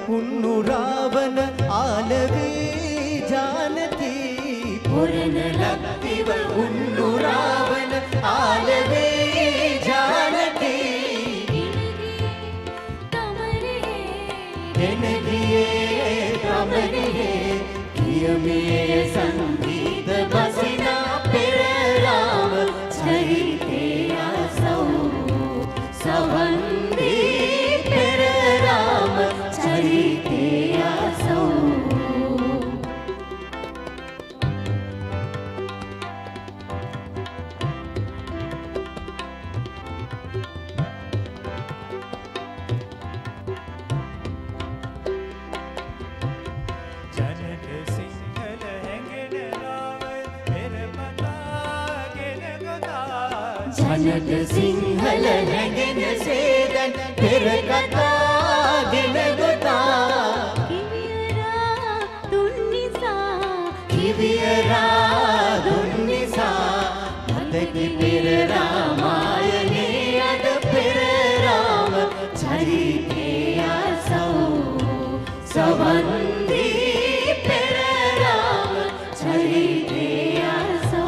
ಹುನ್ನು ರಾವಣ ಆಲವೇ ಜಾನಕಿ ಪುರನ ಲಕ್ತಿವ ಹುನ್ನು ರಾವಣ ಆಲವೇ ಜಾನಕಿ ಎನಗಿಯೇ ಕಮರಿಯೇ ಕಿಯಮಿಯೇ ಸಂಗೀತ ಬಸಿನ ಪೆರ ರಾಮ ಚೈತೆ ಆಸೌ ಸವಂದಿ जनक सिंहल लगिन सेदन फिर कथा गिन गुता किवियरा दुन्निसा भतकी फिर रामायणे अद फिर राम चरिते आसौ सवंदी फिर राम चरिते आसौ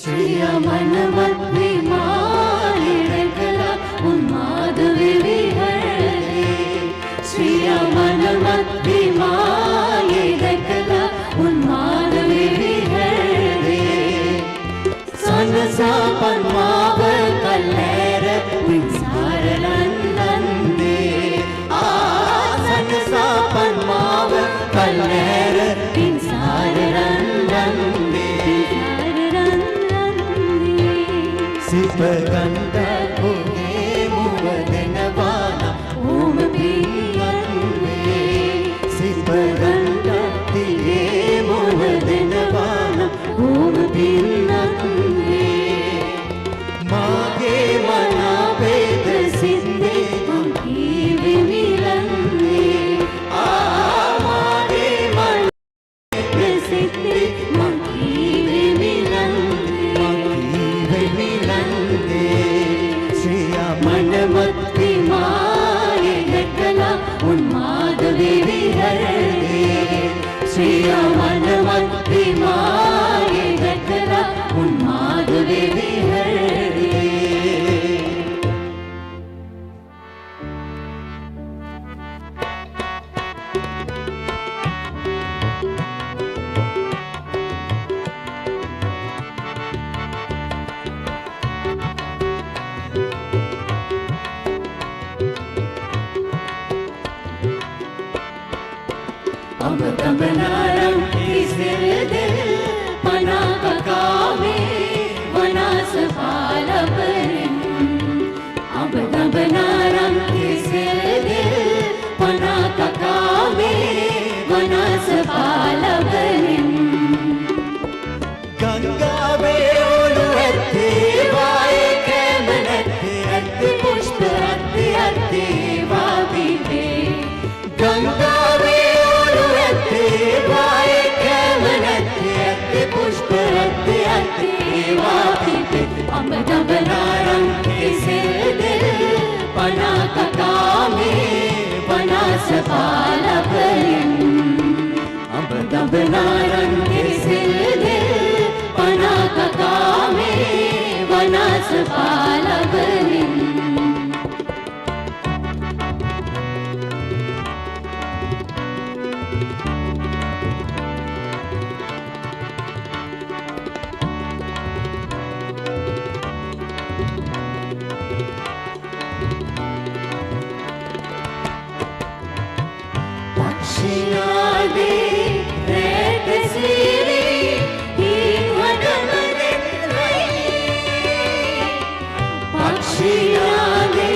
श्रियमनमद्विमालिरकला उन्मादविविहरे श्रियमनमद्विमालिरकला उन्मादविविहरे सनसा पन्माव कल्लेर विंसारनन्दन्दे सनसा पन्माव कल्लेर विंसारनन्दन्दे सिपगंध भुगे मुवदनवान ओम पियन्वे सिपगंध दिए मुवदनवान ओम पियन्वे मागे मना वेद सिंधे मंकी विमिलन्वे मागे मना वेद सिंधे मंकी विमिलन्वे श्रियमनमद्विमालिरकला उन्मादविविहरे श्रियमनमद्विमालिरकला उन्मादविविहरे अब तबनारम किसिर दिल पना कावे वनास पालपरिन अब तबनारम किसिर दिल पना कावे वनास पालपरिन गंगा वे ओलुअत्ते वाए केमनत्ते अत्ते पुष्प अत्ते वाविते गंगा वाए केवलत्ते पुष्प अत्ते वापिते अमदबनारं किसिर दिल पना कामे वनास पालपरिन अमदबनारं किसिर दिल पना कामे वनास पालपरिन पक्षियादे रेत सिरी ही वनमनंदई पक्षियादे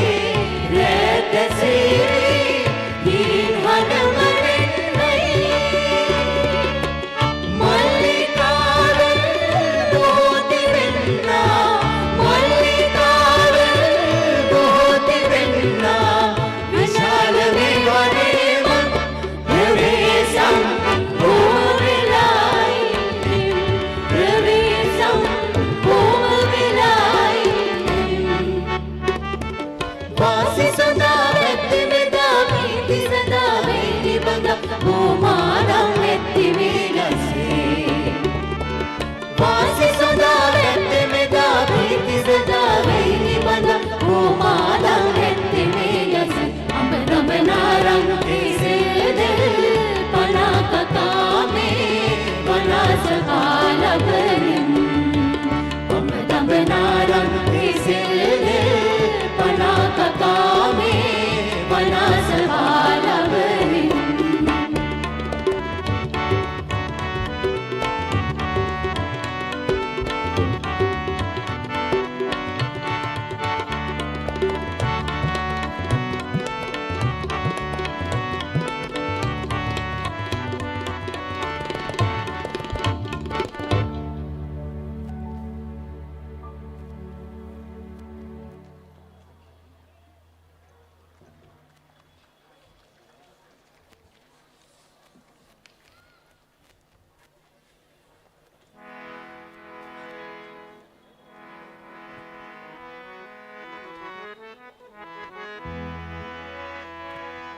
रेत सिरी ही वनमनंदई मल्लिकारन दोति विन्ना मल्लिकारन दोति विन्ना विशाल विवरे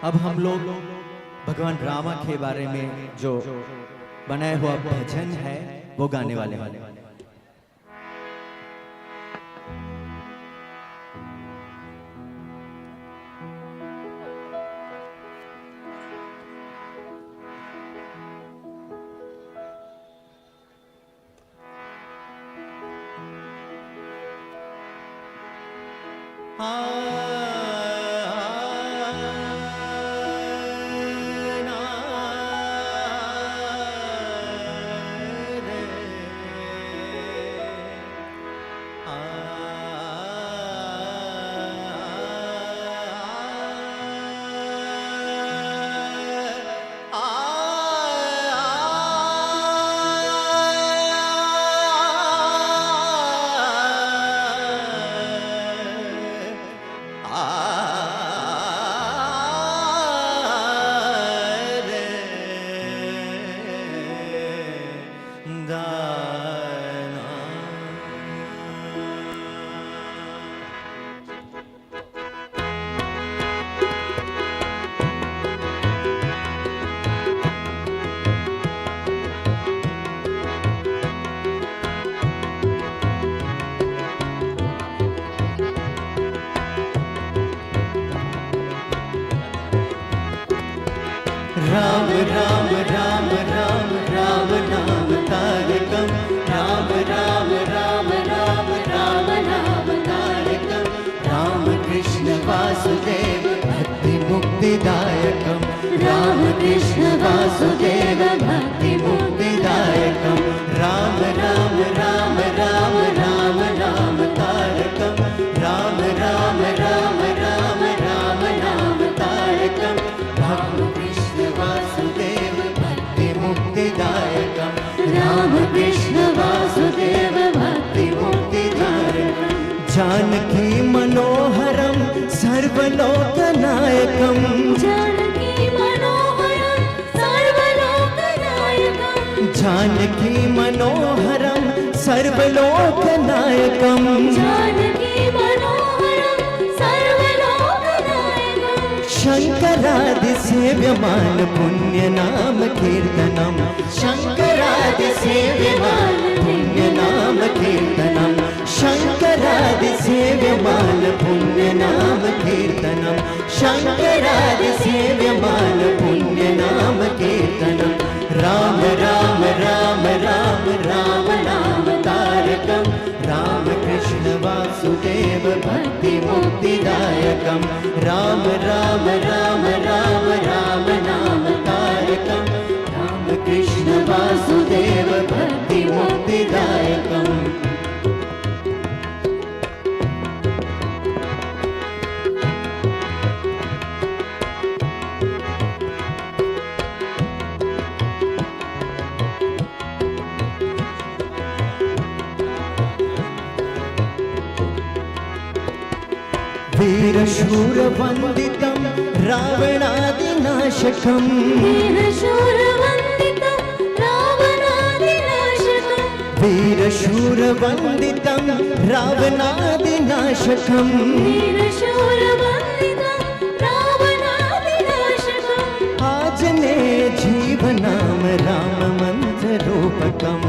अब हम लोग भगवान रामा के बारे में जो बनाया हुआ भजन है वो गाने वाले हैं। राम राम राम राम राम नाम तारकम राम राम राम राम राम नाम तारकम राम कृष्ण वासुदेव भक्ति मुक्तिदायकम राम कृष्ण वासुदेव भक्ति मुक्तिदायकम राम राम राम राम राम नाम तारकम राम राम राम राम राम नाम तारकम राम कृष्ण वासुदेव भक्ति मुक्तिदायकम राम कृष्ण वासुदेव भक्ति मुक्तिदायकम जानकी मनोहरम सर्वलोकनायकम जानकी मनोहरम सर्वलोकनायकम जानकी मनोहरम सर्वलोकनायकम जानकी मनोहरम सर्वलोकनायकम शंकरादि सेव्यमान पुण्य नाम कीर्तनम शंकरादि सेव्यमान पुण्य नाम कीर्तनम शंकरादि सेव्यमान पुण्य नाम कीर्तनम शंकरादि सेव्यमान पुण्य नाम कीर्तनम राम राम राम राम राम नाम तारकम राम कृष्ण वासुदेव भक्ति मुक्तिदायकम राम राम राम राम राम नाम तारकम राम कृष्ण वासुदेव भक्ति मुक्तिदायकम वीरशूर वंदितम रावणादिनाशकम वीरशूर वंदितम रावणादिनाशकम वीरशूर वंदितम रावणादिनाशकम वीरशूर वंदितम रावणादिनाशकम आजने जीवनाम राम मंत्र रूपकम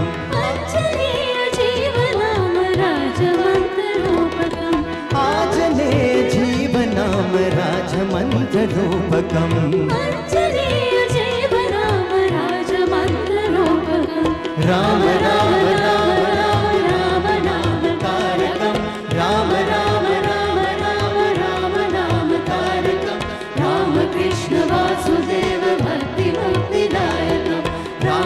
अंजनेय जीवनाम राजमन्त्ररूपकम् आजने जीवनाम राजमंत्र रूपकम अंजनेय जीवनाम राजमन्त्ररूपकम् राम राम राम राम राम नाम तारकम राम राम राम राम राम नाम तारकम राम कृष्ण वासुदेव भक्ति मुक्तिदायकम राम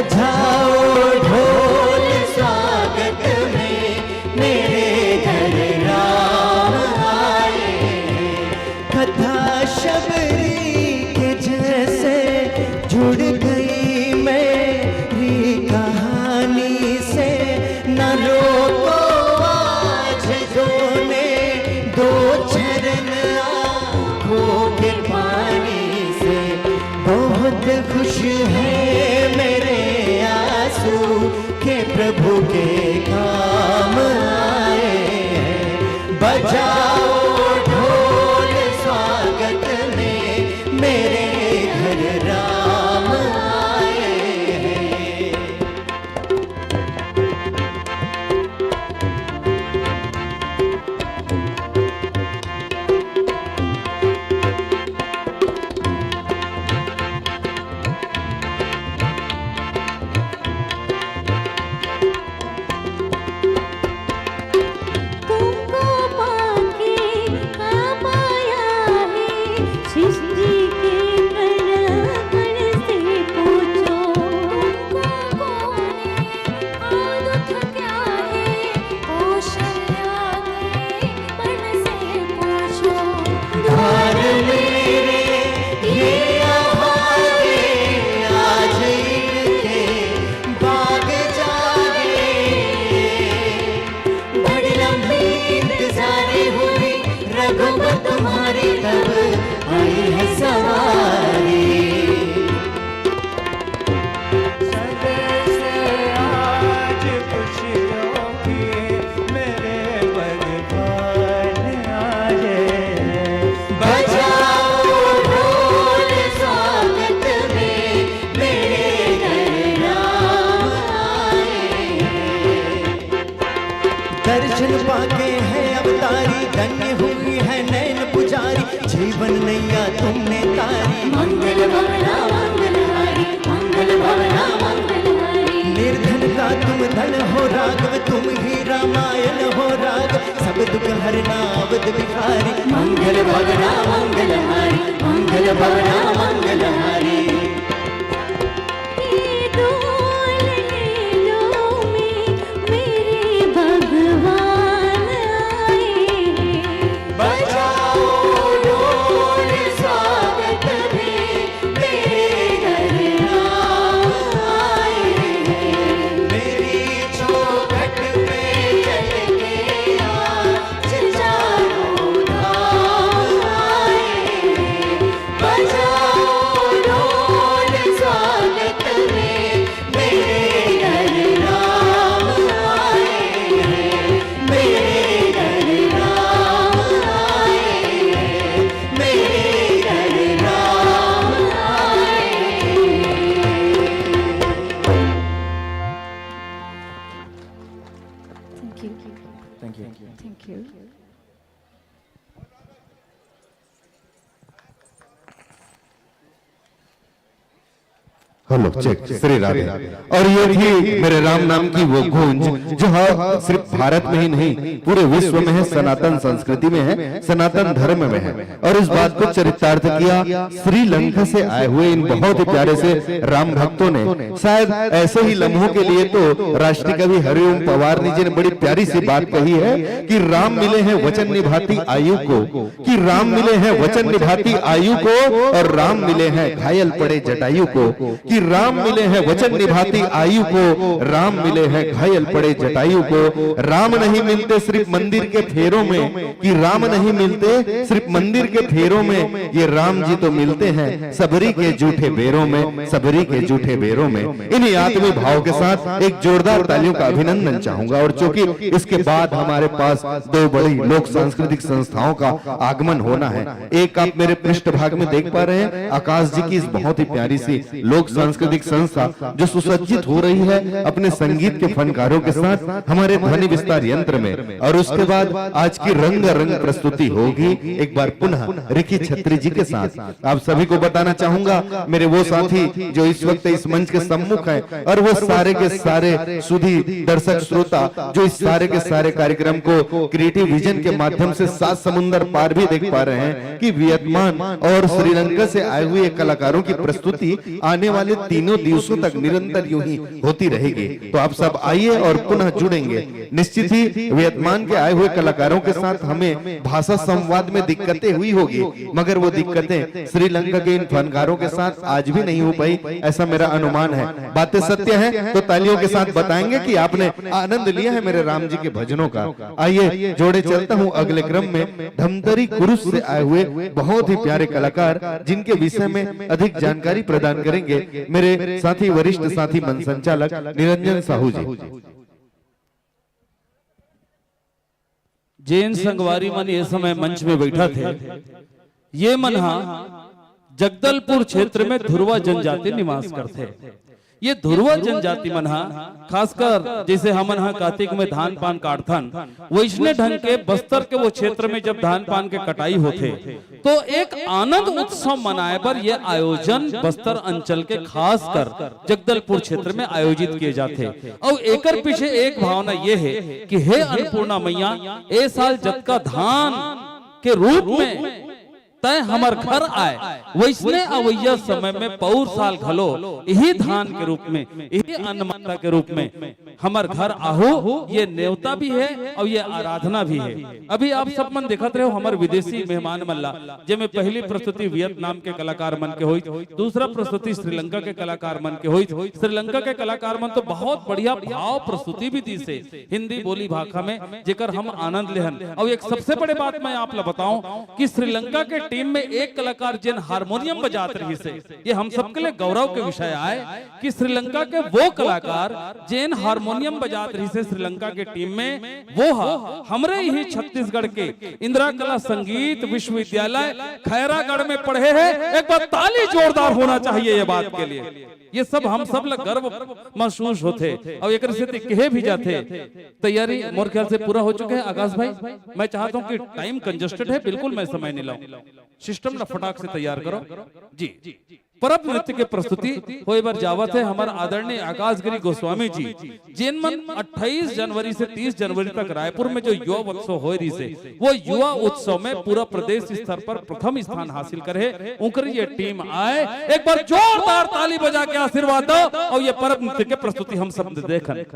बजाओ ढोल स्वागत में मेरे घर राम आए हैं। कथा शबरी के जैसे जुड़ गई मेरी कहानी से, न रोको आज दोने दो चरण आंखों के पानी से। बहुत खुश है मेरे आंसू के प्रभु के काम आए हैं। बजाओ ढोल स्वागत में मेरे घर राम आए हैं। तुमको पाके काम आया है, सृष्टि के कण से पूछो। तुमको कौन दुख क्या है, कौशल्या के मन से पूछो। घर मेरे ये आवाज़े आज इनके बाग जागे। बड़ी लंबी इंतज़ारी हुई रघुवर तुम्हारी, तब आई है सवारी। आज खुशियों की मेरे भगवान आए हैं। बजाओ ढोल स्वागत में मेरे घर राम आए हैं। दर्शन पाके है अवतारी, धन्य हुई है नैन पुजारी, जीवन नैया तुमने तारी। मंगल भवना मंगलहारी, मंगल भवना मंगलहारी। निर्धन का तुम धन हो राघव, तुम ही रामायण हो राग, सब दुख हरना अवध बिहारी। मंगल भवना मंगलहारी, मंगल भवना मंगलहारी। ये डोल ले लो में मेरे भगवान आए हैं। बजाओ ढोल स्वागत में मेरे घर राम आए हैं। मेरी चौखट पे चल के आज चारों धाम आए हैं। बजाओ ढोल स्वागत में मेरे घर राम आए हैं। मेरे घर राम आए हैं। मेरे घर राम आए Thank you. Thank you. Hello check Shri Radhe. और ये थी मेरे राम नाम की वो गूंज जो सिर्फ भारत में ही नहीं पूरे विश्व में है, सनातन संस्कृति में है, सनातन धर्म में है। और इस बात को चरितार्थ किया श्रीलंका से आए हुए इन बहुत ही प्यारे से राम भक्तों ने। शायद ऐसे ही लम्हों के लिए तो राष्ट्रीय कवि हरिओम पवार जी ने बड़ी प्यारी सी बात कही है कि राम मिले हैं वचन निभाती आयु को, कि राम मिले हैं वचन निभाती आयु को, और राम मिले हैं घायल पड़े जटायु को। कि राम मिले हैं वचन निभाती आयु को, राम मिले हैं घायल पड़े जटायु को। राम नहीं मिलते सिर्फ मंदिर के फेरों में, कि राम नहीं मिलते सिर्फ मंदिर के फेरों में, ये राम जी तो मिलते हैं सबरी के झूठे बेरों में, सबरी के झूठे बेरों में। इन्हीं आत्मीय भाव के साथ एक जोरदार तालियों का अभिनंदन चाहूंगा। और चूंकि इसके बाद हमारे पास दो बड़ी लोक सांस्कृतिक संस्थाओं का आगमन होना है। एक आप मेरे पृष्ठ भाग में देख पा रहे हैं आकाश जी की इस बहुत ही प्यारी सी लोक सांस्कृतिक संस्था जो सुसज्जित हो रही है अपने संगीत के फनकारों के साथ हमारे ध्वनि विस्तार यंत्र में। और उसके बाद आज की रंग रंग प्रस्तुति होगी एक बार पुनः रिकी छत्री जी के साथ। आप सभी को बताना चाहूंगा मेरे वो साथी जो इस वक्त इस मंच के सम्मुख हैं, और वो सारे के सारे सुधी दर्शक श्रोता जो इस सारे के सारे कार्यक्रम को क्रिएटिव विजन के माध्यम से 7 समुंदर पार भी देख पा रहे हैं कि वियतनाम और श्रीलंका से आए हुए कलाकारों की प्रस्तुति आने वाले तीनों दिवसों तक निरंतर यूं ही होती रहेगी। तो आप सब आइए और पुनः जुड़ेंगे। निश्चित ही वियतनाम के आए हुए कलाकारों के साथ हमें भाषा संवाद में दिक्कतें हुई होगी, मगर वो दिक्कतें श्रीलंका के इन फनकारों के साथ आज भी नहीं हो पाई, ऐसा मेरा अनुमान है। बातें सत्य है तो तालियों के साथ बताएंगे कि आपने आनंद लिया है मेरे राम जी के भजनों का। आइए जोड़े चलता हूं अगले क्रम में धमतरी कुरुस से आए हुए बहुत ही प्यारे कलाकार, जिनके विषय में अधिक जानकारी प्रदान करेंगे मेरे साथी वरिष्ठ साथी मन संचालक निरंजन साहू जी। जैन संगवारी मन ये समय मंच में बैठा थे। ये मनहा जगदलपुर क्षेत्र में धुरवा जनजाति निवास करते। ये धुरवा जनजाति मनहा खासकर जैसे हम मनहा कार्तिक में धान पान काटथन, वैष्णव ढंग के बस्तर के वो क्षेत्र में जब धान पान के कटाई होते तो एक आनंद उत्सव मनाए पर यह आयोजन बस्तर अंचल के खासकर जगदलपुर क्षेत्र में आयोजित किए जाते। और एकर पीछे एक भावना ये है कि हे अन्नपूर्णा मैया, ए साल जब का धान के रूप में तय हमर घर आए, वैसने अवैया समय में पौर साल घलो यही धान के रूप में, यही अन्न माता के रूप में हमर घर आहू, ये नेवता भी है और ये आराधना भी है। अभी आप सब मन देखत रहे हो हमारे विदेशी मेहमान मल्ला, जेमे पहली प्रस्तुति वियतनाम के कलाकार मन के हुई, दूसरा प्रस्तुति श्रीलंका के कलाकार मन के हुई। श्रीलंका के कलाकार मन तो बहुत बढ़िया भाव प्रस्तुति भी दी से हिंदी बोली भाषा में, जेकर हम आनंद लेहन। और एक सबसे बड़े बात मैं आप ला बताऊं कि श्रीलंका के टीम में एक कलाकार जिन हारमोनियम बजात रही से, ये हम सबके लिए गौरव के विषय आए कि श्रीलंका के वो कलाकार जिन हारमोनियम बजात रही से श्रीलंका के टीम में, वो हमरे ही छत्तीसगढ़ के इंदिरा कला संगीत विश्वविद्यालय खैरागढ़ में पढ़े हैं। एक बार ताली जोरदार होना चाहिए ये बात के लिए। ये सब हम सब लोग गर्व महसूस होते और एक से कहे भी जाते। तैयारी मोर ख्याल से पूरा हो चुके हैं। आकाश भाई, मैं चाहता हूं कि टाइम कंजस्टेड है, बिल्कुल मैं समय नहीं लाऊं, सिस्टम ना फटाक से तैयार करो जी। परब नृत्य के प्रस्तुति होए बार जावत है हमारा आदरणीय आकाश गिरी गोस्वामी जी, जिन मन 28 जनवरी से 30 जनवरी तक रायपुर में जो युवा उत्सव हो रही से, वो युवा उत्सव में पूरा प्रदेश स्तर पर प्रथम स्थान हासिल करे। उनकर ये टीम आए, एक बार जोरदार ताली बजा के आशीर्वाद दो और ये परब नृत्य के प्रस्तुति हम सब देखन।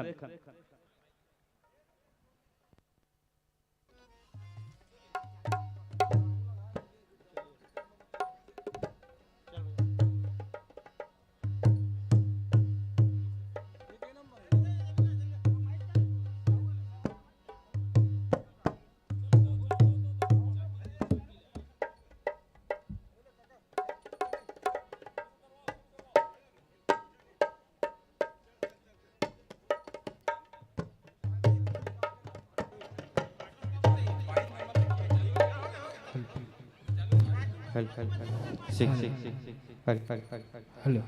हेलो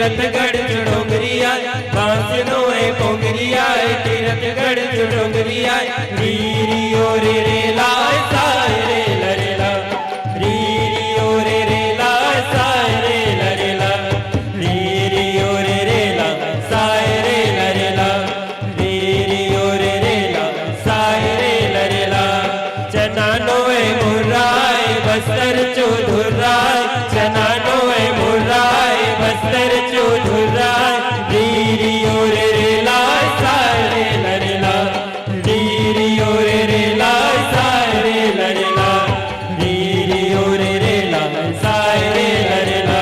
तीरथगढ़ चुडोंगरिया बांस नोए पोंगरिया तीरथगढ़ चुडोंगरिया रीरी ओ रे रे ला साए रे लरे ला रीरी ओ रे रे ला साए रे लरे ला रीरी ओ रे रे ला साए रे लरे ला रीरी ओ रे रे ला साए रे लरे ला चना नोए मुराए बस्तर चौधुराय चना नोए मुराय बस्तर चौधुराय रीरी ओ रे रे ला साए रे लरे ला रीरी ओ रे रे ला साए रे लरे ला रीरी ओ रे रे ला साए रे लरे ला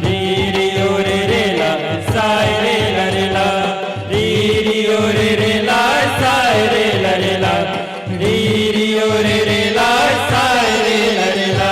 रीरी ओ रे रे ला साए रे लरे ला रीरी ओ रे रे ला साए रे लरे ला रीरी ओ रे रे ला साए रे लरे ला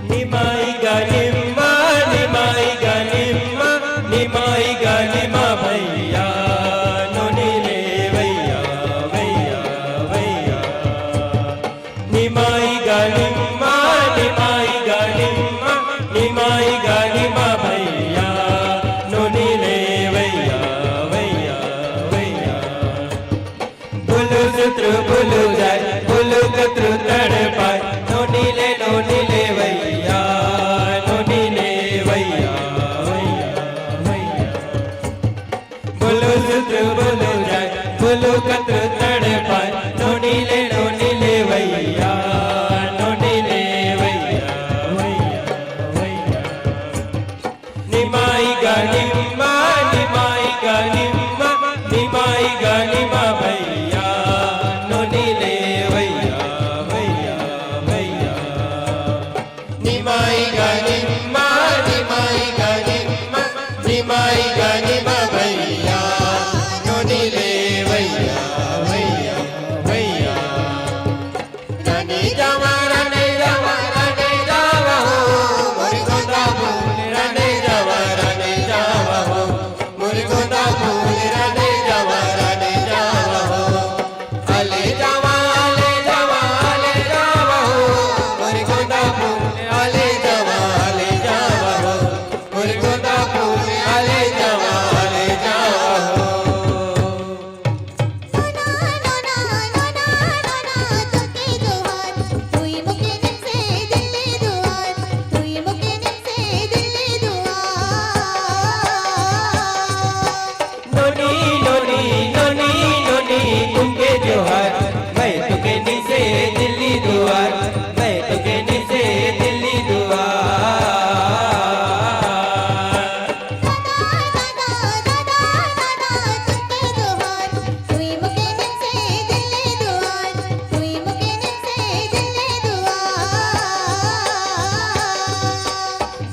निमाई गानिम्मा निमाई गानिम्मा निमाई गानिमा भैया नोनी ले भैया भैया भैया निमाई गानिम्मा निमाई गानिम्मा निमाई गानिमा भैया नोनी ले भैया भैया भैया बुलु सूत्र बुलु जाए बुलु कत्र तड़ पाए नोनी ले भैया नोनी ले भैया भैया भैया बुलु सूत्र बुलु जाए बुलु कत्र तड़ पाए नोनी ले भैया नोनी ले भैया भैया भैया निमाई गानिम्मा निमाई गानिम्मा निमाई गानिमा भैया नोनी ले भैया भैया भैया निमाई गानिम्मा निमाई गानिम्मा निमाई गानिमा भैया नोनी ले भैया भैया भैया रानी जावा रानी जावा हो मोरी गोदा फूल रानी जावा हो मोरी गोदा फूल रानी जावा हो आले जावा हो मोरी गोदा फूल आले जावा हो मोरी गोदा फूल आले जावा हो नोनी नोनी नोनी नोनी तुमके जोहार मैं तुके नीचे दिल्ली दुआर मैं तुके नीचे दिल्ली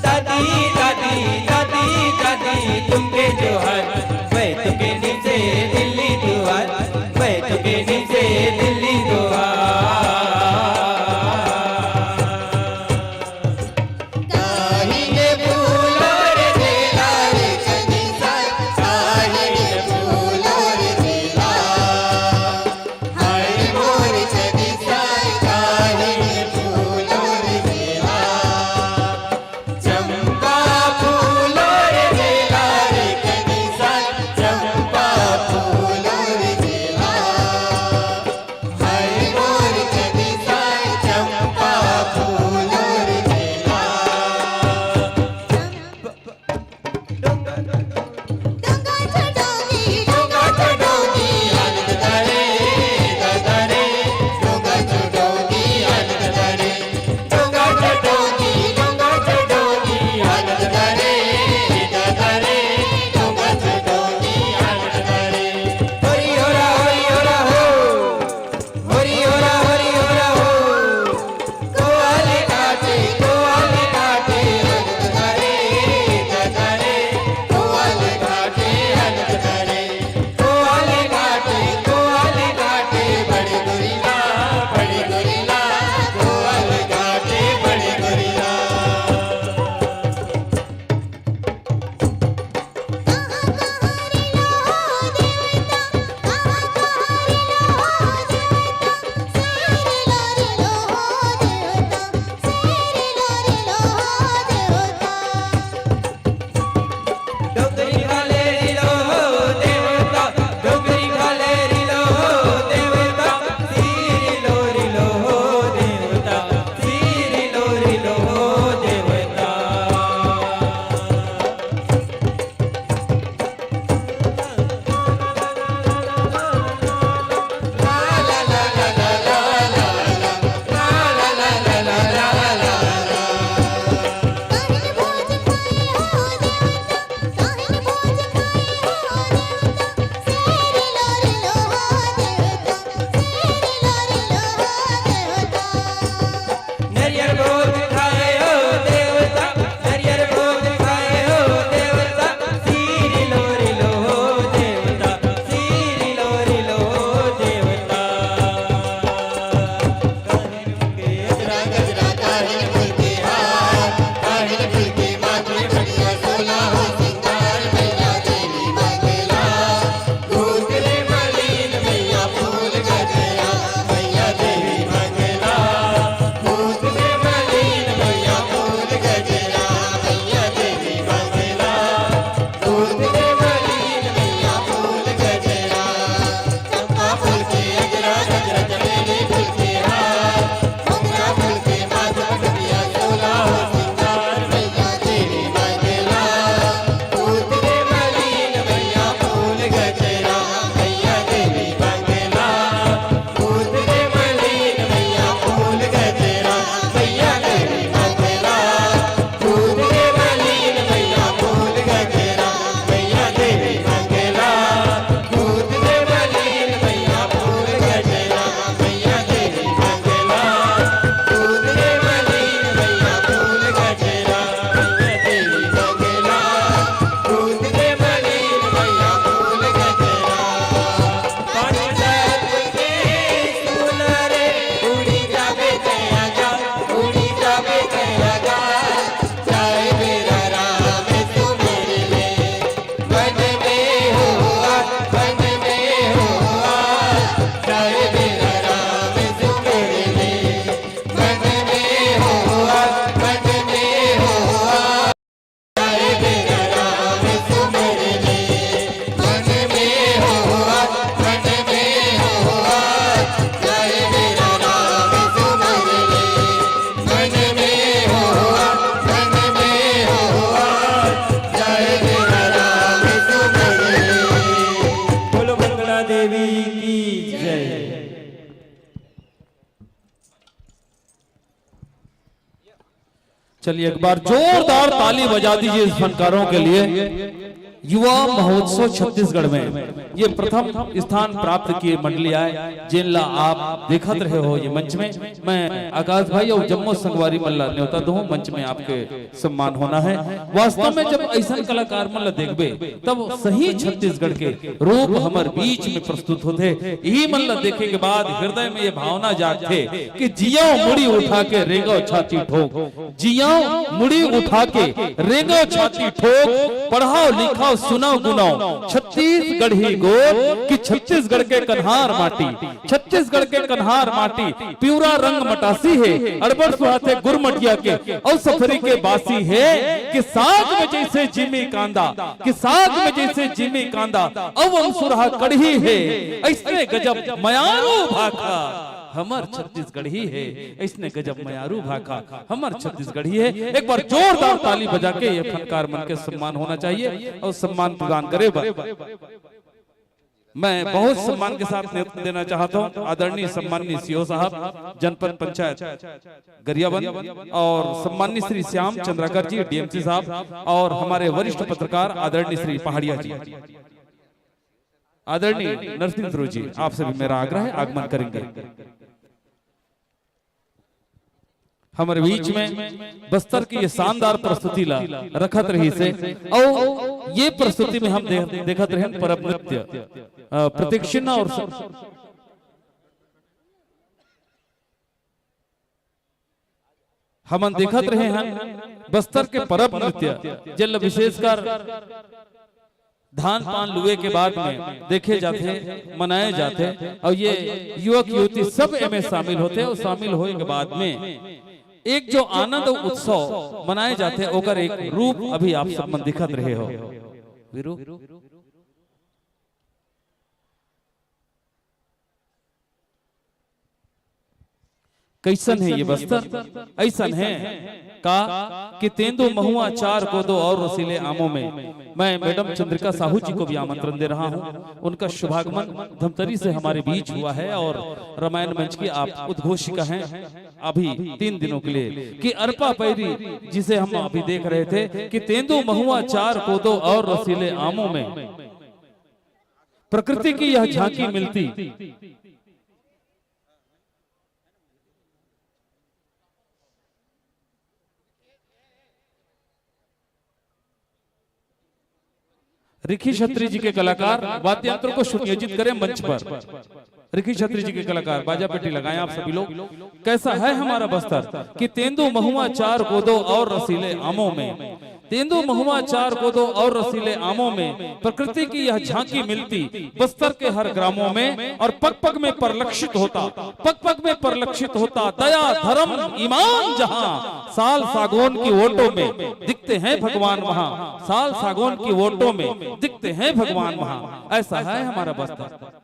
दादी दादी दादी दादी तुमके जोहार मैं तुके नीचे दिल्ली दुआर मैं तुके नीचे दिल्ली दुआर काहिने फूलो रे बेला रे चंदिसा काहिने फूलो रे बेला हाय मोर चंदिसा काहिने फूलो रे बेला चंपा फूलो रे बेला रे चंदिसा चलिए एक बार जोरदार ताली बजा दीजिए इस फनकारों के लिए। युवा महोत्सव छत्तीसगढ़ में ये प्रथम स्थान प्राप्त किए मंडली आए जिनला आप देखत रहे हो ये मंच में। मैं आकाश भाई और जम्मू संगवारी मल्ला न्योता दो मंच में आपके सम्मान होना है। वास्तव में जब ऐसा कलाकार मल्ला देखबे तब सही छत्तीसगढ़ के रूप हमारे बीच में प्रस्तुत होते। यही मल्ला देखे के बाद हृदय में ये भावना जागते कि जियो मुड़ी उठा के रेंगो छाती ठोक, जियो मुड़ी उठा के रेंगो छाती ठोक, पढ़ाओ लिखाओ सुनाओ गुनाओ छत्तीसगढ़ी गोद कि छत्तीसगढ़ के कन्हार माटी, छत्तीसगढ़ के कन्हार माटी प्यूरा रंग मटासी है अड़बड़ सुहाते गुरमटिया के और सफरी के बासी है कि साग में जैसे जिमी कांदा, कि साग में जैसे जिमी कांदा अब अंसुरहा कढ़ी है ऐसने गजब मयारू भाखा हमार छत्तीसगढ़ ही है, इसने गजब मयारू भाखा हमार छत्तीसगढ़ ही है। एक बार जोरदार ताली बजा के ये फनकार मन के सम्मान होना चाहिए और सम्मान प्रदान करे। मैं बहुत सम्मान के साथ नेतृत्व देना चाहता हूं आदरणीय सम्माननीय सीओ साहब जनपद पंचायत गरियाबंद और सम्माननीय श्री श्याम चंद्राकर जी डीएमसी साहब और हमारे वरिष्ठ पत्रकार आदरणीय श्री पहाड़िया जी, आदरणीय नरसिंह ध्रुव जी, आपसे भी मेरा आग्रह है आगमन करेंगे। हमारे बीच में बस्तर की ये शानदार प्रस्तुति ला रखत रही से और ये प्रस्तुति में हम देखत रहे परब नृत्य प्रदक्षिण और हम देखत रहे हैं बस्तर के परब नृत्य जल विशेषकर धान पान लुए के बाद में देखे जाते मनाए जाते और ये युवक युवती सब इनमें शामिल होते और शामिल होने के बाद में एक जो आनंद उत्सव मनाए जाते ओकर एक रूप अभी आप सब मन दिखत रहे हो। वीरू कैसन है ये बस्तर, ऐसा है का कि तेंदु महुआ चार कोदो और रसीले आमों में। मैं मैडम चंद्रिका साहू जी को भी आमंत्रण दे रहा हूं। उनका शुभागमन धमतरी से हमारे बीच हुआ है और रामायण मंच की आप उद्घोषिका हैं अभी 3 दिनों के लिए कि अरपा पैरी जिसे हम अभी देख रहे थे कि तेंदु महुआ चार कोदो और रसीले आमों में प्रकृति की यह झांकी मिलती। रिखी छत्री जी के कलाकार वाद्य यंत्र को सुनियोजित करें मंच पर। रिखी छत्री जी के कलाकार बाजा पेटी लगाएं आप सभी लोग। कैसा है हमारा बस्तर कि तेंदु महुआ चार कोदो और रसीले आमों में, तेंदु महुआ चार कोदो और रसीले आमों में प्रकृति की यह झांकी मिलती बस्तर के हर ग्रामों में और पग पग में परिलक्षित होता, पग पग में परिलक्षित होता दया धर्म ईमान जहां साल सागौन की वोटों में दिखते हैं भगवान वहां, साल सागौन की वोटों में दिखते हैं भगवान वहां। ऐसा है हमारा बस्तर।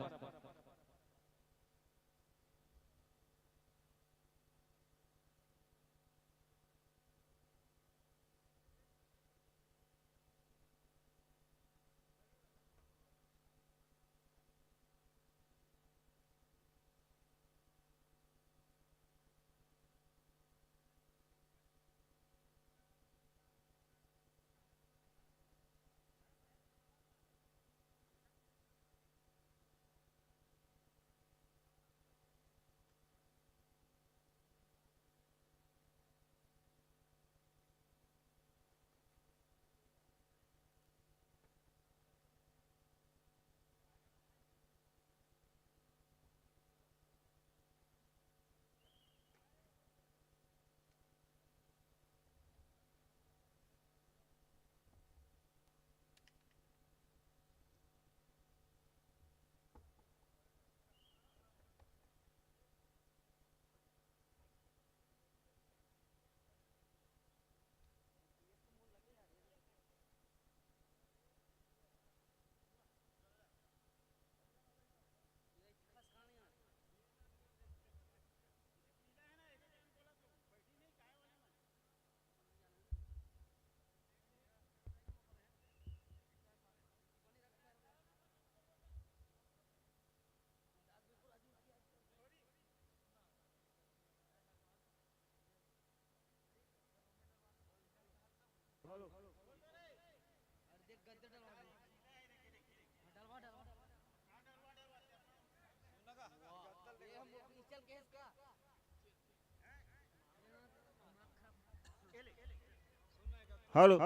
हेलो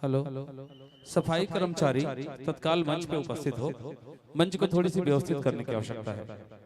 हेलो सफाई कर्मचारी तत्काल मंच पे उपस्थित हो। मंच को थोड़ी सी व्यवस्थित करने की आवश्यकता है।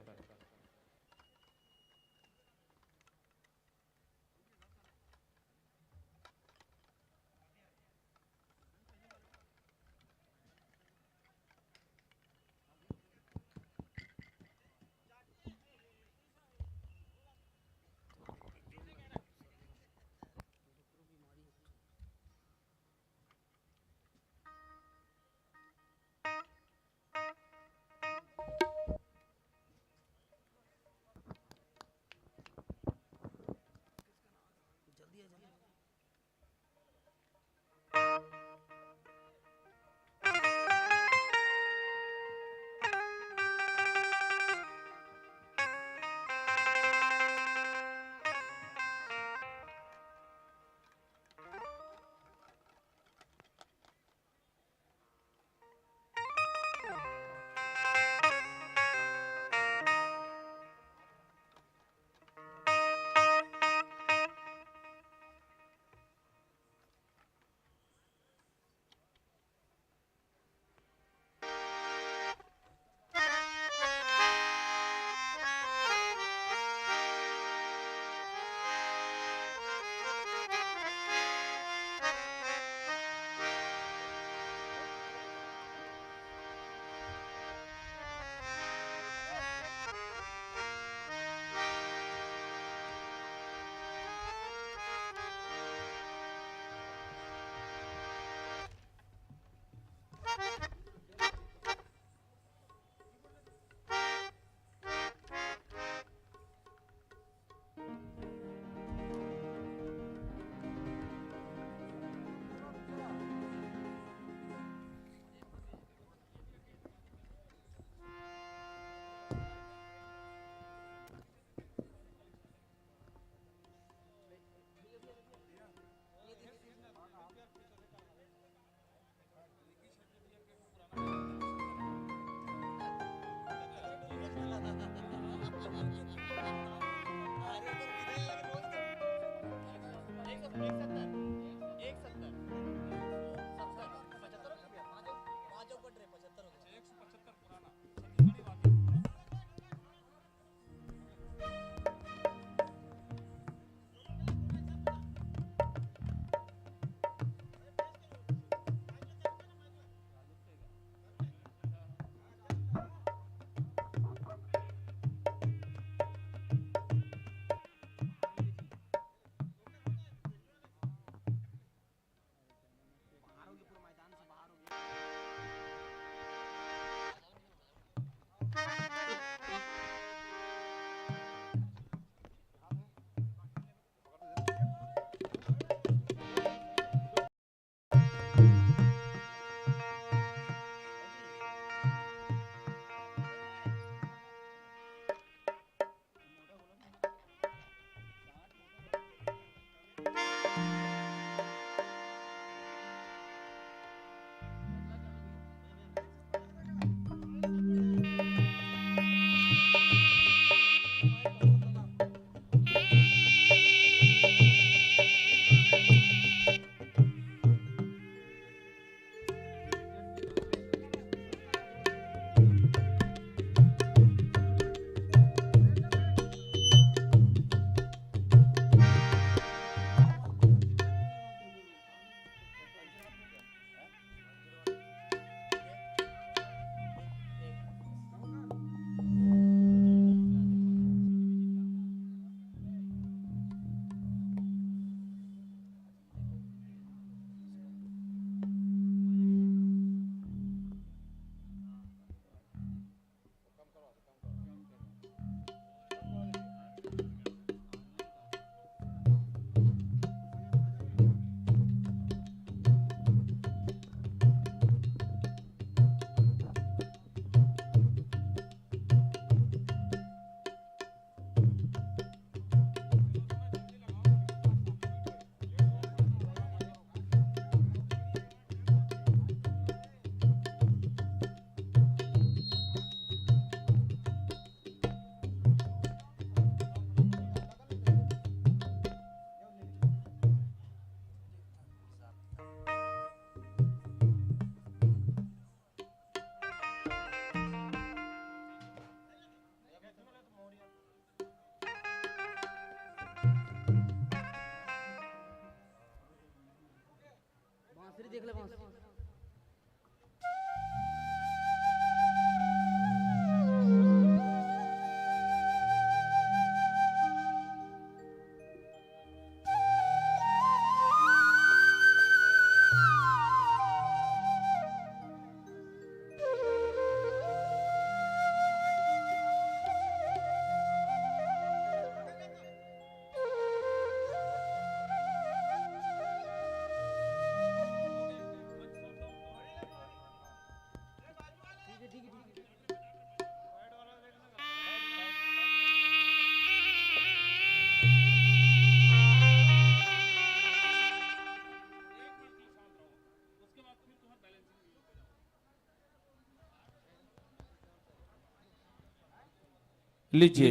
लीजिए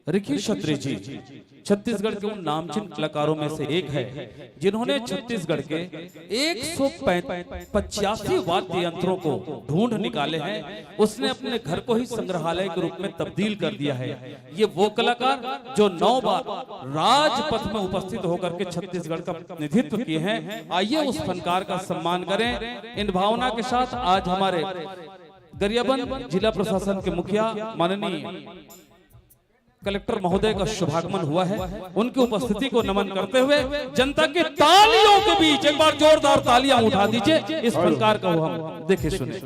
रिकी क्षत्री जी छत्तीसगढ़ के उन नामचीन कलाकारों में से एक है जिन्होंने छत्तीसगढ़ के 185 वाद्य यंत्रों को ढूंढ निकाले हैं। उसने अपने घर को ही संग्रहालय के रूप में तब्दील कर दिया है। ये वो कलाकार जो 9 बार राजपथ में उपस्थित होकर के छत्तीसगढ़ का प्रतिनिधित्व किए हैं। आइए उस फनकार का सम्मान करें। इन भावना के साथ आज हमारे गरियाबंद जिला प्रशासन के मुखिया माननीय कलेक्टर महोदय का शुभागमन हुआ है। उनकी उपस्थिति को नमन करते हुए जनता की तालियों के बीच एक बार जोरदार तालियां उठा दीजिए। इस फनकार को हम देखें सुने।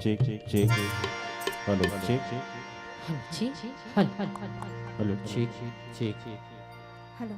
check check hello check hello check check hello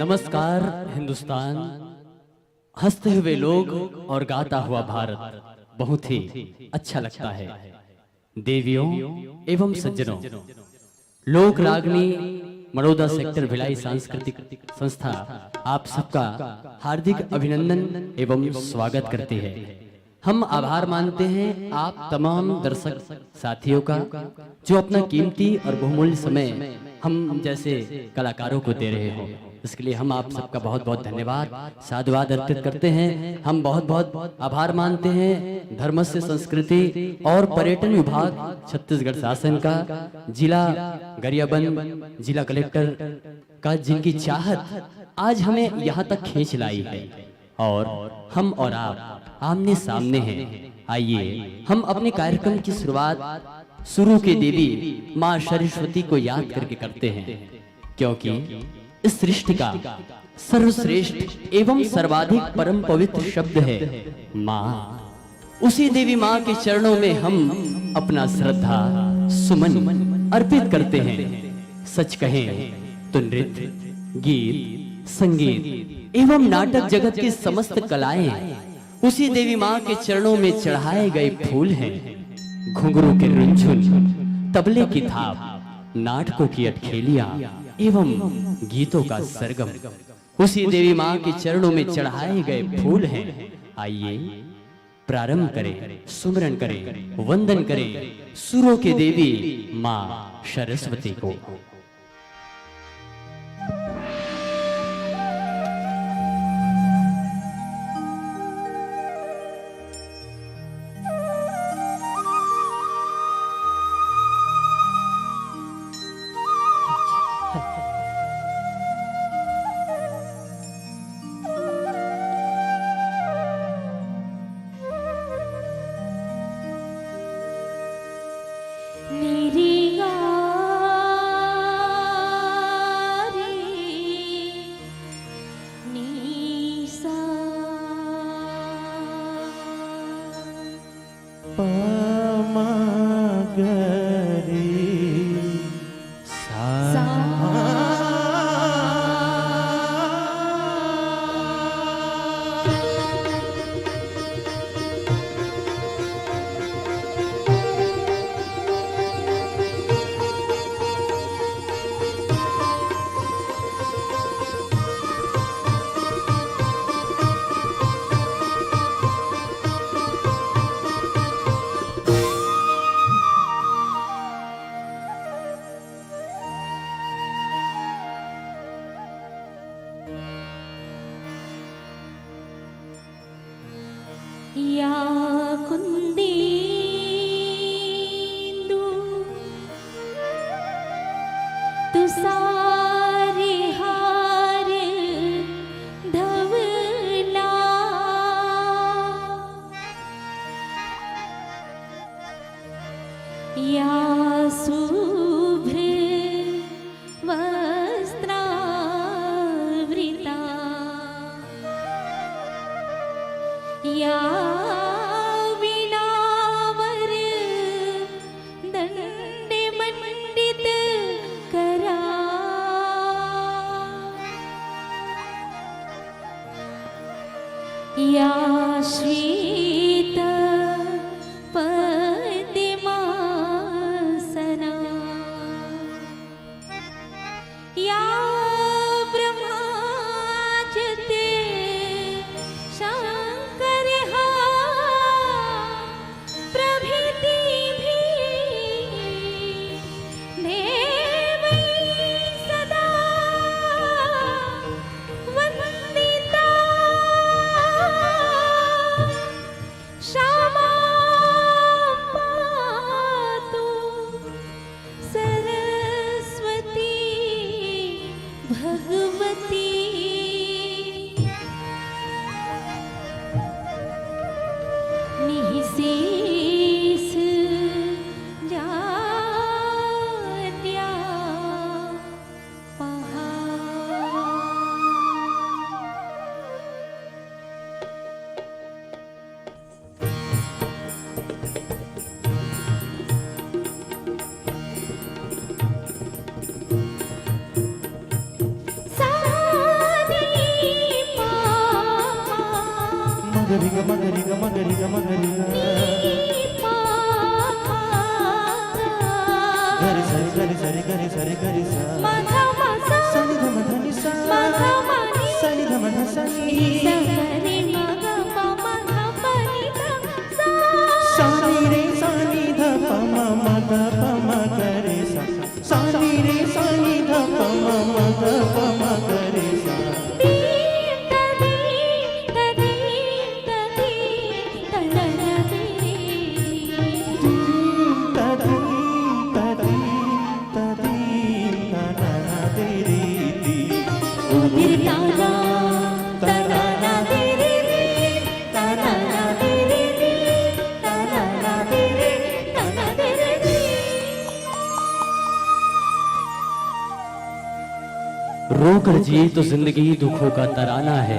नमस्कार हिंदुस्तान, हंसते हुए लोग और गाता हुआ भारत बहुत ही अच्छा लगता है। देवियों एवं सज्जनों, लोक रागनी मरोदा सेक्टर भिलाई सांस्कृतिक संस्था आप सबका हार्दिक अभिनंदन एवं स्वागत करती है। हम आभार मानते हैं आप तमाम दर्शक साथियों का जो अपना कीमती और बहुमूल्य समय हम जैसे कलाकारों को दे रहे हो। इसके लिए हम आप सबका बहुत बहुत धन्यवाद साधुवाद अर्पित करते हैं। हम बहुत बहुत आभार मानते हैं धर्मस्य संस्कृति और पर्यटन विभाग छत्तीसगढ़ शासन का, जिला गरियाबंद जिला कलेक्टर का, जिनकी चाहत आज हमें यहाँ तक खींच लाई है और हम और आप आमने सामने हैं। आइए हम अपने कार्यक्रम की शुरुआत शुरू के देवी माँ सरस्वती को याद करके करते हैं, क्योंकि इस सृष्टि का सर्वश्रेष्ठ एवं सर्वाधिक परम पवित्र शब्द है माँ। उसी देवी माँ के चरणों में हम अपना श्रद्धा सुमन अर्पित करते हैं। सच कहें तो नृत्य, गीत, संगीत एवं नाटक जगत की समस्त कलाएं उसी देवी माँ के चरणों में चढ़ाए गए फूल हैं। घुंघरू के रुनझुन, तबले की थाप, नाटकों की अटखेलियां एवं गीतों का सरगम उसी देवी माँ के चरणों में चढ़ाए गए फूल हैं। आइए प्रारंभ करें, सुमरन करें, वंदन करें सुरों के देवी माँ सरस्वती को। या कुंदेन्दु तुसारे हार धवला, या शुभ्र वस्त्रावृता, या वीणावर दंडे मंडित करा, या श्वेत पद्मासना, या ब्रह्माचते गरे सा मा धा मा सा सा नि ध म ध नि सा मा धा मा नि सा नि ध म ध सा नि सा रे मा गा पा मा धा पा नि धा सा सा नि रे सा नि ध प म म ध प म गरे सा सा नि रे सा नि ध प म म ध प म गरे सा रोकर जिए तो जिंदगी दुखों का तराना है,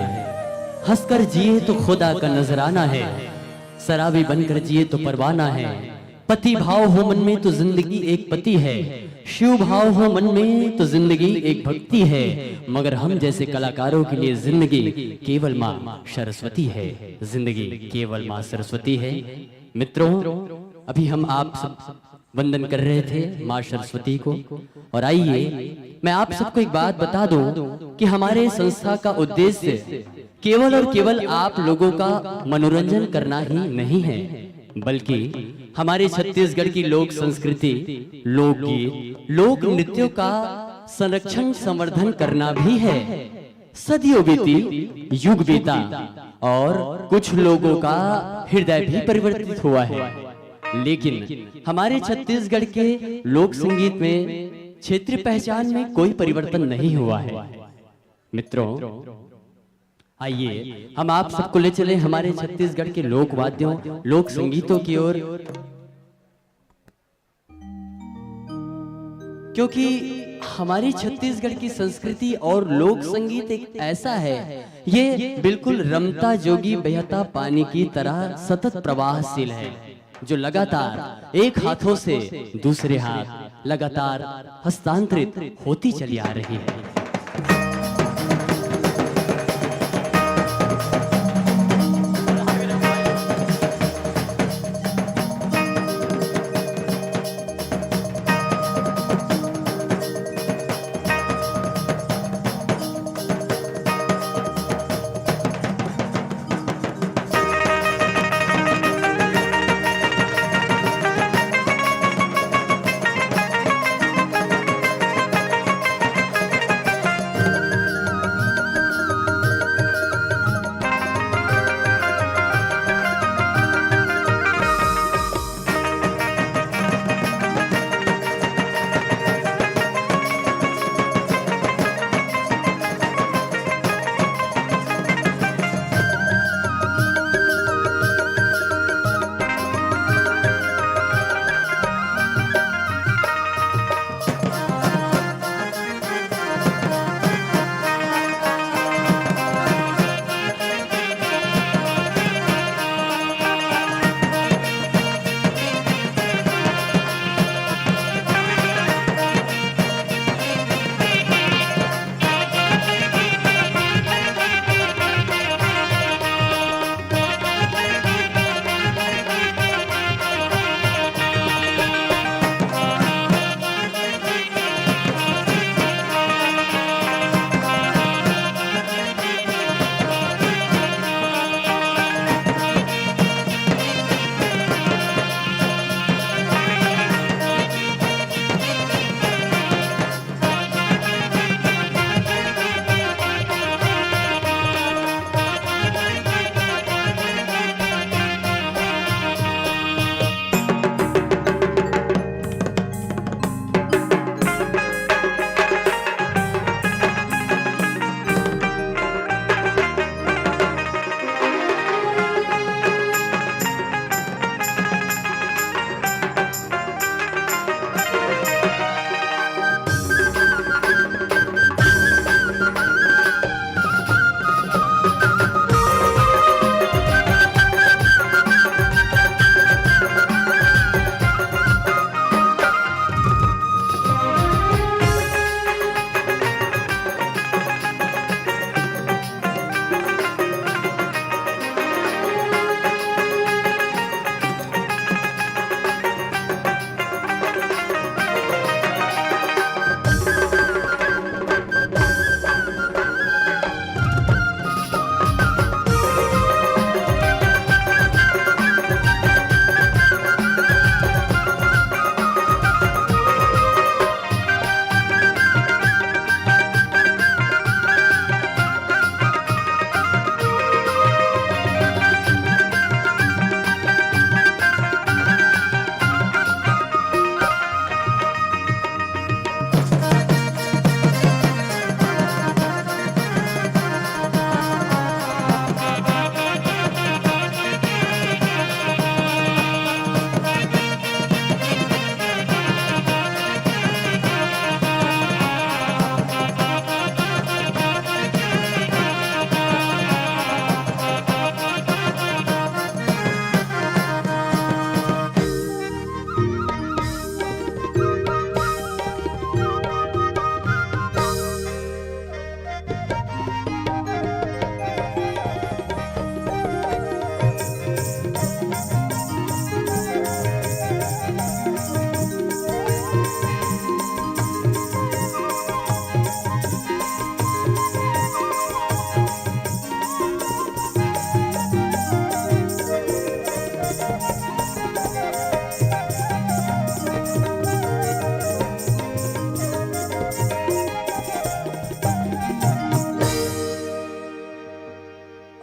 हंसकर जिए तो खुदा का नजराना है, शराबी बनकर जिए तो परवाना है, पति भाव हो मन में तो जिंदगी एक पति है, शिव भाव हो मन में तो जिंदगी एक भक्ति है, मगर हम जैसे कलाकारों के लिए जिंदगी केवल माँ सरस्वती है, जिंदगी केवल माँ सरस्वती है। मित्रों, अभी हम आप सब वंदन कर रहे थे माँ सरस्वती को, और आइए मैं आप सबको एक बात बता दूं कि हमारे संस्था का उद्देश्य केवल और केवल आप लोगों का मनोरंजन करना ही नहीं है, बल्कि हमारे छत्तीसगढ़ की लोक संस्कृति, लोकगीत, लोक नृत्यों का संरक्षण संवर्धन करना भी है। सदियों बीती, युग बीता और कुछ लोगों का हृदय भी परिवर्तित हुआ है, लेकिन हमारे छत्तीसगढ़ के लोक संगीत में क्षेत्रीय पहचान में कोई परिवर्तन नहीं हुआ है। मित्रों, आइए हम आप सबको ले चले हमारे छत्तीसगढ़ के लोक वाद्यों, लोक संगीतों की ओर, क्योंकि हमारी छत्तीसगढ़ की संस्कृति और लोक संगीत एक ऐसा है, ये बिल्कुल रमता जोगी बहता पानी की तरह सतत प्रवाहशील है, जो लगातार एक हाथों से दूसरे हाथ लगातार हस्तांतरित होती चली आ रही है।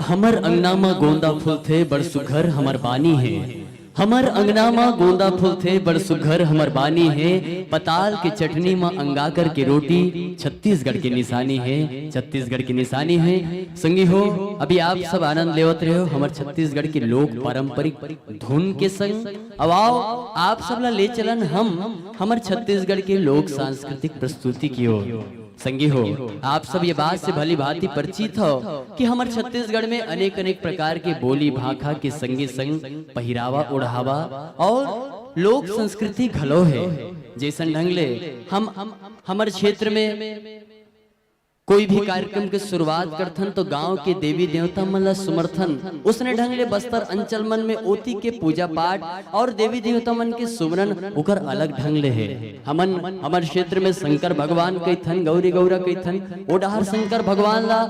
हमर अंगना में गोंदा फूल थे बड़ सुघर हमर बानी है। हमर अंगना में गोंदा फूल थे बड़ सुघर हमर बानी है। पताल की चटनी में अंगा कर के रोटी छत्तीसगढ़ की निशानी है। छत्तीसगढ़ की निशानी है। संगी हो अभी आप सब आनंद लेवत रहे हो हमर छत्तीसगढ़ की लोक पारंपरिक धुन के संग। अब आओ आप सब ला ले चलन हम हमर छत्तीसगढ़ के लोक सांस्कृतिक प्रस्तुति की ओर। संगी हो आप सब ये बात से भली भांति परिचित हो कि हमारे छत्तीसगढ़ में अनेक अनेक प्रकार के बोली भाखा के संगी संग पहरावा ओढ़ावा और लोक संस्कृति घलो है। जैसन ढंग ले हम हमारे क्षेत्र में कोई भी कार्यक्रम के शुरुआत करथन तो गांव के देवी देवता मन ला समर्थन उसने ढंग ले बस्तर अंचल मन में ओती के पूजा पाठ और देवी देवता मन के सुमरन उकर अलग ढंग ले है। हमन हमारे क्षेत्र में शंकर भगवान कई थन गौरी गौरा कई थन ओडाहर शंकर भगवान ला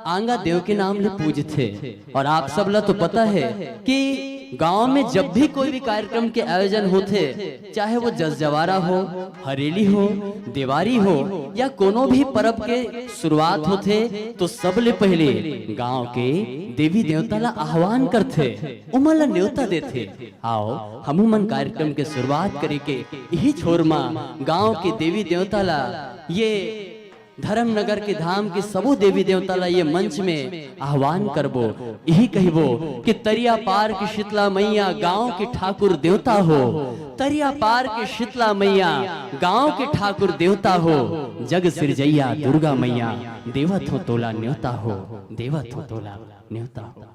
आंगा देव के नाम ले पूजथे। और आप सब ला तो पता है कि गांव में जब भी कोई भी कार्यक्रम के आयोजन होते चाहे वो जसजवारा हो हरेली हो दिवारी हो या कोनो भी पर्व के शुरुआत होते तो सबले पहले गांव के देवी देवता ला आह्वान करते उमन ला न्योता देते आओ हमू मन कार्यक्रम के शुरुआत करे के यही छोर मा गांव के देवी देवता ला ये धर्मनगर के धाम के सबो देवी देवता ला ये मंच में आह्वान करबो। यही कहबो कि तरिया पार की शीतला मैया गांव के ठाकुर देवता हो। तरिया पार के शीतला मैया गांव के ठाकुर देवता हो। जग सिरजैया दुर्गा मैया देवत हो तोला न्योता हो। देवत हो तोला न्योता हो।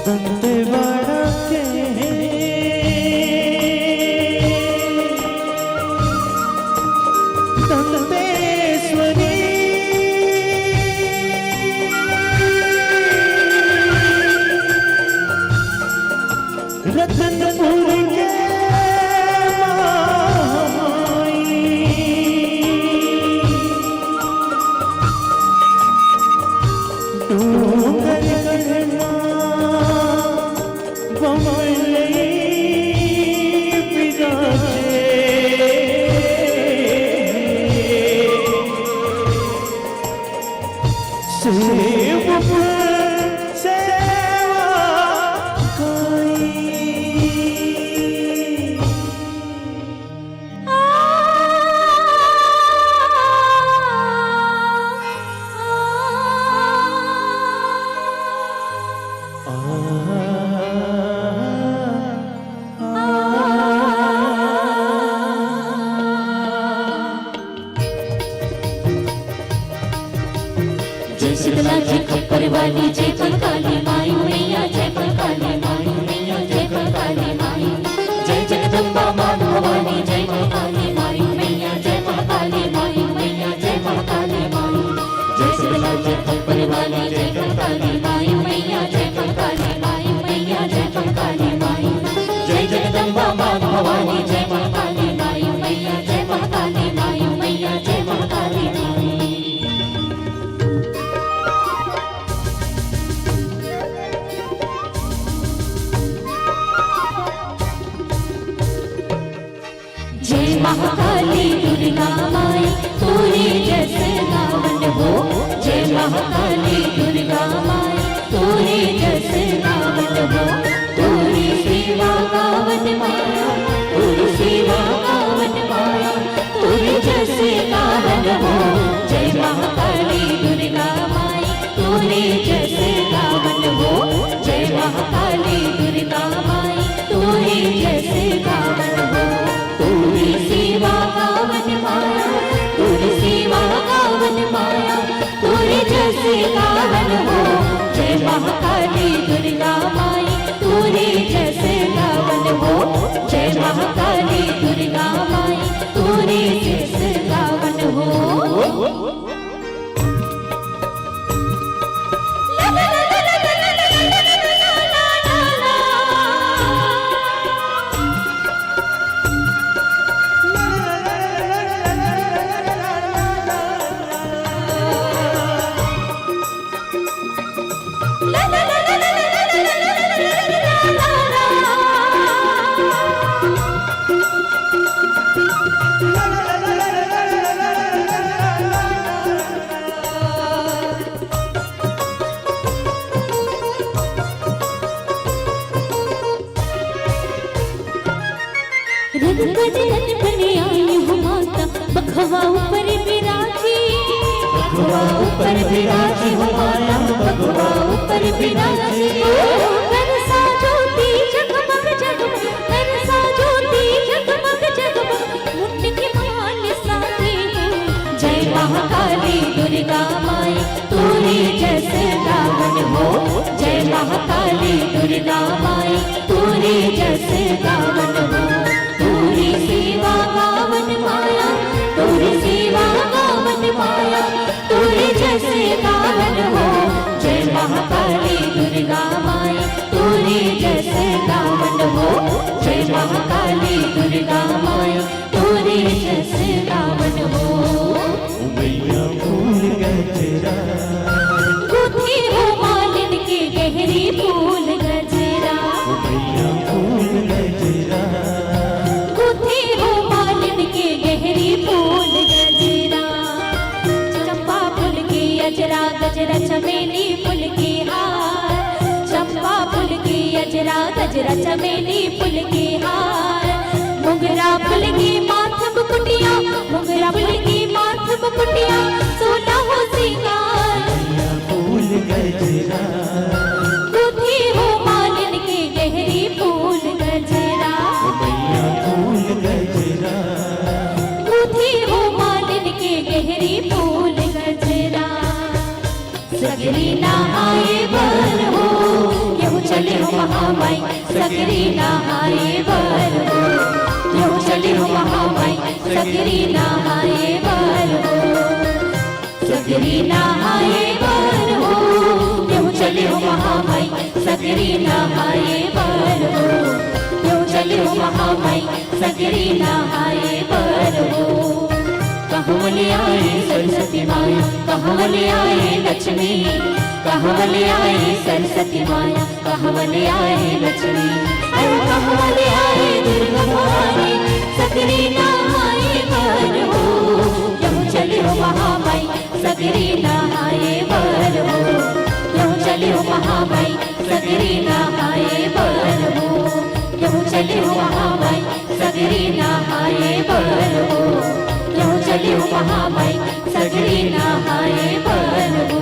दंतेवाड़ा के दंतेश्वरी रतनपुर के जय शीतला जय खप्पर वाली जय काली माई मैया जय काली माई मैया जय काली माई जय जगदम्बा मां भवानी जय काली माई मैया जय काली माई मैया जय काली माई जय शीतला जय खप्पर वाली जय काली माई मैया जय काली माई मैया जय काली माई जय जगदम्बा मां भवानी जय काली माई मैया जय काली माई मैया जय काली माई। जय महाकाली दुर्गा माई तोरे जैसे रावण हो जय महाकाली दुर्गा माई तोरे जैसे रावण हो तोरी सेवा गावन माया तोरी सेवा गावन माया तोरे जैसे रावण हो जय महाकाली दुर्गा माई तोरे जैसे रावण हो जय महाकाली दुर्गा माई तोरे जैसे रावण हो तोरी सेवा गावन माया तोरी सेवा गावन माया तोरे जैसे गावन हो जय महाकाली दुर्गा माई तोरे जैसे गावन हो जय महाकाली दुर्गा माई तोरे जैसे गावन हो। गज गजन बने आई हूँ माता बखवा ऊपर विराजी, बखवा ऊपर विराजी हो माता बखवा ऊपर विराजी। बरसा ज्योति जगमग जगमग, बरसा ज्योति जगमग जगमग, मुंड के माल साथे हो। जय महाकाली दुर्गा माई तोरे जैसे रावण हो, जय महाकाली दुर्गा माई तोरे जैसे रावण हो। तोरी सेवा गावन माया, तोरी सेवा गावन माया, तोरे जैसे रावण हो। जय महाकाली दुर्गा माई तोरे जैसे रावण हो, जय महाकाली दुर्गा माई तोरे जैसे रावण हो। मैया फूल गजरा, गुथी हो मालिन के गहरी फूल गजरा, मैया फूल गजरा, गुथी हो मालिन के गहरी फूल गजरा। चंपा फूल के अजरा गजरा चमेली फूल के हार, चंपा फूल के अजरा गजरा चमेली फूल के हार। मोगरा फूल की माथ मुकुटिया, मोगरा फूल की माथ मुकुटिया, सोना हो सिंगार। मैया फूल गजरा, गुथी हो मालिन के गहरी फूल गजरा, मैया फूल गजरा, गुथी हो मालिन के गहरी फूल गजरा। सगरी नहाए बर हो, क्यों चले हो महामाई, सगरी नहाए बर हो, क्यों चले हो महामाई, सगरी नहाए बर हो। सगरी नहाए बर हो, क्यों चले हो महामाई, सगरी नहाए बर हो, क्यों चले हो महामाई, सगरी नहाए बर हो। कहाँ ले आए सरस्वती माया, कहाँ ले आए लक्ष्मी, कहाँ ले आए सरस्वती माया, कहाँ ले आए लक्ष्मी, अरे कहाँ ले आए दुर्गा भवानी, सगरी नहाए बर हो, क्यों चले हो महामाई, सगरी नहाए बर हो, क्यों चले हो महामाई, सगरी नहाए बर हो, क्यों चले हो महामाई, सगरी नहाए बर हो, क्यों चले हो महामाई, सगरी नहाए बर हो।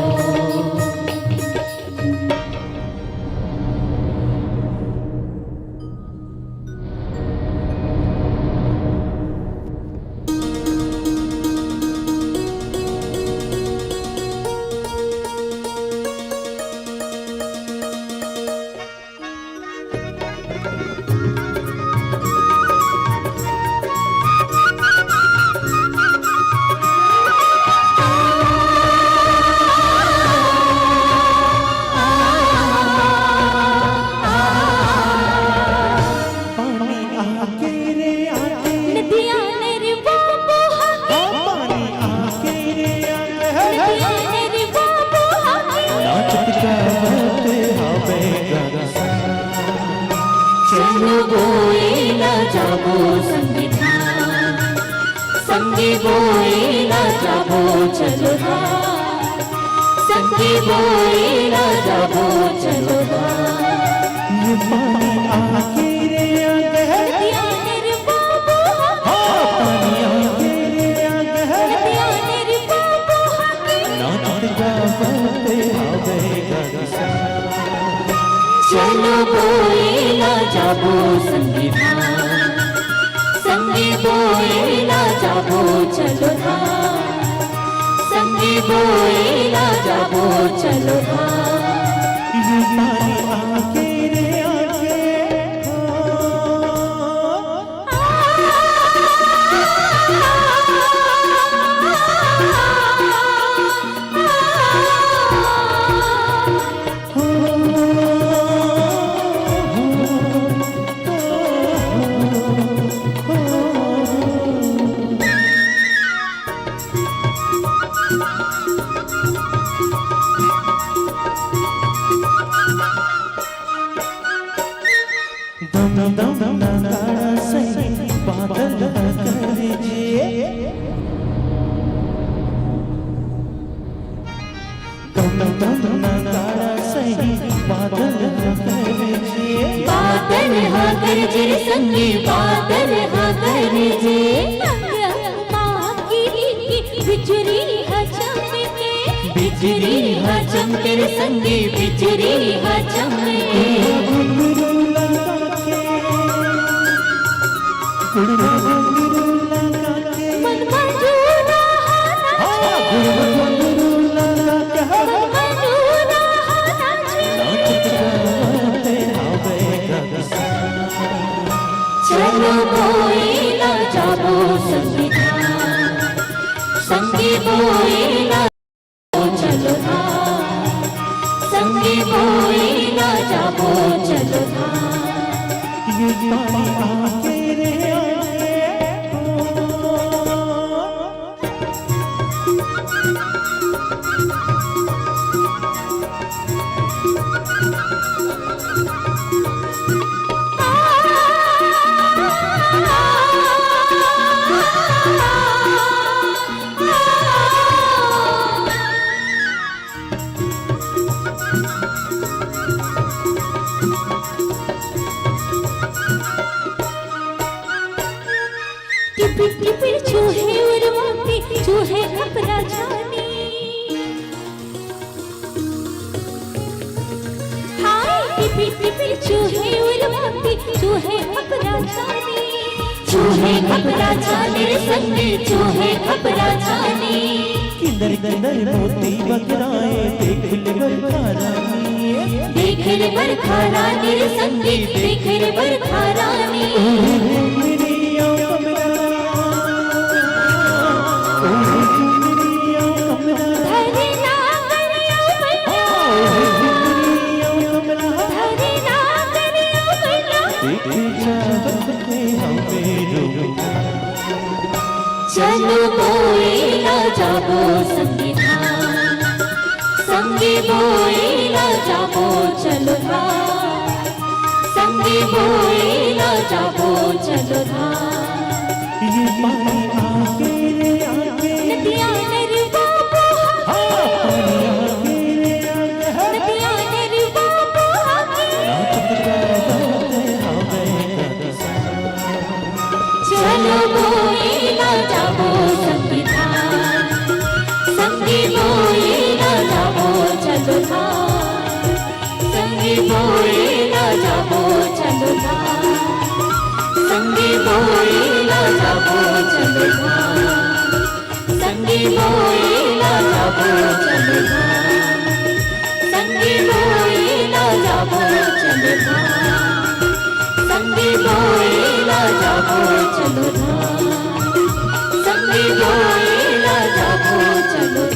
चलो बोएला जाबो संविधान, संगी बोएला जाबो चलो धाम, संगी बोएला जाबो चलो धाम। ये पानी आके रे आगे, नदिया नेर बाबू पानी आके रे आगे, नदिया नेर बाबू नाचत गावते आवे गगसा। चलो बोएला जाबो संविधान, संगी बोएला जाबो चलो धाम, संगी बोएला जाबो चलो धाम। ये पानी आके रे आगे, दम दम दम नगाड़ा सही बादल करीजिए, दम दम दम नगाड़ा सही बादल करीजिए, बादल बादल हा गरजे संगी बादल हा गरजे बिजली हा चमके बिजली हा चमके संगी बिजली हा चमके मन मजूरा चलो बोइला जाबो संगी बोइला चलो संगी बोइला जाबो चलो टिपिर चूहे उर्वती चूहे खपरा जानी हाय टिपिर चूहे उर्वती चूहे खपरा जानी चूहे खपरा जाने संगी चूहे खपरा जानी किंदर किंदर मोती बकराए देख ले बरखारानी देख ले बरखारानी संगी देख ले बरखारानी चलो बोइला जाबो संगी संगी बोइला जाबो चलो संगी बोइला जाबो चलो ये पानी आके रे आके नदिया नरवा नदिया नरवा चलो बोइला जाबो संगी संगी बोइला जाबो चलो संगी बोइला जाबो चलो संगी बोइला जाबो चलो संगी बोइला जाबो चलो संगी बोइला जाबो चलो संगी बोइला जाबो चलो संगी बोइला जाबो चलो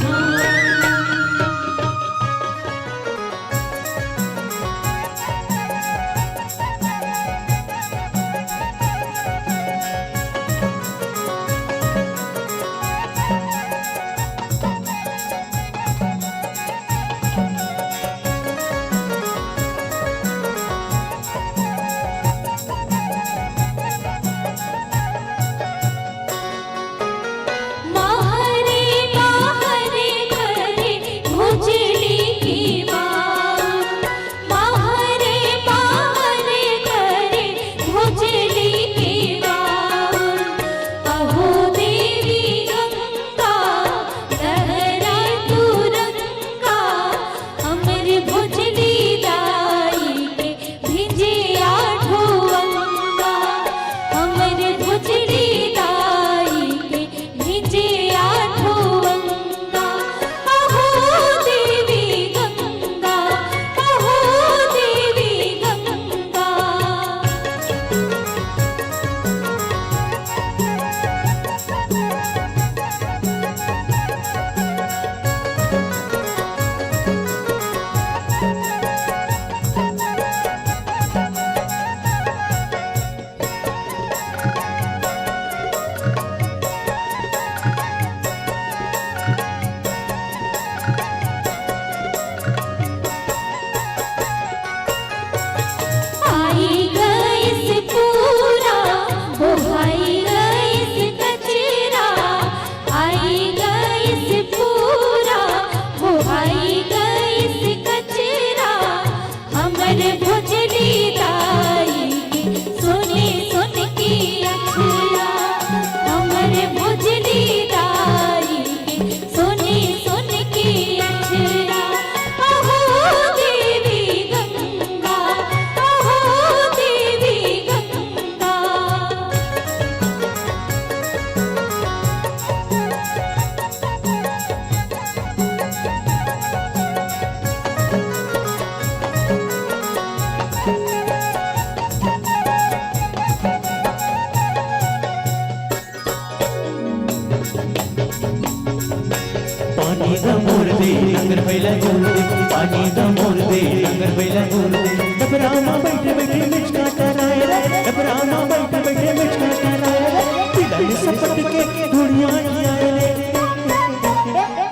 गोल दे पानी दा मोल दे नगर बैला गोल दे डबरामा बैठे बैठे मिचका कराए रे डबरामा बैठे बैठे मिचका कराए रे पिला ने सपट के धुड़ियां आए रे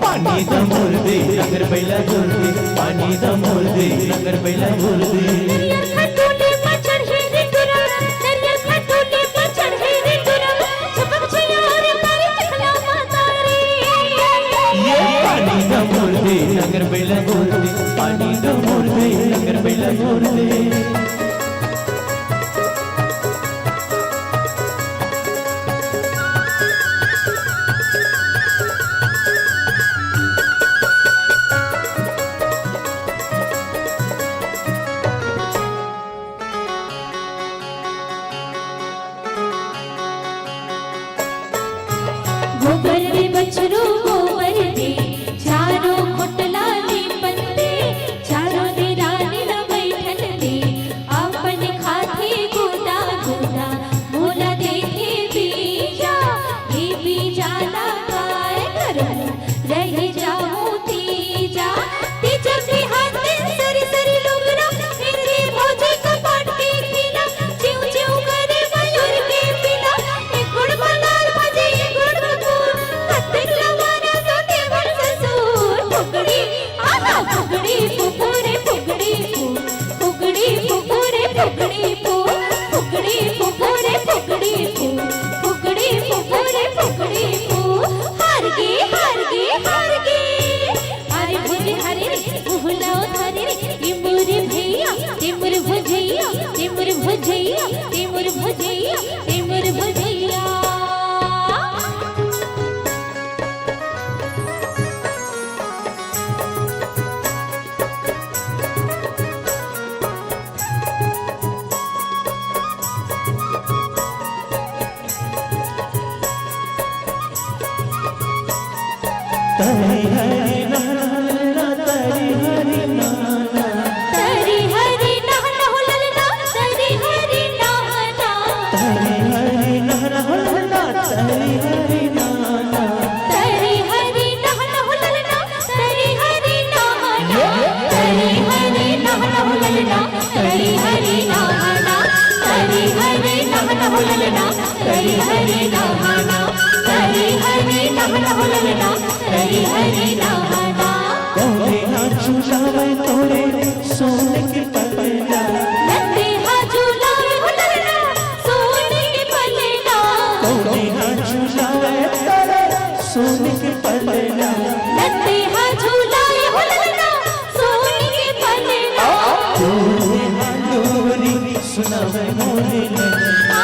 पानी दा मोल दे नगर बैला गोल दे पानी दा मोल दे नगर बैला गोल दे मोर दे नगर बैला गोल दे पानी दा मोर दे नगर बैला गोल दे गोबर दे बछरू गोबर दे चारों खोटला दे पत्ते चारों दे रानी न बैठन दे अपन खाते गोदा गोदा मोला देखे बीजा ये बीजा लगाए करूं रह जाऊं तीजा तीजा के हाथ सरी सरी लुगड़ा मेरे भोजे कपाट के खिला चिव चिव करे मयूर के पिला एक गुड़ बनाल भजे एक गुड़ बबूर हत्ते लवाना सोते बड़ ससुर फुगड़ी आना फुगड़ी फुगड़े फुगड़ी फुगड़ी फुगड़े फुगड़ी फुगड़ी फुगड़े फुगड़ी फुगड़ी फुगड़े फुगड़ी हार गे हार गे हार गे अरे भोजे हरे रे भुलाओ थारे रे तिमुर भैया तिमुर भजैया तिमुर भजैया तिमुर भजैया तिमुर भजैया तरी हरी नाना तरी हरी नाना तरी हरी नाना हो ललना तरी हरी नाना तरी हरी नाना तरी हरी नाना तरी हरी नाना हो ललना तरी हरी नाना तरी हरी नाना हो ललना तरी हरी नाना तरी हरी नाना हो ललना तरी हरी नाना तरी हरी नाना हो ललना तरी हरी नाना कोने हाथ झुलावे तोरे सोने के पलना नंदे हाथ झुलावे हो ललना सोने के पलना कोने हाथ झुलावे तोरे सोने के पलना नंदे हाथ झुलावे हो ललना सोने के पलना तोरे हालोरी सुनावे मोरे ललना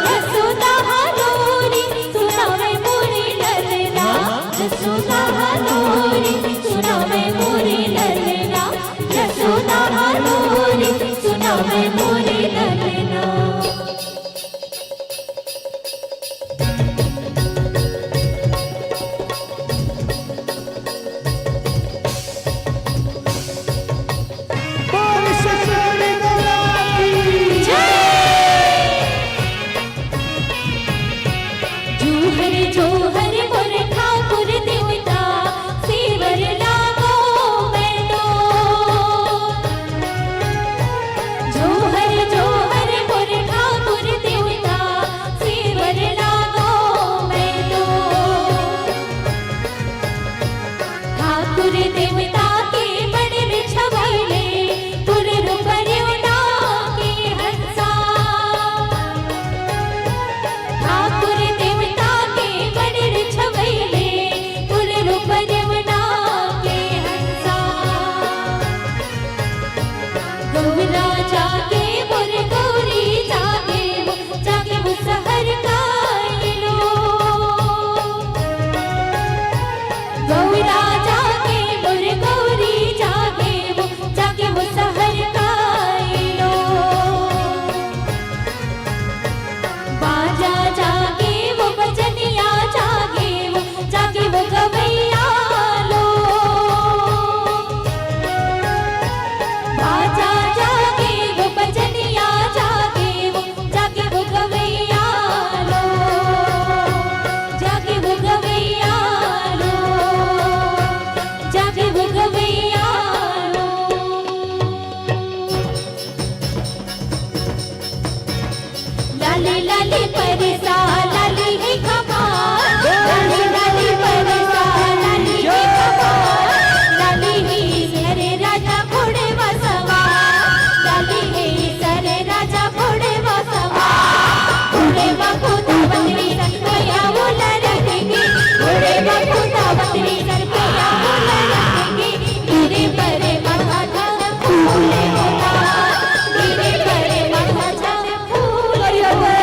यशोदा हालोरी सुनावे मोरे ललना यशोदा हालोरी सुनावे मोरे ललना यशोदा हालोरी सुनावे मोरे ललना बोल ससुर गला की जय लाली लाली परसा लाली ही कमाल लाली लाली परसा लाली ही कमाल लाली ही सरे राजा घोड़े बसवा लाली ही सरे राजा घोड़े बसवा घोड़े बखुदा बंदरी सरपया बोला रखेंगे घोड़े बखुदा बंदरी सरपया बोला रखेंगे गिरे परे मढ़ा फूले होला गिरे परे मढ़ा फूले होला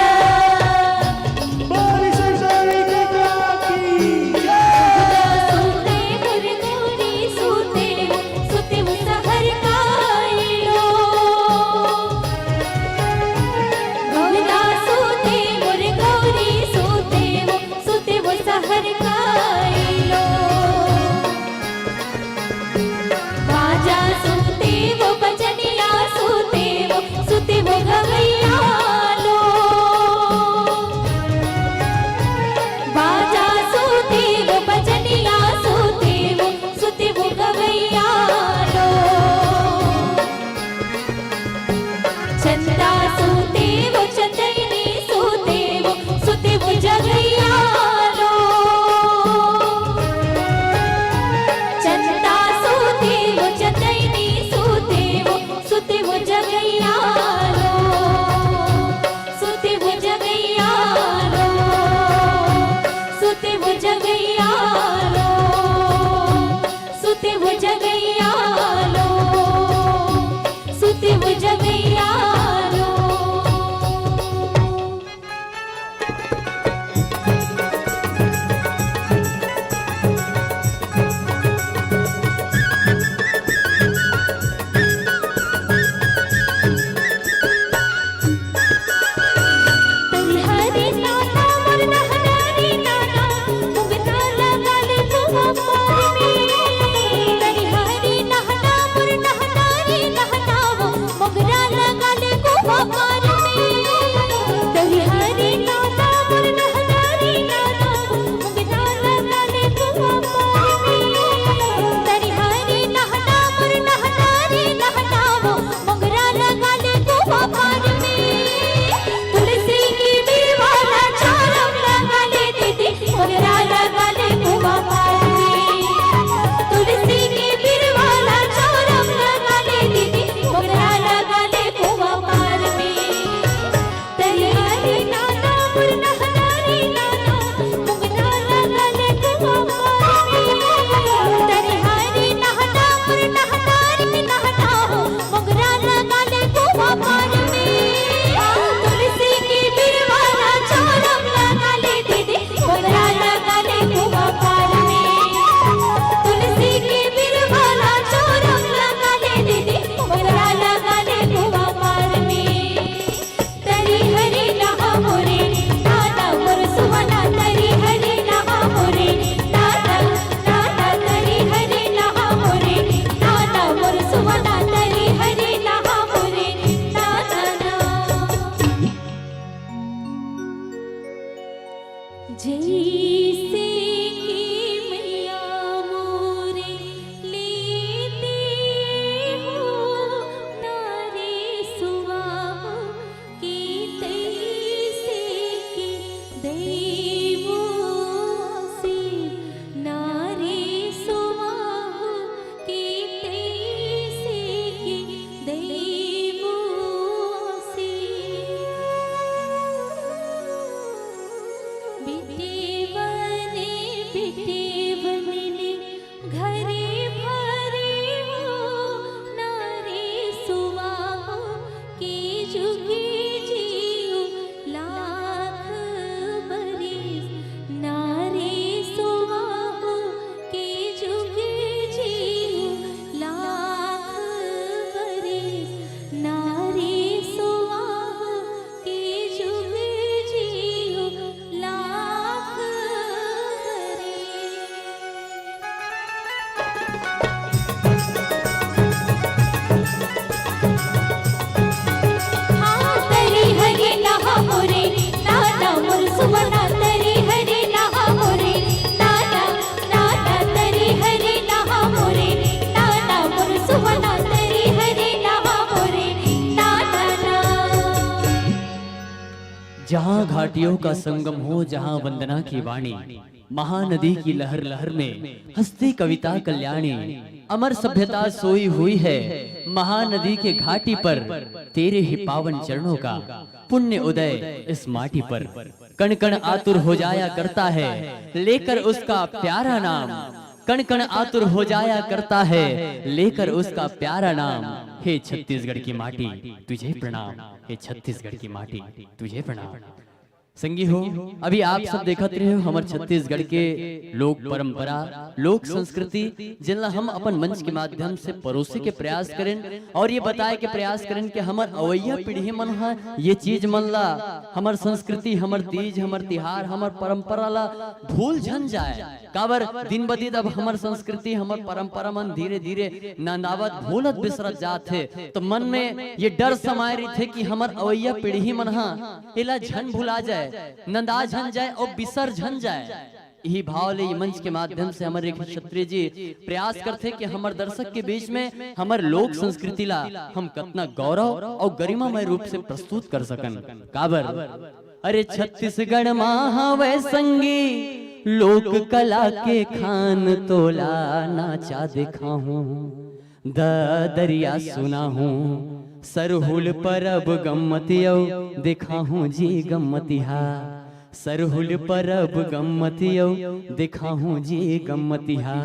जहाँ घाटियों का संगम हो, जहाँ वंदना की वाणी, महानदी की लहर लहर में हस्ती कविता कल्याणी, अमर सभ्यता सोई हुई है महानदी के घाटी पर, तेरे ही पावन चरणों का पुण्य उदय इस माटी पर। कण कण आतुर हो जाया करता है लेकर उसका प्यारा नाम, कण कण आतुर हो जाया करता है लेकर उसका प्यारा नाम। हे छत्तीसगढ़ की माटी तुझे प्रणाम, हे छत्तीसगढ़ की माटी तुझे प्रणाम। संगी हो, अभी आप सब देखत रहे हो हमारे छत्तीसगढ़ के लोक परंपरा, लोक संस्कृति, जिनला हम अपन मंच के माध्यम से परोसे के प्रयास करें और ये बताए के प्रयास करें कि हमार अवैया पीढ़ी मन है ये चीज मन ला, हमार संस्कृति, हमार तीज, हमार तिहार, हमार परंपरा ला भूल झन जाए। काबर दिन ब दिन अब हमार संस्कृति, हमार परंपरा मन धीरे धीरे नांदावत भूलत बिसरत जात है। तो मन में ये डर समाये रही थे कि हमार अवैया पीढ़ी मन हा एला झन भुला जाए, नंदा झन जाए और बिसर झन जाए। यही भाव ले मंच के माध्यम से हमारे क्षत्रिय जी प्रयास करते कि हमारे दर्शक के बीच में हमारे लोक संस्कृति ला हम कितना गौरव और गरिमामय रूप से प्रस्तुत कर सकन। काबर अरे छत्तीसगढ़ महावै संगी लोक कला के खान तोला नाचा देखा हूँ, दरिया सुना हूँ, सरहुल परब गम्मतियो देखा हूँ जी गम्मतिहा, सरहुल परब गम्मतियो देखा हूँ जी गम्मतिहा।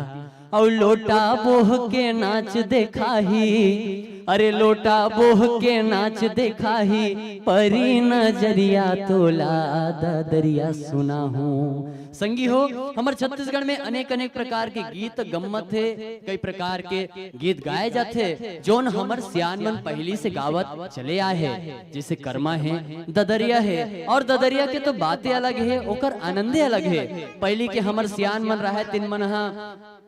और लोटा बोह के नाच देखा ही, अरे लोटा बोह के नाच देखा ही, परी नजरिया तोला दरिया सुना हूँ। संगी हो, हमारे छत्तीसगढ़ में अनेक अनेक प्रकार के गीत गम्मत है, कई प्रकार के गीत गाए जाते जोन हमार सियान मन पहली से गावत चले आए हैं। जैसे कर्मा है, ददरिया है, और ददरिया के तो बातें अलग है, ओकर आनंदे अलग है। पहली के हमार सियान मन रहा है, तीन मन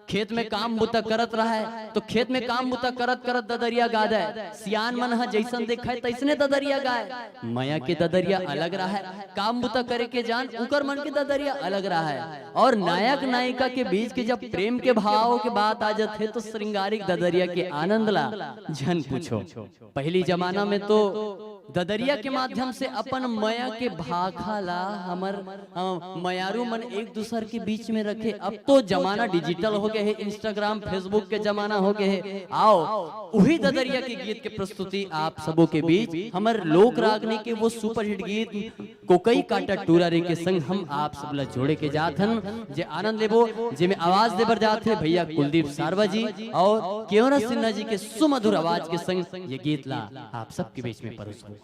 खेत में काम बुता करत रहा है, तो खेत में काम बुता करत करत ददरिया गा दे। सियान मन जैसन देखा है तैसने ददरिया गाए। माया के ददरिया अलग रहा है, काम बुता करे के जान उकर मन के ददरिया अलग रहा है। और नायक नायिका के बीच के जब प्रेम के भाव के बात आ जाते तो श्रृंगारिक ददरिया के आनंद ला झन पूछो। पहली जमाना में तो ददरिया के माध्यम से अपन माया के भाखा ला हमर मयारू मन एक दूसरे के बीच में रखे। अब तो जमाना डिजिटल हो गया है, इंस्टाग्राम फेसबुक के जमाना हो गया है। आओ वही ददरिया के गीत के प्रस्तुति आप सबों के बीच हमर लोक रागनी के वो सुपरहिट गीत कोकई काटा टूरा रे के संग हम आप सब ला जोड़े के जात हन, जे आनंद लेबो, जे में आवाज देबर जात है भैया कुलदीप सारवा जी और केवरा सिन्हा जी के सुमधुर आवाज के संग ये गीत ला आप सबके बीच में परोसो।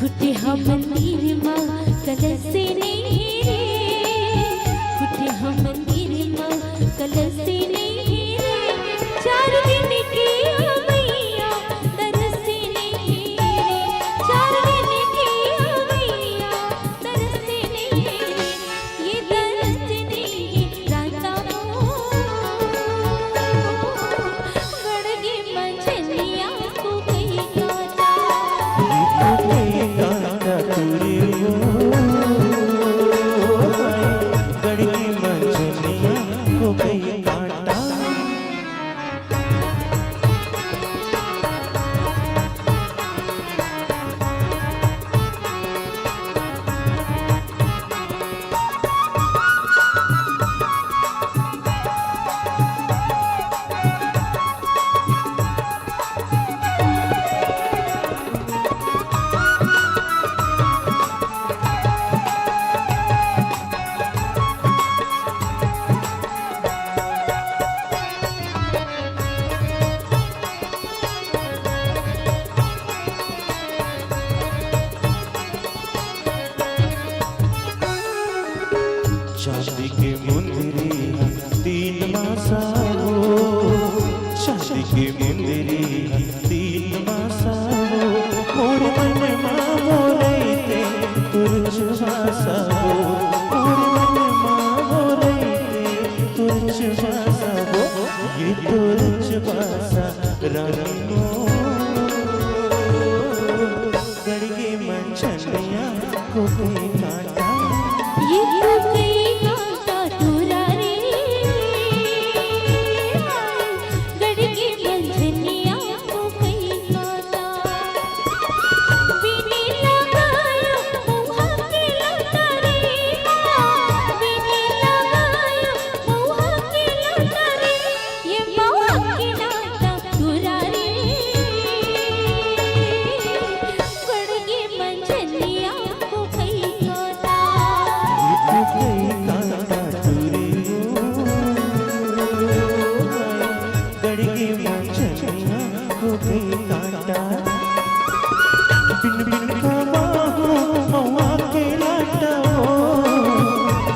फुटे हम मंदिर माँ कलश से नहीं रे, फुटे हम मंदिर माँ कलश से नहीं रे, 4 दिन की मैया तरस से नहीं रे, 4 दिन की मैया तरस से नहीं रे, ये तरस नहीं राता गड़गे मंझनिया को कहीं काटा। गड़गी मंझनिया को कहीं काटा। चांदी के मुंदरी 3 मासा हो, चांदी के मुंदरी 3 मासा हो, मोर मन माँ बोलते तुझ भाषा हो, मोर मन माँ बोलते तुझ भाषा हो, ये तुझ भाषा रानी हो। गड़गे मंझनिया को कोई काटा। ये तो कहीं काटा तुरा रे, गड़गे मंझनिया को कहीं काटा। बिनी लगाया मुँह के लटा रे, बिनी लगाया मुँह के लटा रे, ये मुँह के लटा तुरा रे, गड़गे मंझनिया को कहीं काटा। गड़गी मंझनिया को कहीं काटा। बिन बिन बाहू महुआ के लाटा हो,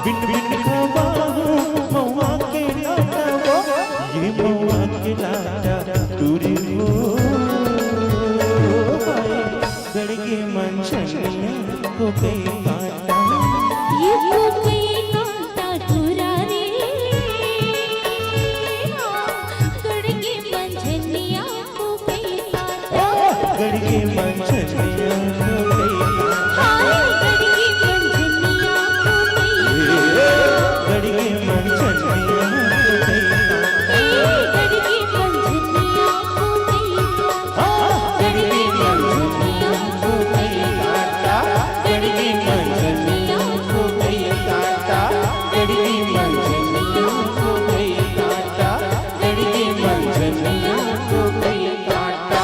बिन बिन बाहू महुआ के लाटा हो, ये महुआ के लाटा टूरी हो। गड़गी मंझनिया को कहीं काटा। ये तो कहीं काटा तुरा रे, गड़गे मंझनिया को कहीं काटा। गड़गी मंझनिया को कहीं काटा। हाय गड़गे मंझनिया को कहीं काटा। गड़गी मंझनिया को कहीं काटा। गड़गे मंझनिया को कहीं काटा। गड़गे मंझनिया को कहीं काटा। गड़गे मंझनिया को कहीं काटा। गड़गे मंझनिया को कहीं काटा। गड़गे मंझनिया को कहीं काटा।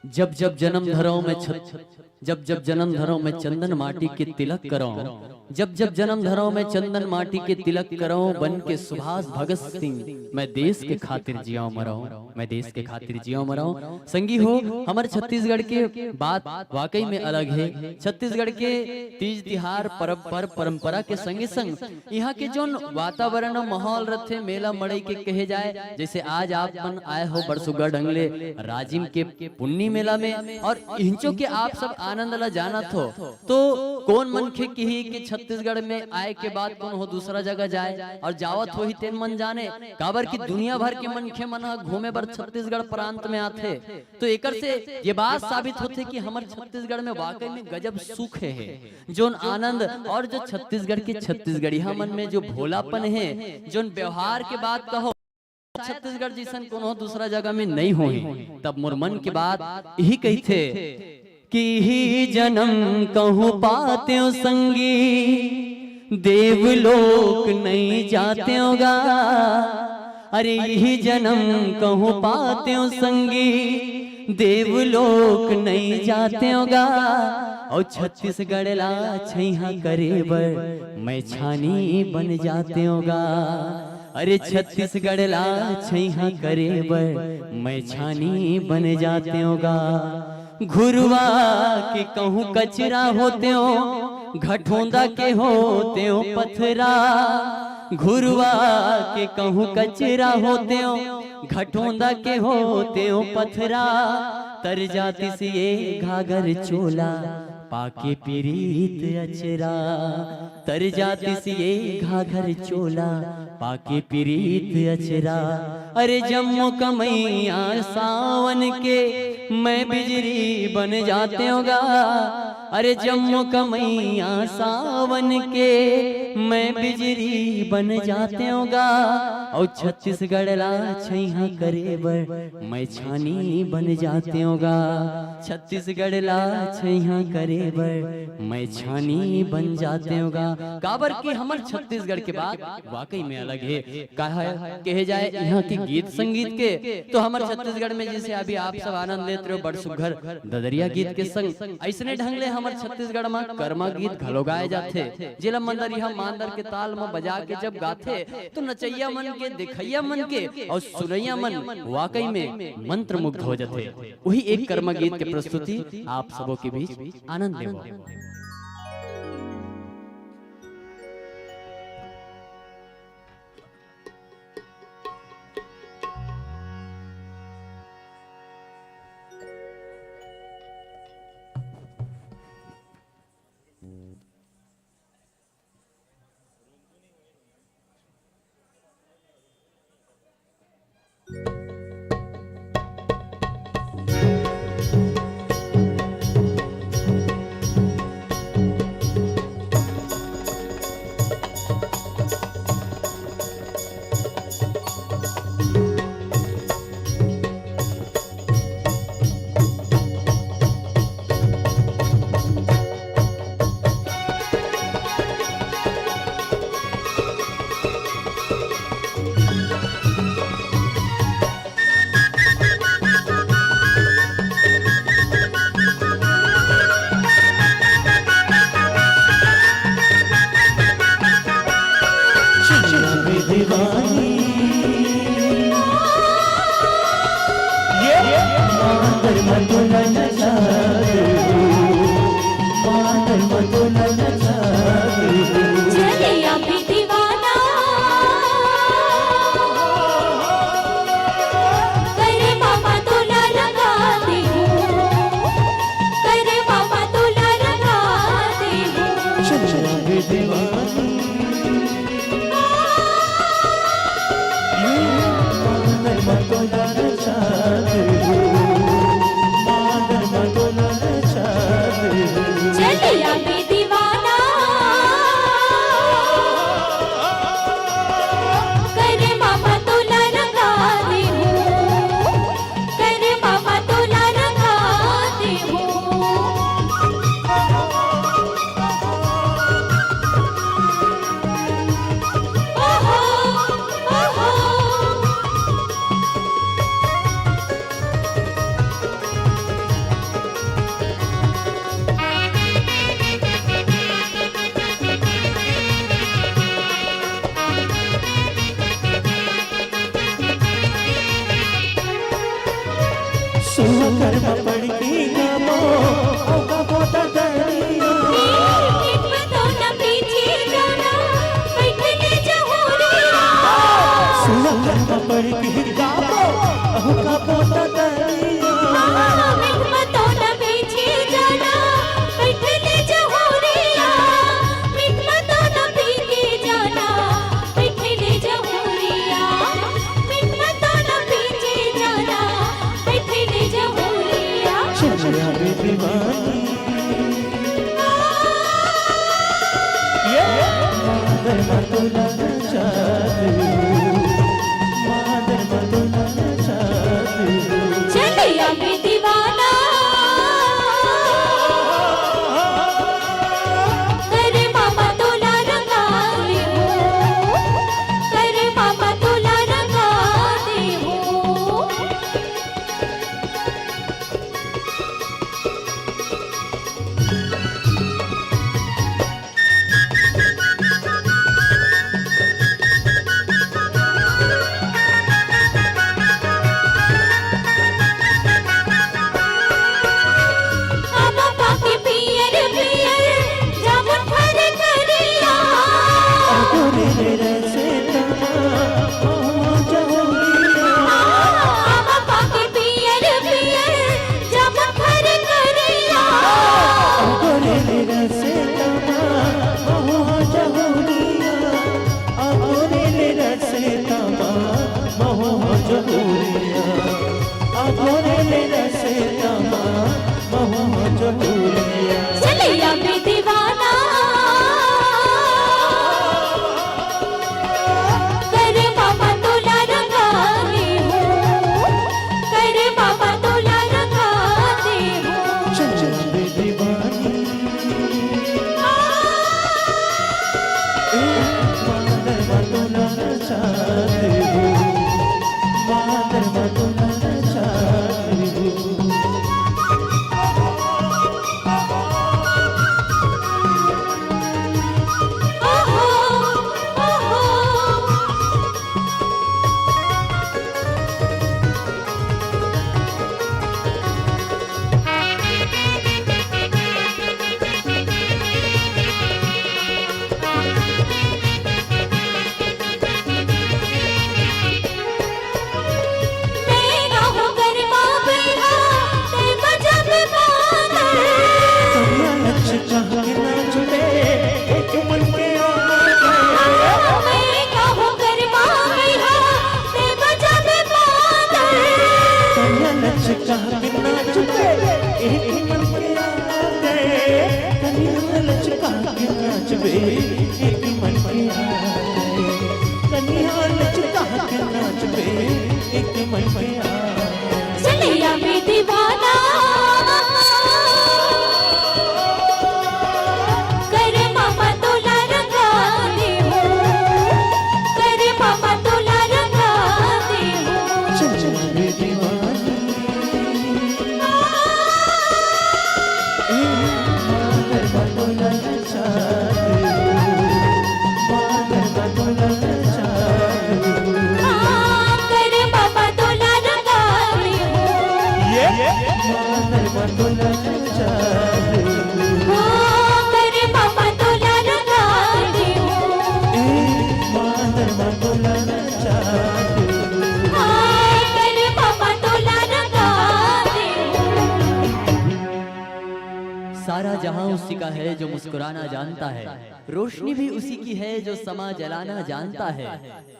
जब जब जन्म धरो में जब जब जन्म धरो में चंदन माटी के तिलक करो, जब जब जन्म धरो में चंदन माटी के तिलक करो, बन के सुभाष भगत सिंह मैं देश के खातिर जियो मरो, मैं देश के खातिर जियो मरो। संगी हो हमारे छत्तीसगढ़ के बात वाकई में अलग है। छत्तीसगढ़ के तीज तिहार परंपरा के संगे संग यहाँ के जो वातावरण माहौल रथे मेला मड़ई के कहे जाए, जैसे आज आप मन आए हो बरसुगा ढंगले राजिम के पुन्नी मेला में, और इंचो के आप सब आनंद ला जानत हो, तो कौन मनखे की कि छत्तीसगढ़ में आए के बाद कौन हो दूसरा जगह जाए और जावत हो ही तेन मन जाने काबर की दुनिया भर के मनखे मन घूमे बर छत्तीसगढ़ प्रांत में आथे। तो एकर से ये बात साबित होते कि हमारे छत्तीसगढ़ में वाकई में गजब सुख है, जो आनंद और जो छत्तीसगढ़ के छत्तीसगढ़िया मन में जो भोलापन है, जो व्यवहार के बात कहो छत्तीसगढ़ जैसन कोनो दूसरा जगह में नहीं हो। तब मोर मन के बात यही कही थे कि ही जन्म कहूँ पाते हो संगी, देवलोक नहीं जाते होगा। अरे यही जन्म कहूँ पाते हो संगी, देवलोक नहीं जाते होगा। और छत्तीसगढ़ ला छैहा करे बर मैं छानी बन जाते होगा। अरे छत्तीसगढ़ ला छैहा करे बर मैं छानी बन जाते होगा। घुरवा के कहूँ कचरा होते हो, घटोंदा के होते हो पथरा। घुरवा के कहूँ कचरा होते हो, घटोंदा के होते हो पथरा। तर जाति से ये घाघर चोला, पाके पीरीत अचरा। तर जाति से ये घाघर चोला, पाके पीरीत अचरा। अरे जम्मू कमैया सावन के मैं बिजली बन जाते होगा। अरे जम्मू कमैया सावन के मैं बिजली बन जाते होगा। और छत्तीसगढ़ ला छैहा करे बर मैं छानी बन जाते होगा। छत्तीसगढ़ ला छैहा करे बर मैं छानी बन जाते होगा। काबर की हमर छत्तीसगढ़ के बात वाकई में अलग है। कहा कहे जाए यहाँ की गीत संगीत के तो हमारे छत्तीसगढ़ में जैसे अभी आप सब आनंद लेते रहो बड़ सुघर ददरिया गीत के संग, ऐसने ढंग ले हमारे छत्तीसगढ़ में कर्मा गीत घलो गाए जाते। जिला मंदर यहाँ मांदर के ताल में बजा के जब गाथे तो नचैया मन के, दिखैया मन के और सुनैया मन वाकई में मंत्र मुग्ध हो जाते। वही एक कर्मा गीत के प्रस्तुति आप सबों के बीच आनंद लेवो। वहाँ चकोरिया चलिया में दीवाना कर बाबा तोला रंगाने हो, कर बाबा तोला रंगाने हो। चल बे दीवानी मादर मतुला चाहते हो, मादर मतुला चाहते हो। ओहो ओहो मेरा हो गरमा बैठा ते बजा में बादल। कन्या लक्ष चाह के ना जुड़े एक मन के आगे मेरा हो गरमा बैठा ते बजा में बादल। कन्या लक्ष चाह के ना जुड़े एक मन के आगे कन्या लक्ष चाह के ना जुड़े एक मन के आगे कन्या लक्ष चाह के ना जुड़े एक मन के आगे चलिया में दीवाना कर मामा तोला रंगाने हो, कर मामा तोला रंगाने हो। चल बे दीवानी मादर मतुला चाहते हो, मादर मतुला चाहते हो। हाँ, कर मामा तोला रंगाने हो, मादर मतुला चाहते हो, हाँ, कर मामा तोला रंगाने हो, मादर मतुला चाहते हो। हाँ, कर मामा तोला रंगाने हो। सारा जहां उसी का है जो मुस्कुराना जानता है, रोशनी भी उसी की है जो समा जलाना जानता है।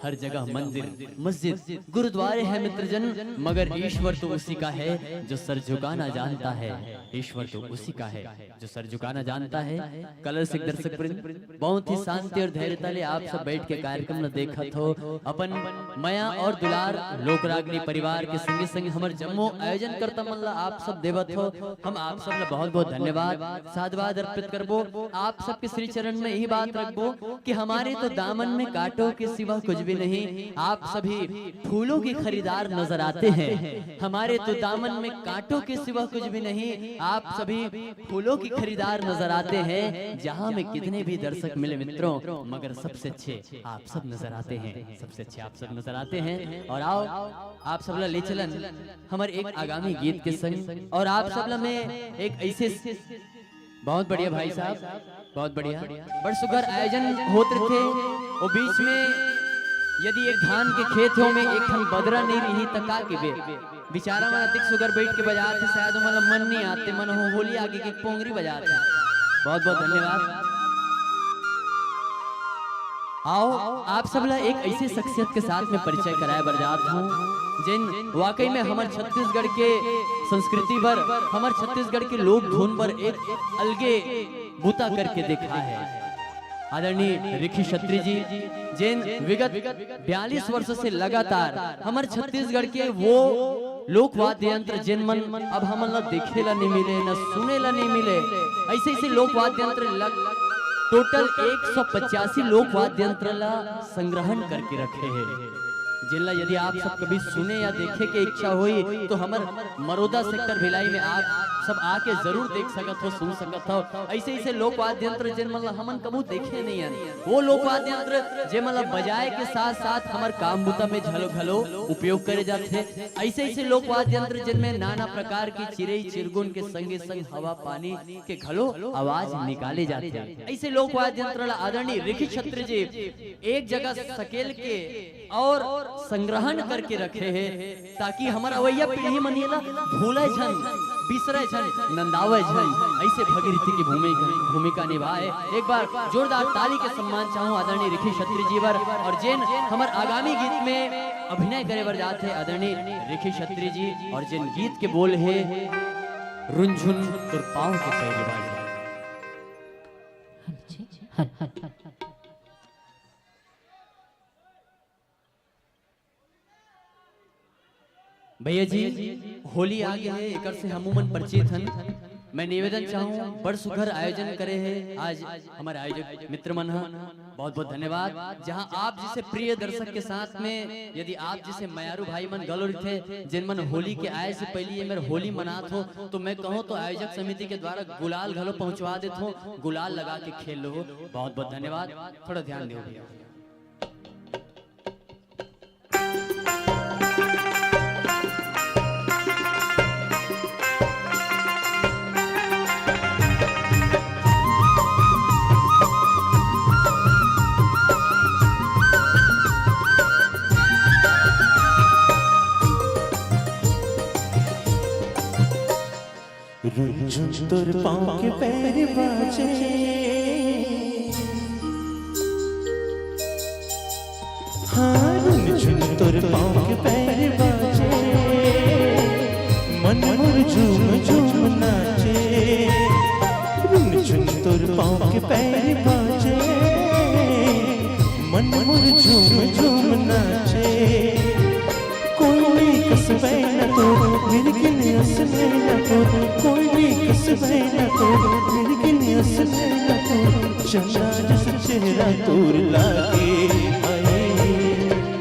हर जगह मंदिर मस्जिद गुरुद्वारे हैं मित्रजन, मगर ईश्वर तो उसी का है जो सर झुकाना जानता है। ईश्वर तो उसी का है जो सर झुकाना जानता है। कलर सिख दर्शक वृंद, बहुत ही शांति और धैर्यता ले आप सब बैठ के कार्यक्रम देखत हो। अपन मया और दुलार लोकरागनी परिवार के संगे संगे हमारे जम्मू आयोजन करता मल्ला आप सब देवत हो। हम आप सब ला बहुत बहुत धन्यवाद साधुवाद अर्पित करबो। आप सबके श्री चरण में यही बात रखबो कि हमारे तो दामन में कांटों के सिवा कुछ भी नहीं। आप सभी फूलों के खरीदार नजर आते हैं, हमारे तो दामन में कांटों के सिवा कुछ भी नहीं। आप सभी फूलों की खरीदार नजर आते हैं। जहां में कितने भी दर्शक मिले मित्रों, मगर सबसे अच्छे आप सब नजर आते हैं, सबसे अच्छे आप सब नजर आते हैं। और आओ आप सब ला ले चलन हमारे एक आगामी गीत के संग। और आप सब ला में एक ऐसे बहुत बढ़िया भाई साहब, बहुत बढ़िया बड़ सुगर आयोजन होते थे। और बीच में यदि एक धान के खेत हो में एक खन बदरा नहीं रही तका के बे बेचारा मन अधिक सुगर बैठ के बजाते, शायद मतलब मन नहीं आते, मन हो होली आगे की पोंगरी बजाते। बहुत बहुत धन्यवाद। आओ आप सब ला एक ऐसे शख्सियत के साथ में परिचय कराया बरजात हूँ जिन वाकई में हमारे छत्तीसगढ़ के संस्कृति पर, हमारे छत्तीसगढ़ के लोक धुन पर एक अलगे बूता करके देखा है। आदरणीय ऋषि छत्री जी जिन विगत 42 वर्षों से लगातार हमारे छत्तीसगढ़ के वो लोक वाद्य यंत्र जिन मन अब हम देखे ला नहीं मिले न सुने ला नहीं मिले, ऐसे ऐसे लोक वाद्य यंत्र टोटल 185 लोक वाद्य यंत्र ला संग्रहण करके रखे हैं। जिनला यदि आप सब कभी सुने या देखे के इच्छा हुई तो हमार मरोदा सेक्टर भिलाई में आप सब आके जरूर देख सकत हो, सुन सकत हो। ऐसे ऐसे लोक वाद्य यंत्र जिन मतलब हमन कबू देखे नहीं है, वो लोक वाद्य यंत्र जे मतलब बजाए के साथ साथ हमार काम बुता में झलो घलो उपयोग करे जाते। ऐसे ऐसे लोक वाद्य यंत्र जिनमें नाना प्रकार की चिड़ई चिरगुन के संगे संग हवा पानी के घलो आवाज निकाले जाते। ऐसे लोक वाद्य यंत्र आदरणीय ऋषि छत्री जी एक जगह सकेल के और संग्रहण करके रखे हैं ताकि हमारा अवैया पीढ़ी मनिएला भूले झन बिसरे झन नंदावे झन ऐसे भगीरथी की भूमिका निभाए। एक बार जोरदार ताली के सम्मान चाहूं आदरणीय ऋषि छत्री जी पर। और जिन हमार आगामी गीत में अभिनय करे बर जाते आदरणीय ऋषि छत्री जी और जिन गीत के बोल है रुंझुन तुरपाओं के पैर बाजे। भैया जी होली आ गया है, एकर से हमूमन परिचित हन। मैं निवेदन चाहूँ बड़ सुघर आयोजन करे है आज हमारे आयोजक मित्र मन। बहुत बहुत धन्यवाद। जहां आप जैसे प्रिय दर्शक के साथ में यदि आप जैसे मयारू भाई मन गलोर थे जिन मन होली के आए से पहले ये मेरे होली मनात हो, तो मैं कहूँ तो आयोजक समिति के द्वारा गुलाल घलो पहुंचवा देते हो, गुलाल लगा के खेल लो। बहुत बहुत धन्यवाद। थोड़ा ध्यान दो भैया। रुंझुन तुर पाँव के पैर बाजे, हाँ रुंझुन तुर पाँव के पैर बाजे, मन मोर झूम झूम नाचे। रुंझुन तुर पाँव के पैर बाजे, मन मोर झूम झूम नाचे। कोई कसबे न तो मिलकिन असले न तो, कोई कसबे न तो मिलकिन असले न तो। चंदा जिस चेहरा तोर लागे, आए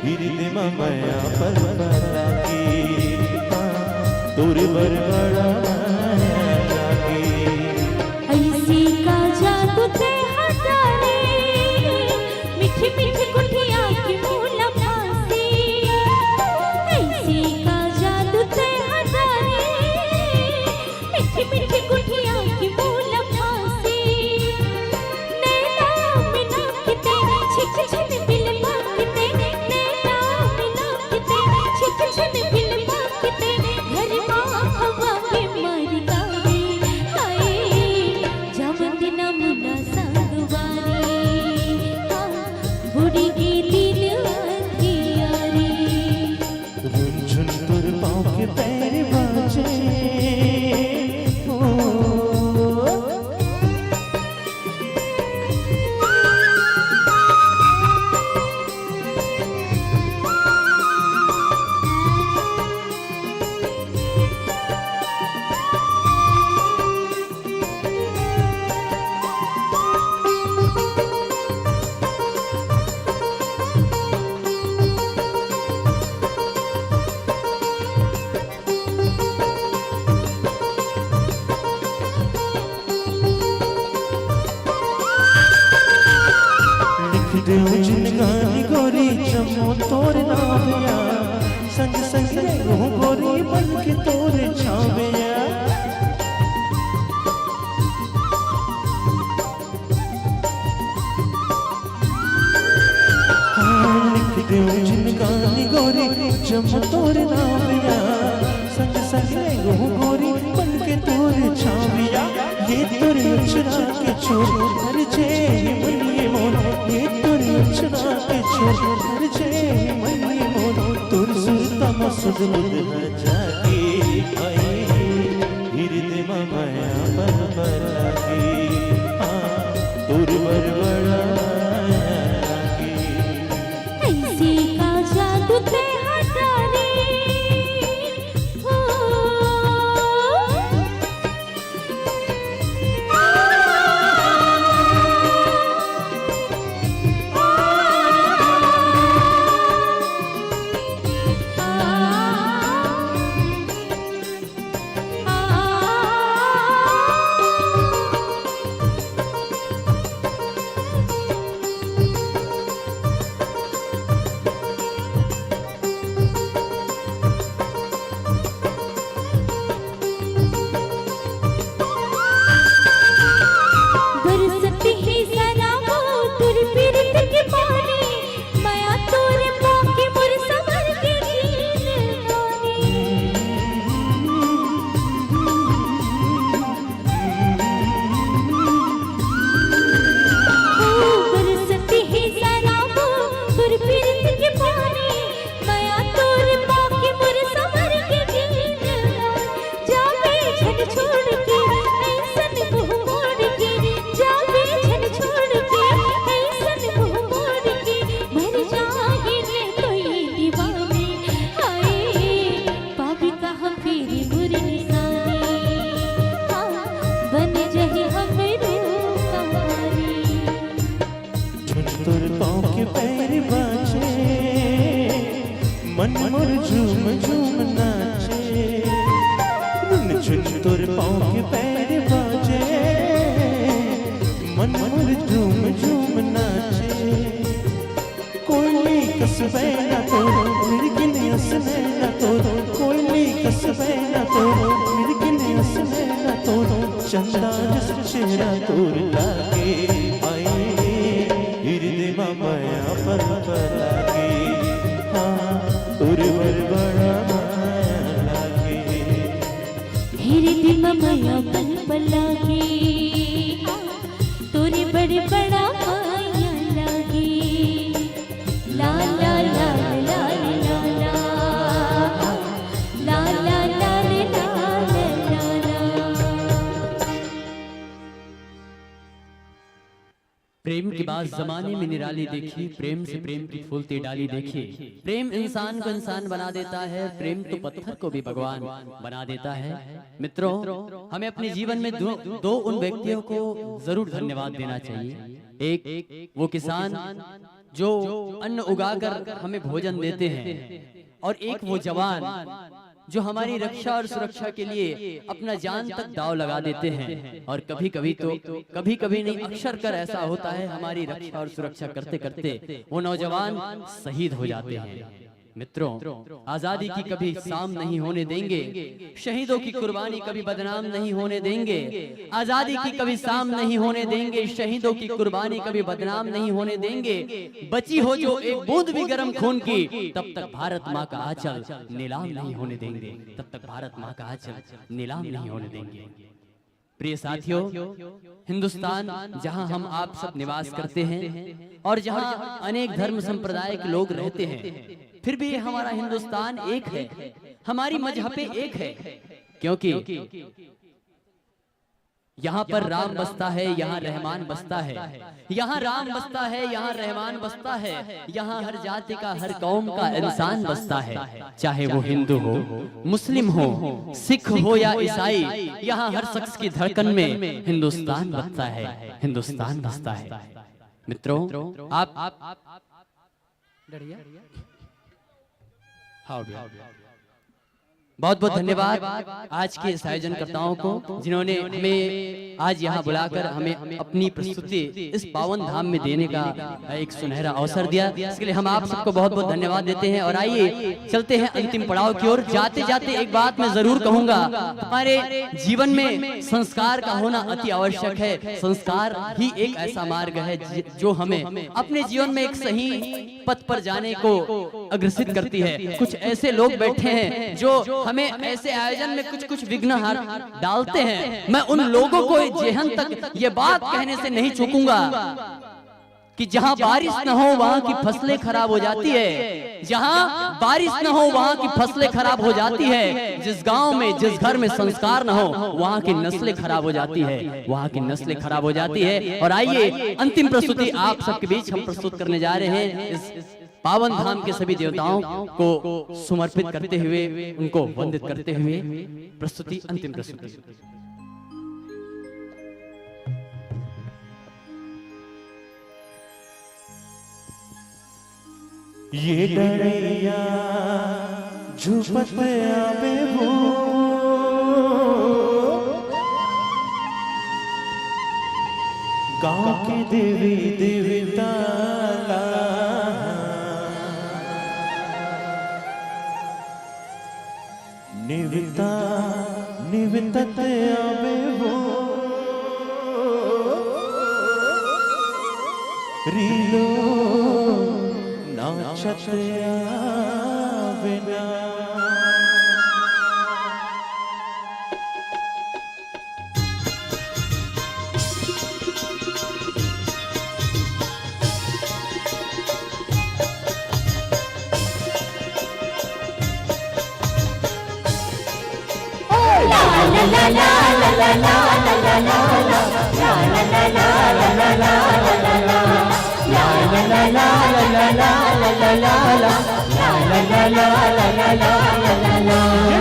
हृदय में माया पर लागे, तोर बरबड़ा लागे। ऐसी का जादू ते हटारे, मीठी मीठी कुटिया की मूला फांसी। ऐसी का जादू ते हटारे, मीठी मीठी कुटिया की मूला फांसी। नैना में नाचते छिक छिन बिल मांगते, नैना में नाचते छिक छिन बिल मांगते। घर माँ हवा के मर गावे, हाय जावन दिन मुना संगवारी। बुढ़ी की दिल अंधियारी। रुंझुन तुर पाँव के पैर बाजे, जिनगानी गोरी चमो तोर नावया, संग संग रहूं गोरी बन के तोर छावया। लिख दो जिनगानी गोरी चमो तोर नावया, संग संग रहूं गोरी बन के तोर छावया। ये तोर अक्षरा के छोर हर जे मनिए मोर, ये तोर अक्षरा के छोर हर जे मनिए मोर। तोर सुरता मसुद बुध न जागे, आए हृदय में माया पर लागे, तोर बरबड़ा लागे। ऐसी का जादू ते हटारे, हो बन जही हमरो कहानी तुर पाँव के पैर बाजे मन मोर झूम झूम नाचे झुन तुर पाँव के पैर बाजे मन मोर झूम झूम नाचे कोई कसबे न तो मिर्गिन असने न तो कोई कसबे न तो मिर्गिन असने न तो चंदा जस चेहरा तोर लागे आए हृदय माया पर लागे हाँ तोर बर बड़ा माया लागे हृदय ममया पल पल लागे तोरे बड़े बड़ा माया लागे ला ला ला ला ला ला ला ला ला ला ला। प्रेम की बात जमाने में निराली देखी, प्रेम से प्रेम की फूलती डाली देखी। प्रेम इंसान को इंसान बना देता है, प्रेम तो पत्थर को भी भगवान बना देता है। मित्रों, हमें अपने जीवन में दो उन व्यक्तियों को जरूर धन्यवाद देना चाहिए। एक वो किसान जो अन्न उगाकर हमें भोजन देते हैं, और एक वो जवान जो हमारी रक्षा और सुरक्षा के लिए अपना जान तक दांव लगा देते हैं। और कभी कभी नहीं, अक्सर कर ऐसा होता है, हमारी रक्षा और सुरक्षा करते करते वो नौजवान शहीद हो जाते हैं। मित्रों, आजादी की कभी शाम नहीं होने देंगे, शहीदों की कुर्बानी कभी बदनाम नहीं होने देंगे। आजादी की कभी शाम नहीं होने देंगे, शहीदों की कुर्बानी कभी बदनाम नहीं होने देंगे। बची हो जो एक बूंद भी गर्म खून की, तब तक भारत माँ का आंचल नीलाम नहीं होने देंगे, तब तक भारत माँ का आंचल नीलाम नहीं होने देंगे। प्रिय साथियों, हिंदुस्तान जहां हम आप सब निवास करते हैं और जहां अनेक धर्म संप्रदाय के लोग रहते हैं, फिर भी हमारा हिंदुस्तान एक है, हमारी मजहबें एक है। क्योंकि यहाँ पर राम बसता है, यहाँ रहमान बसता है, यहाँ राम बसता है, यहाँ रहमान बसता है, यहाँ हर जाति का, हर कौम का इंसान बसता है। चाहे वो हिंदू हो, मुस्लिम हो, सिख हो या ईसाई, यहाँ हर शख्स की धड़कन में हिंदुस्तान बसता है, हिंदुस्तान बसता है। मित्रों, आप बहुत बहुत धन्यवाद आज के इस आयोजनकर्ताओं को, जिन्होंने हमें आज यहाँ बुलाकर हमें अपनी प्रस्तुति इस पावन धाम में देने का एक सुनहरा अवसर दिया। इसके लिए हम आप सबको बहुत बहुत धन्यवाद देते हैं। और आइए चलते हैं अंतिम पड़ाव की ओर। जाते जाते एक बात मैं जरूर कहूंगा, हमारे जीवन में संस्कार का होना अति आवश्यक है। संस्कार ही एक ऐसा मार्ग है जो हमें अपने जीवन में एक सही पथ पर जाने को अग्रसित करती है। कुछ ऐसे लोग बैठे हैं जो हमें ऐसे आयोजन में कुछ विघ्न डालते हैं। मैं उन लोगों को जेहन तक ये बात कहने से नहीं चूकूंगा कि जहां बारिश न हो वहां की फसलें खराब हो जाती है, जहां बारिश न हो वहां की फसलें खराब हो जाती है। जिस गांव में, जिस घर में संस्कार न हो, वहां की नस्लें खराब हो जाती है, वहां की नस्लें खराब हो जाती है। और आइए अंतिम प्रस्तुति आप सबके बीच हम प्रस्तुत करने जा रहे हैं। इस पावन धाम के सभी देवताओं को समर्पित करते हुए, उनको वंदित करते हुए प्रस्तुति, अंतिम प्रस्तुति। ये डरैया झुपत आवे हो, गाँव के देवी देवता निविता निवितत आवे हो, रीलो नाचत आवे ना।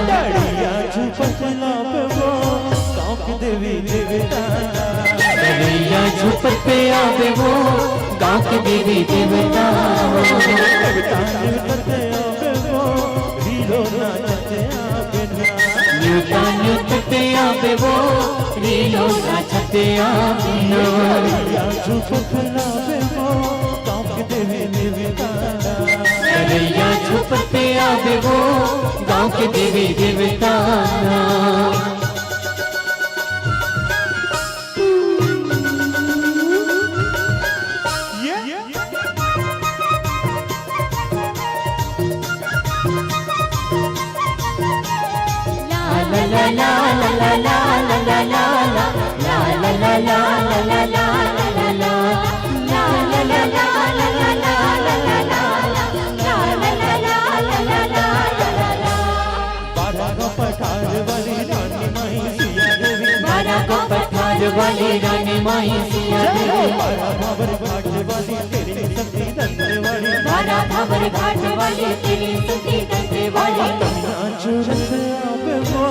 डरिया झुपत लावे वो, गाँव के देवी देवी देवता रैया झूपर पे आवे वो गाँव के देवी देवता देवता देवते आवे वो रीलो नाचते आवे ना न्यूता न्यूतते आवे वो रीलो नाचते आवे ना रैया झूपर लावे वो गाँव के देवी देवता रैया झूपर पे आवे वो गाँव के देवी देवता वाली रानी माई सिया देवी बारा भावर घाट वाली तेरी शक्ति दंड वाली बारा भावर घाट वाली तेरी शक्ति दंड वाली नाचते आवे वो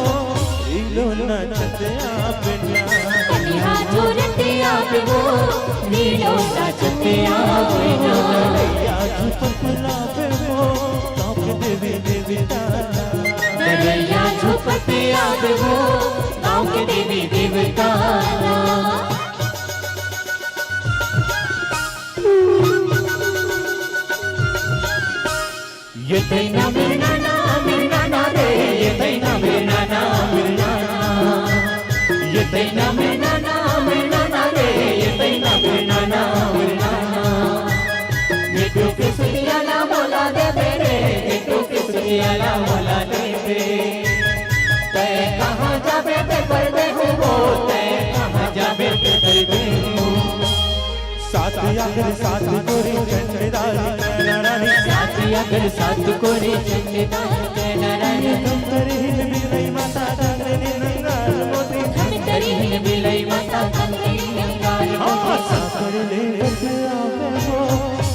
रीलो नाचते आवे ना कन्या चूरते आवे वो नीलो नाचते आवे ना रैया झूपर लावे वो गाँव के देवी देवता रैया झूपते आवे वो गाँव के देवी देवता ये तैना मेरा ना रे ये तैना मेरा ना ये तैना मेरा ना रे ये तैना मेरा ना ये तो किसलिया ला बोला दे बेरे ये तो किसलिया ला बोला दे बेरे तै कहाँ जाबे ते कर दे हो तै कहाँ जाबे ते कर दे साथ अगर साथ गोरी चंद्रदारी नारायणी साथ अगर साथ कोरे चंद्रदारी नारायणी तुम तेरी हिल मिलई माता चंद्रनी नंगाल मोती हम तेरी हिल मिलई माता चंद्रनी नंगाल मोती साकर ले आवे वो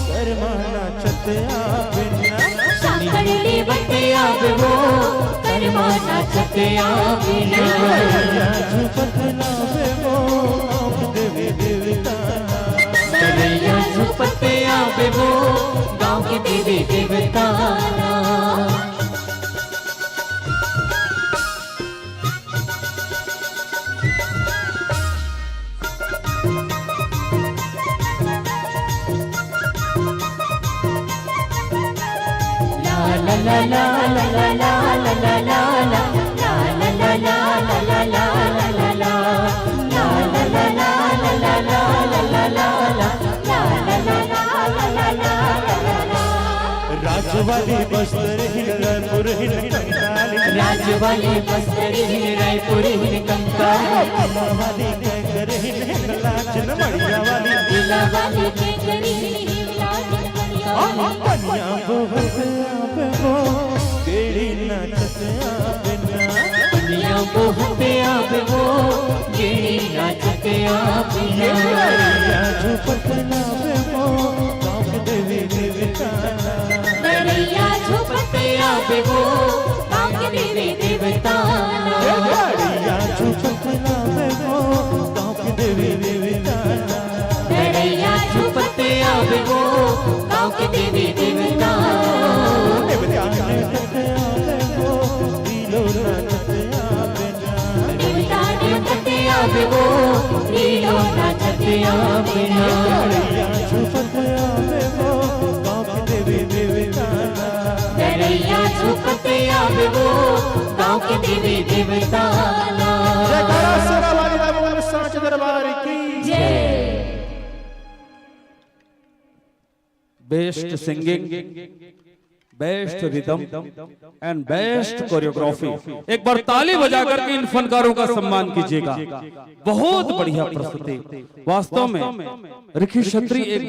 करमाना चते आवे ना साकर ले बटे आवे वो करमा नाचते आवे ना रैया झूपर लावे वो गाँव के देवी देवता रैया झूपते आवे वो गाँव के देवी देवता ला ला ला ला ला ला ला ला ला ला ला ला ला ला ला राजवाली बस्तर हिल रायपुर हिल कंकाली राजवाली बस्तर हिल रायपुर हिल कंकाली वाली कैकर हिल हिंगलाज मड़िया वाली दिला वाली केकरी हिल हिंगलाज मड़िया वाली पनिया बहुत आवे वो गेड़ी नाचत आवे ना दुनिया बहुत आवे वो गेड़ी नाचते आवे ना रैया झूपर लावे वो गाँव के देवी देवता रैया झूपते आवे वो गाँव के देवी देवता रैया झूपर लावे वो गाँव के देवी देवता रैया झूपते आवे वो गाँव के देवी देवता देवता नाचते आवे वो रीलो नाचते आवे ना देवता देवते आवे वो लीलो नाचते आवे ना रैया झूपर आवे वो गाँव के देवी देवता रैया झूपते आवे वो गाँव के देवी देवता साच दरबार की जय best singing, best rhythm and best choreography. एक बार ताली बजाकर के इन फनकारों का सम्मान कीजिएगा। बहुत बढ़िया प्रस्तुति, वास्तव में रिखी क्षत्री एक